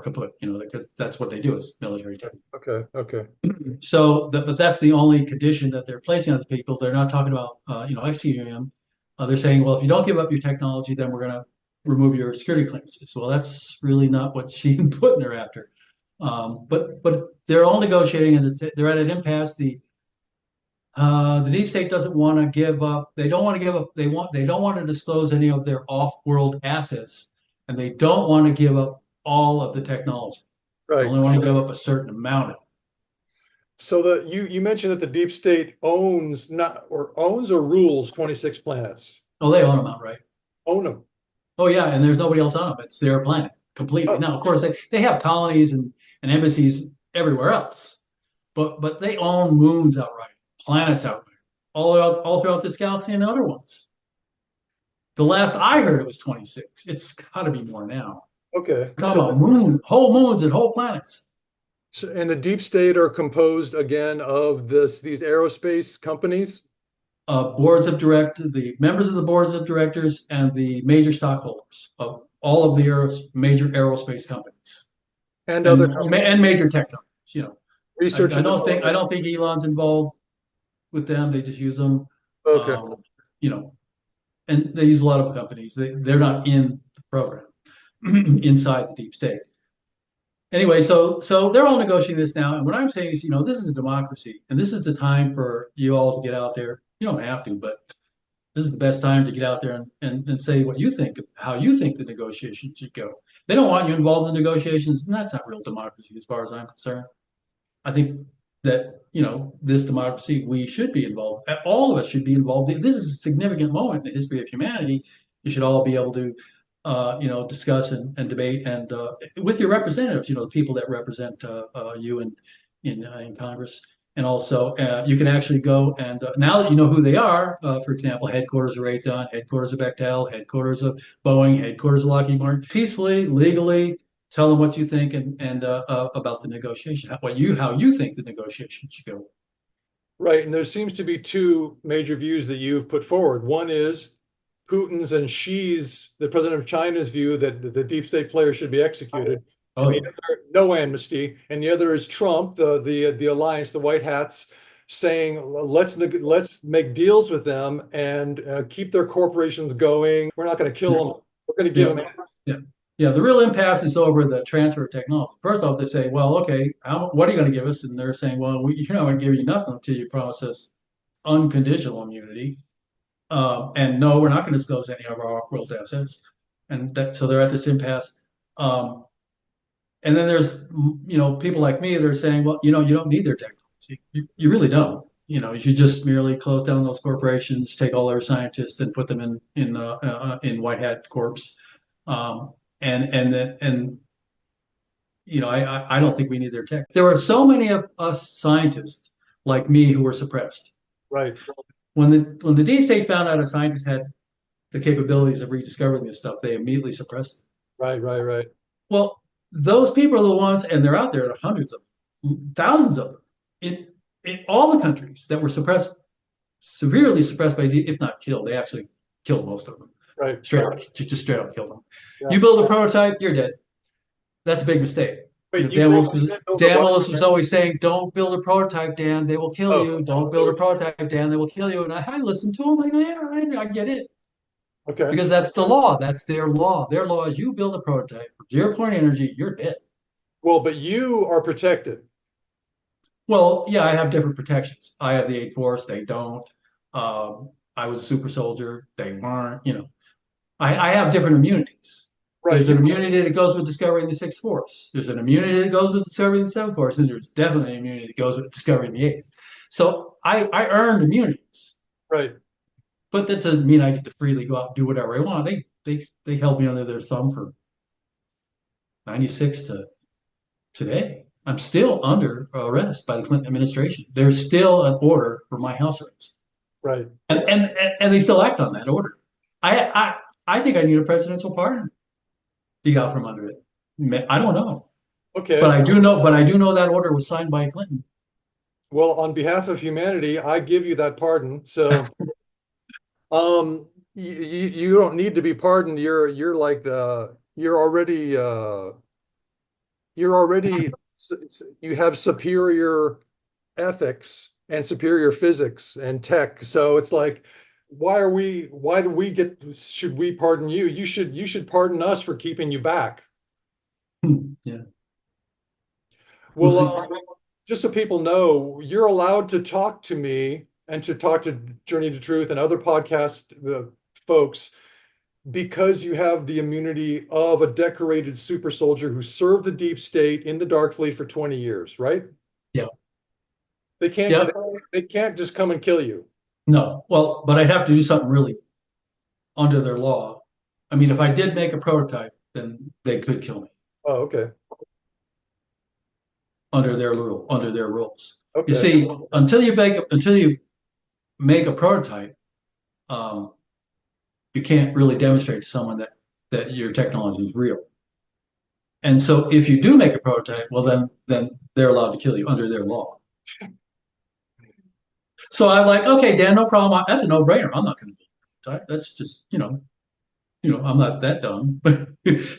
kaput. You know, because that's what they do is military tech. Okay. Okay. So, but that's the only condition that they're placing on the people. They're not talking about ICCM. They're saying, well, if you don't give up your technology, then we're going to remove your security clearances. Well, that's really not what Xi and Putin are after. But they're all negotiating, and they're at an impasse. The deep state doesn't want to give up. They don't want to give up. They don't want to disclose any of their off-world assets, and they don't want to give up all of the technology. They Right. only want to give up a certain amount of it. So you mentioned that the deep state owns or rules 26 planets. Oh, they own them outright. Own them. Oh yeah, and there's nobody else on them. It's their planet completely. Oh, Now, of course, they have colonies and embassies everywhere else, but they own moons outright, planets outright, all throughout this galaxy and other ones. The last I heard, it was 26. It's got to be more now. okay. Talking about whole moons and whole planets. And the deep state are composed again of these aerospace companies. The members of the boards of directors and the major stockholders of all of the major aerospace companies And other companies. and major tech companies. You know, Research I and don't think Elon's involved with them. They just use them. Okay. You know, and they use a lot of companies. They're not in the program inside the deep state. Anyway, so they're all negotiating this now, and what I'm saying is, you know, this is a democracy, and this is the time for you all to get out there. You don't have to, but this is the best time to get out there and say what you think, how you think the negotiations should go. They don't want you involved in negotiations, and that's not real democracy as far as I'm concerned. I think that, you know, this democracy, we should be involved. All of us should be involved. This is a significant moment in the history of humanity. You should all be able to, you know, discuss and debate and with your representatives, you know, the people that represent you in Congress. And also, you can actually go and now that you know who they are, for example, headquarters of Raytheon, headquarters of Bechtel, headquarters of Boeing, headquarters of Lockheed Martin, peacefully, legally, tell them what you think and about the negotiation, how you think the negotiation should go. Right. And there seems to be two major views that you've put forward. One is Putin's and Xi's, the president of China's view that the deep state players should be executed. Oh, And yeah. the other, no amnesty. And the other is Trump, the alliance, the White Hats, saying let's make deals with them and keep their corporations going. We're not going to kill them. We're going to give them. Yeah. Yeah, the real impasse is over the transfer of technology. First off, they say, well, okay, what are you going to give us? And they're saying, well, you're not going to give you nothing until you promise us unconditional immunity. And no, we're not going to disclose any of our world assets. And so they're at this impasse. And then there's, you know, people like me that are saying, well, you know, you don't need their technology. You really don't. You know, you should just merely close down those corporations, take all their scientists and put them in white hat corps. And you know, I don't think we need their tech. There are so many of us scientists like me who were suppressed. Right. When the deep state found out a scientist had the capabilities of rediscovering this stuff, they immediately suppressed them. Right. Well, those people are the ones, and they're out there, hundreds of them, thousands of them, in all the countries that were suppressed, severely suppressed by, if not killed, they actually killed most of them. Right. Straight up, just straight up killed them. Yeah. You build a prototype, you're dead. That's a big mistake. Wait, you Dan think Willis you was can't build a Dan rocket? Willis was always saying, "Don't build a prototype, Dan. They will kill Oh, you. Don't build a prototype, Dan. They will kill you." And I listened to him like, "Yeah, I get it," okay. because that's the law. That's their law. Their law is you build a prototype, 0 point energy, you're dead. Well, but you are protected. Well, yeah, I have different protections. I have the 8th Force. They don't. I was a super soldier. They weren't. I have different immunities. Right. There's an immunity that goes with discovering the 6th Force. There's an immunity that goes with discovering the 7th Force, and there's definitely an immunity that goes with discovering the eighth. So I earned immunities, Right. but that doesn't mean I get to freely go out and do whatever I want. They held me under their thumb for 96 to today. I'm still under arrest by the Clinton administration. There's still an order for my house arrest, Right. and they still act on that order. I I I think I need a presidential pardon to get out from under it. I don't know, but Okay. I do know that order was signed by Clinton. Well, on behalf of humanity, I give you that pardon. So, you don't need to be pardoned. You're like you're already you have superior ethics and superior physics and tech. So it's like, why do we get, should we pardon you? You should pardon us for keeping you back. Yeah, we'll Well, see. just so people know, you're allowed to talk to me and to talk to Journey to Truth and other podcast folks because you have the immunity of a decorated super soldier who served the deep state in the Dark Fleet for 20 years, right? Yeah, They can't yeah. they can't just come and kill you. No, well, but I'd have to do something really under their law. I mean, if I did make a prototype, then they could kill me Oh, okay. under their rules. You Okay. see, until you make a prototype, um, you can't really demonstrate to someone that your technology is real. And so, if you do make a prototype, well, then they're allowed to kill you under their law. So I'm like, okay, Dan, no problem. That's a no-brainer. I'm not going to build a prototype. That's just, I'm not that dumb.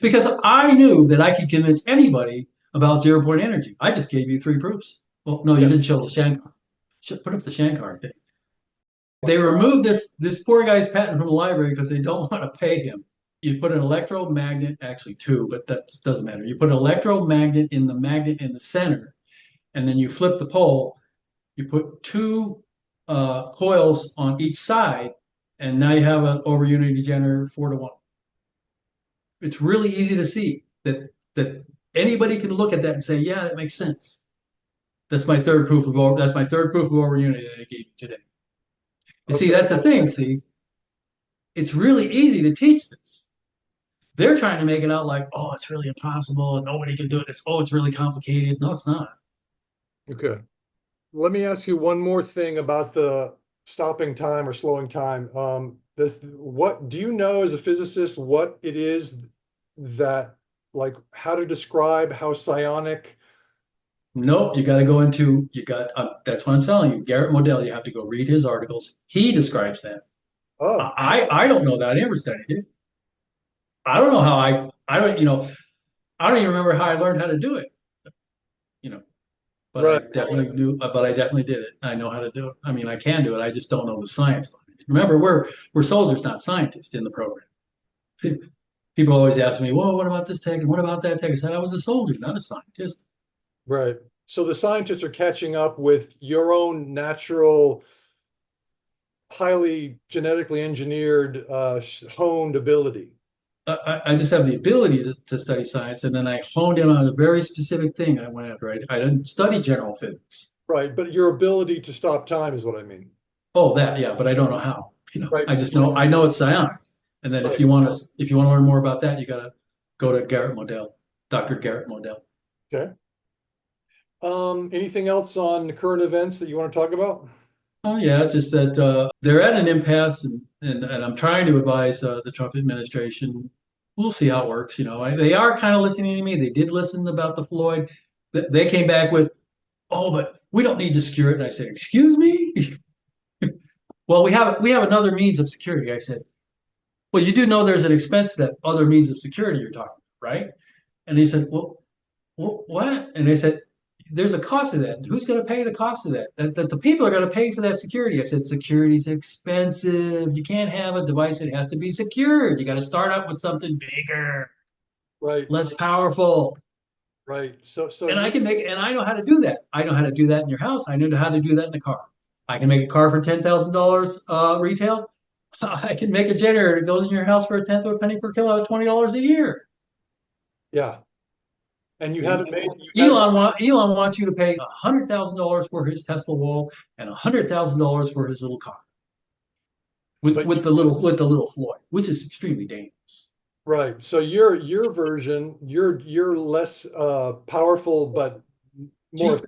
Because I knew that I could convince anybody about 0 point energy. I just gave you 3 proofs. Well, no, you Yeah. didn't show the Shankar. Put up the Shankar thing. They removed this poor guy's patent from the library because they don't want to pay him. You put an electromagnet, actually two, but that doesn't matter. You put an electromagnet in the magnet in the center, and then you flip the pole. You put two coils on each side, and now you have an over unity generator 4-to-1. It's really easy to see that anybody can look at that and say, yeah, that makes sense. That's my third proof of over unity that I gave you today. You see, Okay. that's the thing. See, it's really easy to teach this. They're trying to make it out like, oh, it's really impossible and nobody can do it. It's really complicated. No, it's not. Okay. Let me ask you one more thing about the stopping time or slowing time. What do you know as a physicist what it is that, like, how to describe how psionic? Nope, that's what I'm telling you. Garrett Modell, you have to go read his articles. He describes that. Oh, I don't know that. I never studied it. I don't know how I don't even remember how I learned how to do it, you know, but I right. definitely knew, but I definitely did it. I know how to do it. I mean, I can do it. I just don't know the science behind it. Remember, we're soldiers, not scientists in the program. People always ask me, well, what about this tech and what about that tech? I said, I was a soldier, not a scientist. Right. So the scientists are catching up with your own natural, highly genetically engineered, honed ability. I just have the ability to study science, and then I honed in on a very specific thing I went after. I didn't study general physics. Right. But your ability to stop time is what I mean. Oh, that, yeah, but I don't know how. Right. I know it's psionic. And then Right. if you want to learn more about that, you gotta go to Garrett Modell, Dr. Garrett Modell. Okay. Anything else on current events that you want to talk about? Oh yeah, just that they're at an impasse, and I'm trying to advise the Trump administration. We'll see how it works. They are kind of listening to me. They did listen about the Floyd. They came back with Oh, but we don't need to secure it. And I said, excuse me? Well, we have another means of security. I said, well, you do know there's an expense to that other means of security you're talking about, right? And he said, well, what? And they said, there's a cost to that. Who's going to pay the cost of that? That the people are going to pay for that security. I said, security's expensive. You can't have a device that has to be secured. You got to start up with something bigger, Right, less powerful. right. So And I you, can make, and I know how to do that. I know how to do that in your house. I know how to do that in a car. I can make a car for $10,000 retail. I can make a generator that goes in your house for a tenth of a penny per kilowatt, $20 a year. yeah. And See, you haven't, Elon wants you to pay $100,000 for his Tesla wall and $100,000 for his little car with but you, with the little Floyd, which is extremely dangerous. right. So your version, your less powerful but Cheap.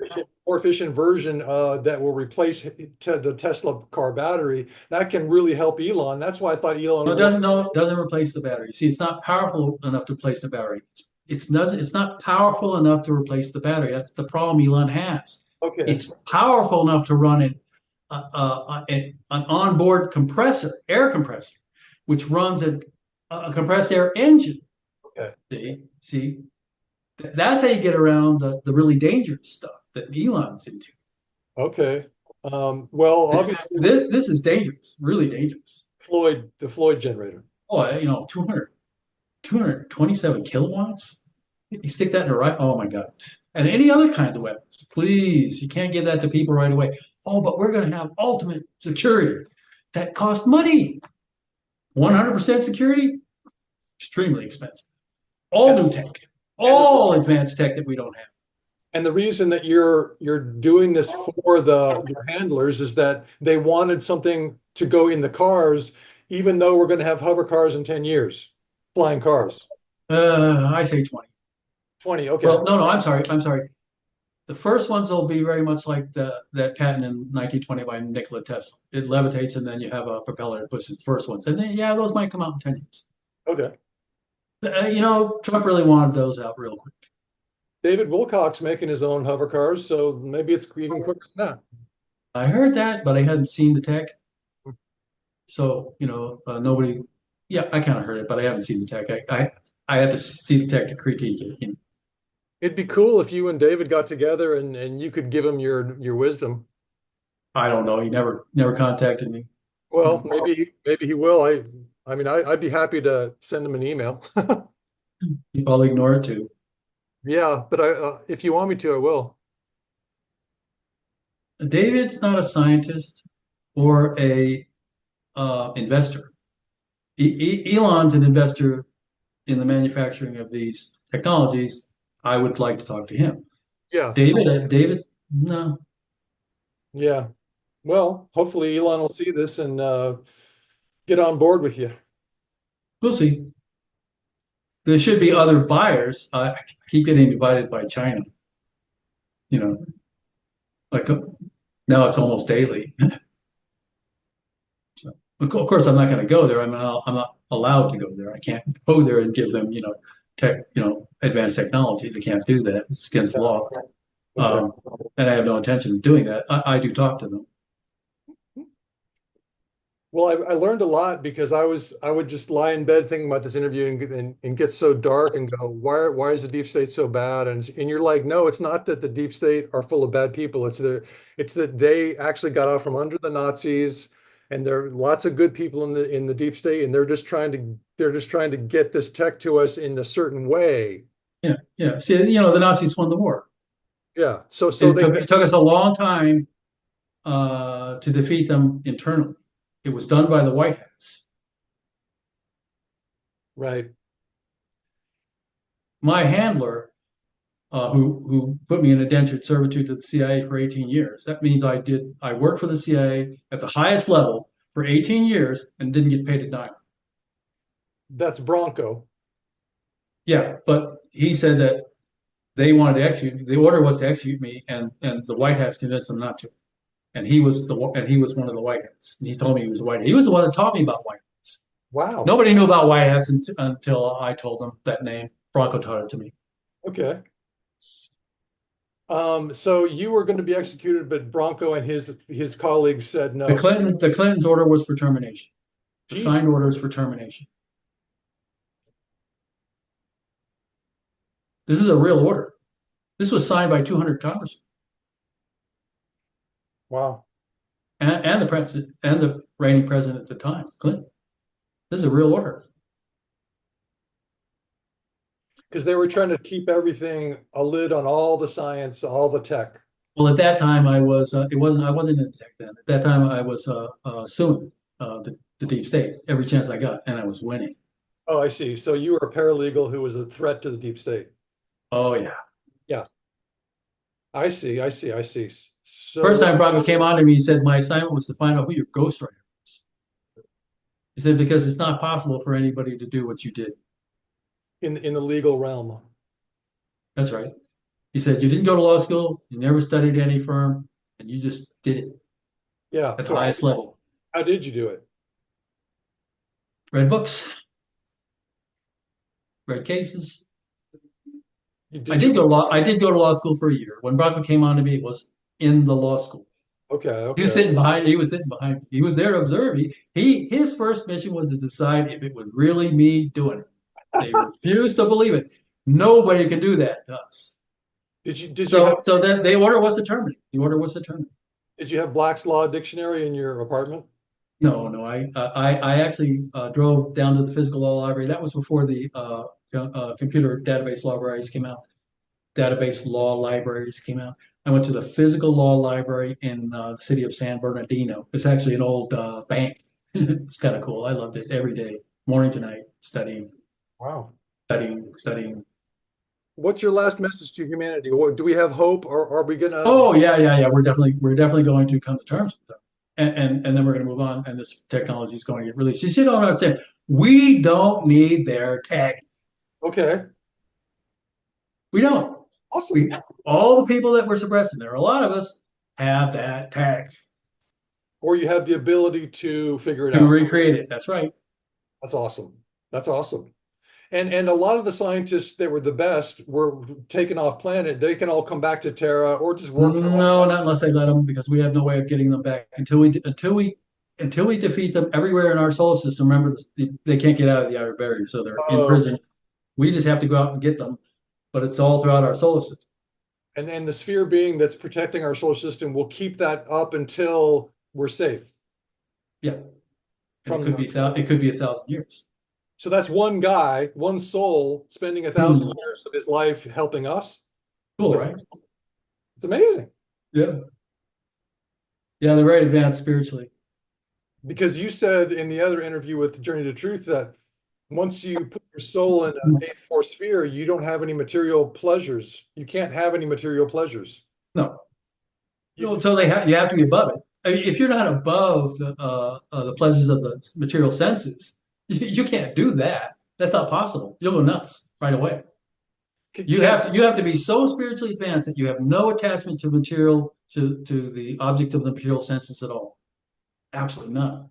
more efficient version that will replace the Tesla car battery, that can really help Elon. That's why I thought Elon would want. No, it doesn't replace the battery. See, it's not powerful enough to replace the battery. It's not powerful enough to replace the battery. That's the problem Elon has. Okay, It's powerful enough to run an onboard compressor, air compressor, which runs a compressed air engine. okay, See, that's how you get around the really dangerous stuff that Elon's into. okay. Well, obviously, This is dangerous, really dangerous. The Floyd generator. Oh, 227 kilowatts. You stick that in a right. Oh my God. And any other kinds of weapons, please. You can't give that to people right away. Oh, but we're going to have ultimate security that costs money. 100% security, extremely expensive. All And new tech, and all advanced tech that we don't have. and the reason that you're doing this for your handlers is that they wanted something to go in the cars, even though we're going to have hover cars in 10 years, flying cars. I say 20. 20, okay. Well, no, I'm sorry. I'm sorry. The first ones will be very much like that patent in 1920 by Nikola Tesla. It levitates and then you have a propeller that pushes the first ones. And then, yeah, those might come out in 10 years. Okay. Trump really wanted those out real quick. David Wilcock's making his own hover cars, so maybe it's even quicker than that. I heard that, but I hadn't seen the tech. So, nobody, yeah, I kind of heard it, but I haven't seen the tech. I had to see the tech to critique it. It'd be cool if you and David got together and you could give him your wisdom. I don't know. He never contacted me. Well, maybe he will. I mean, I'd be happy to send him an email. I'll ignore it too. Yeah, but if you want me to, I will. David's not a scientist or a investor. Elon's an investor in the manufacturing of these technologies. I would like to talk to him. Yeah, David, no. yeah. Well, hopefully Elon will see this and get on board with you. We'll see. There should be other buyers. I keep getting divided by China. You know, like now it's almost daily. So, of course, I'm not going to go there. I'm not allowed to go there. I can't go there and give them, advanced technologies. I can't do that. It's against the law. Okay. And I have no intention of doing that. I do talk to them. Well, I learned a lot because I would just lie in bed thinking about this interview and get so dark and go, why is the deep state so bad? And you're like, no, it's not that the deep state are full of bad people. It's that they actually got out from under the Nazis, and there are lots of good people in the deep state, and they're just trying to get this tech to us in a certain way. Yeah, yeah. See, the Nazis won the war. Yeah. So It took us a long time to defeat them internally. It was done by the White Hats. right. My handler, who put me in indentured servitude to the CIA for 18 years. That means I worked for the CIA at the highest level for 18 years and didn't get paid a dime. That's Bronco. Yeah, but he said that they wanted to execute me. The order was to execute me, and the White Hats convinced them not to. And he was one of the White Hats. And he told me he was a White Hat. He was the one that taught me about White Hats. Wow. Nobody knew about White Hats until I told them that name. Bronco taught it to me. Okay. So you were going to be executed, but Bronco and his colleagues said The no. Clinton, the Clintons' order was for termination. The Jeez. signed order is for termination. This is a real order. This was signed by 200 congressmen Wow. and the president and the reigning president at the time, Clinton. This is a real order. Because they were trying to keep everything a lid on all the science, all the tech. Well, at that time, I was it wasn't I wasn't in tech then. At that time, I was suing the deep state every chance I got, and I was winning. Oh, I see. So you were a paralegal who was a threat to the deep state. Oh yeah. Yeah, I see. I see. I see. First So time Bronco came on to me, he said my assignment was to find out who your ghostwriter is. He said because it's not possible for anybody to do what you did. in the legal realm. That's right. He said you didn't go to law school, you never studied any firm, and you just did it Yeah. at the So highest level. how did you do it? Read books, read cases. I Did did you? go to law. I did go to law school for a year. When Bronco came on to me, it was in the law school. Okay. He was Okay. sitting behind. He was sitting behind. He was there to observe. His first mission was to decide if it was really me doing it. They refused to believe it. Nobody can do that to us. So then the order was to terminate. The order was to terminate. did you have Black's Law Dictionary in your apartment? No, no. I actually drove down to the physical law library. That was before the computer database libraries came out. Database law libraries came out. I went to the physical law library in the city of San Bernardino. It's actually an old bank. It's kind of cool. I loved it every day, morning to night, studying, Wow. studying, studying. What's your last message to humanity? Or do we have hope, or are we gonna? Oh yeah, yeah, yeah. We're definitely going to come to terms with them, and then we're going to move on. And this technology is going to get released. You see, don't know what I'm saying. We don't need their tech. Okay. We don't. Awesome. We all the people that we're suppressing. There are a lot of us have that tech Or you have the ability to figure it to out. recreate it. That's right. That's awesome. That's awesome. And a lot of the scientists that were the best were taken off planet. They can all come back to Terra or just work for us. No, not unless they let them, because we have no way of getting them back until we defeat them everywhere in our solar system. Remember, they can't get out of the outer barrier, so they're in Oh, prison. We just have to go out and get them, but it's all throughout our solar system. and the sphere being that's protecting our solar system will keep that up until we're safe Yeah, and from. it could be 1,000 years. So that's one guy, one soul, spending 1,000 years of his life helping us. Cool, right? It's amazing Yeah, yeah. They're very advanced spiritually. because you said in the other interview with Journey to Truth that once you put your soul in an eighth force sphere, you don't have any material pleasures. You can't have any material pleasures. No, You, so you have to be above it. I mean, if you're not above the pleasures of the material senses, you can't do that. That's not possible. You'll go nuts right away. You have to be so spiritually advanced that you have no attachment to material to the object of the material senses at all. Absolutely none.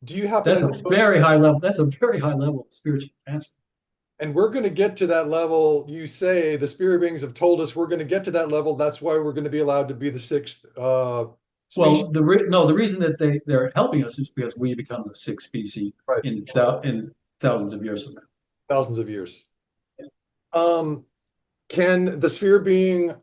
do you happen That's to a know? very high level. That's a very high level of spiritual advancement. And we're going to get to that level. You say the spirit beings have told us we're going to get to that level. That's why we're going to be allowed to be the sixth species. Well, the reason that they're helping us is because we become the sixth species Right. in thousands of years from now. Thousands of years. Can the sphere being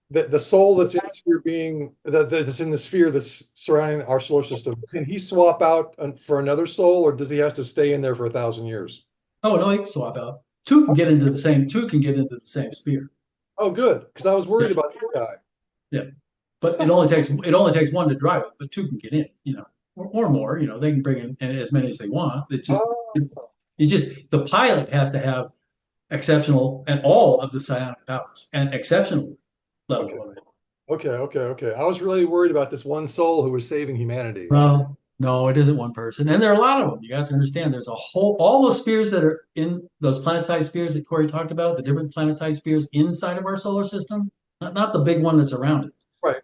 the soul that's in the sphere being that's in the sphere that's surrounding our solar system, can he swap out for another soul, or does he have to stay in there for 1,000 years? Oh no, he can swap out. Two can get into the same. Two can get into the same sphere. Oh, good, because I was worried Yeah. about this guy. Yeah, but it only takes one to drive it, but two can get in. Or more. They can bring in as many as they want. It's just Oh, the pilot has to have exceptional and all of the psionic powers and exceptional level okay, of it. okay. I was really worried about this one soul who was saving humanity. No, no, it isn't one person, and there are a lot of them. You have to understand. There's all those spheres that are in those planet-sized spheres that Corey talked about, the different planet-sized spheres inside of our solar system, not the big one that's around it. Right.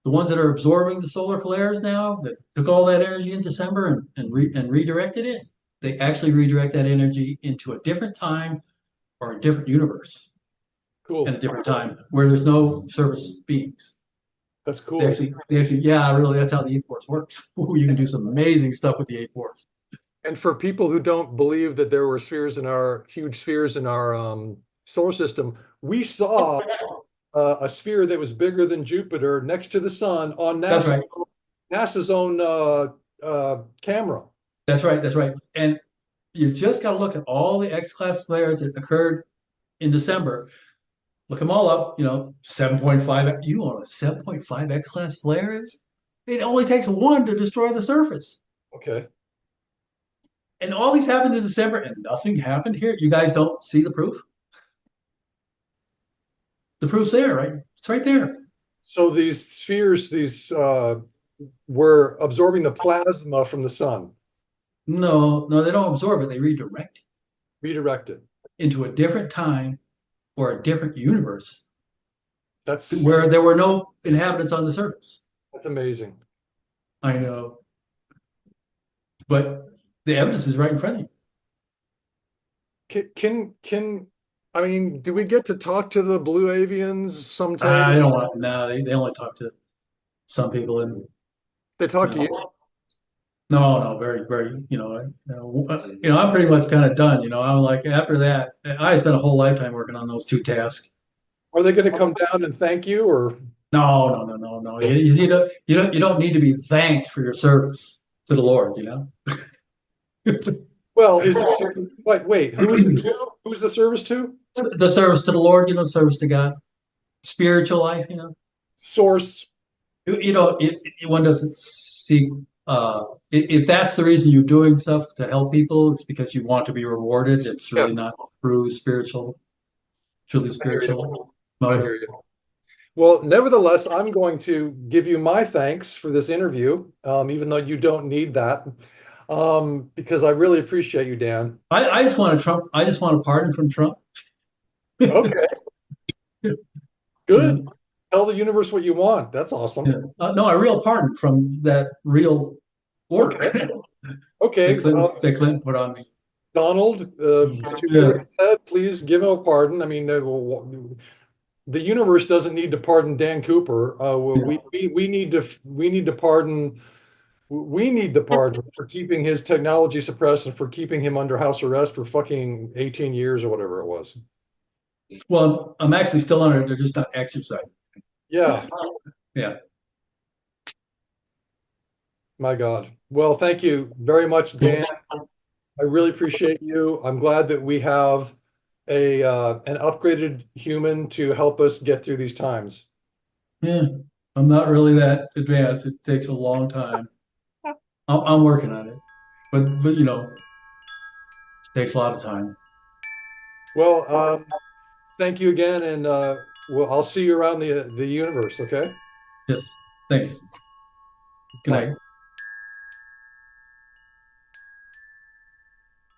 The ones that are absorbing the solar flares now, that took all that energy in December and redirected it, they actually redirect that energy into a different time or a different universe. and a Cool. different time where there's no surface beings. That's cool. Yeah, really, that's how the eighth force works. Ooh, you can do some amazing stuff with the eighth force. And for people who don't believe that there were huge spheres in our solar system, we saw a sphere that was bigger than Jupiter next to the sun on That's right. NASA's own camera. That's right. That's right. And you just got to look at all the X-class flares that occurred in December. Look them all up. 7.5. You know what a 7.5 X-class flare is? It only takes one to destroy the surface. Okay. And all these happened in December, and nothing happened here. You guys don't see the proof? The proof's there, right? It's right there. So these spheres, were absorbing the plasma from the sun, No, no, they don't absorb it. They redirect it redirected. into a different time or a different universe That's where there were no inhabitants on the surface. that's amazing. I know, but the evidence is right in front of you. Can I mean, do we get to talk to the blue avians sometime? I don't want. No, they only talk to some people, and They you talk to you? know, no, no, very, very. I'm pretty much kind of done. I'm like after that, I spent a whole lifetime working on those two tasks. Are they going to come down and thank you, or No, no, no, no, no. You don't need to be thanked for your service to the Lord. well, is it wait, who is it to? Who's the service to? The service to the Lord. Service to God, spiritual life. Source. One doesn't seek. If that's the reason you're doing stuff to help people, it's because you want to be rewarded. It's Yeah, really not true truly I hear you. spiritual I motive. hear you. Well, nevertheless, I'm going to give you my thanks for this interview, even though you don't need that, because I really appreciate you, Dan. I just want a Trump. I just want a pardon from Trump. Okay, You good. know, Tell the universe what you want. That's awesome. yeah. No, a real pardon from that real order Okay. Okay. That Clinton put on me. Donald, get your Yeah, ear head, please give him a pardon. I mean, the universe doesn't need to pardon Dan Cooper. We need to pardon. We need the pardon for keeping his technology suppressed and for keeping him under house arrest for fucking 18 years or whatever it was. well, I'm actually still on it. They're just not exercising. Yeah, Yeah. my God. Well, thank you very much, Dan. I really appreciate you. I'm glad that we have an upgraded human to help us get through these times. Yeah. I'm not really that advanced. It takes a long time. I'm working on it, but it takes a lot of time. Well, thank you again, and I'll see you around the universe. Okay, Yes. Thanks. Good bye. night.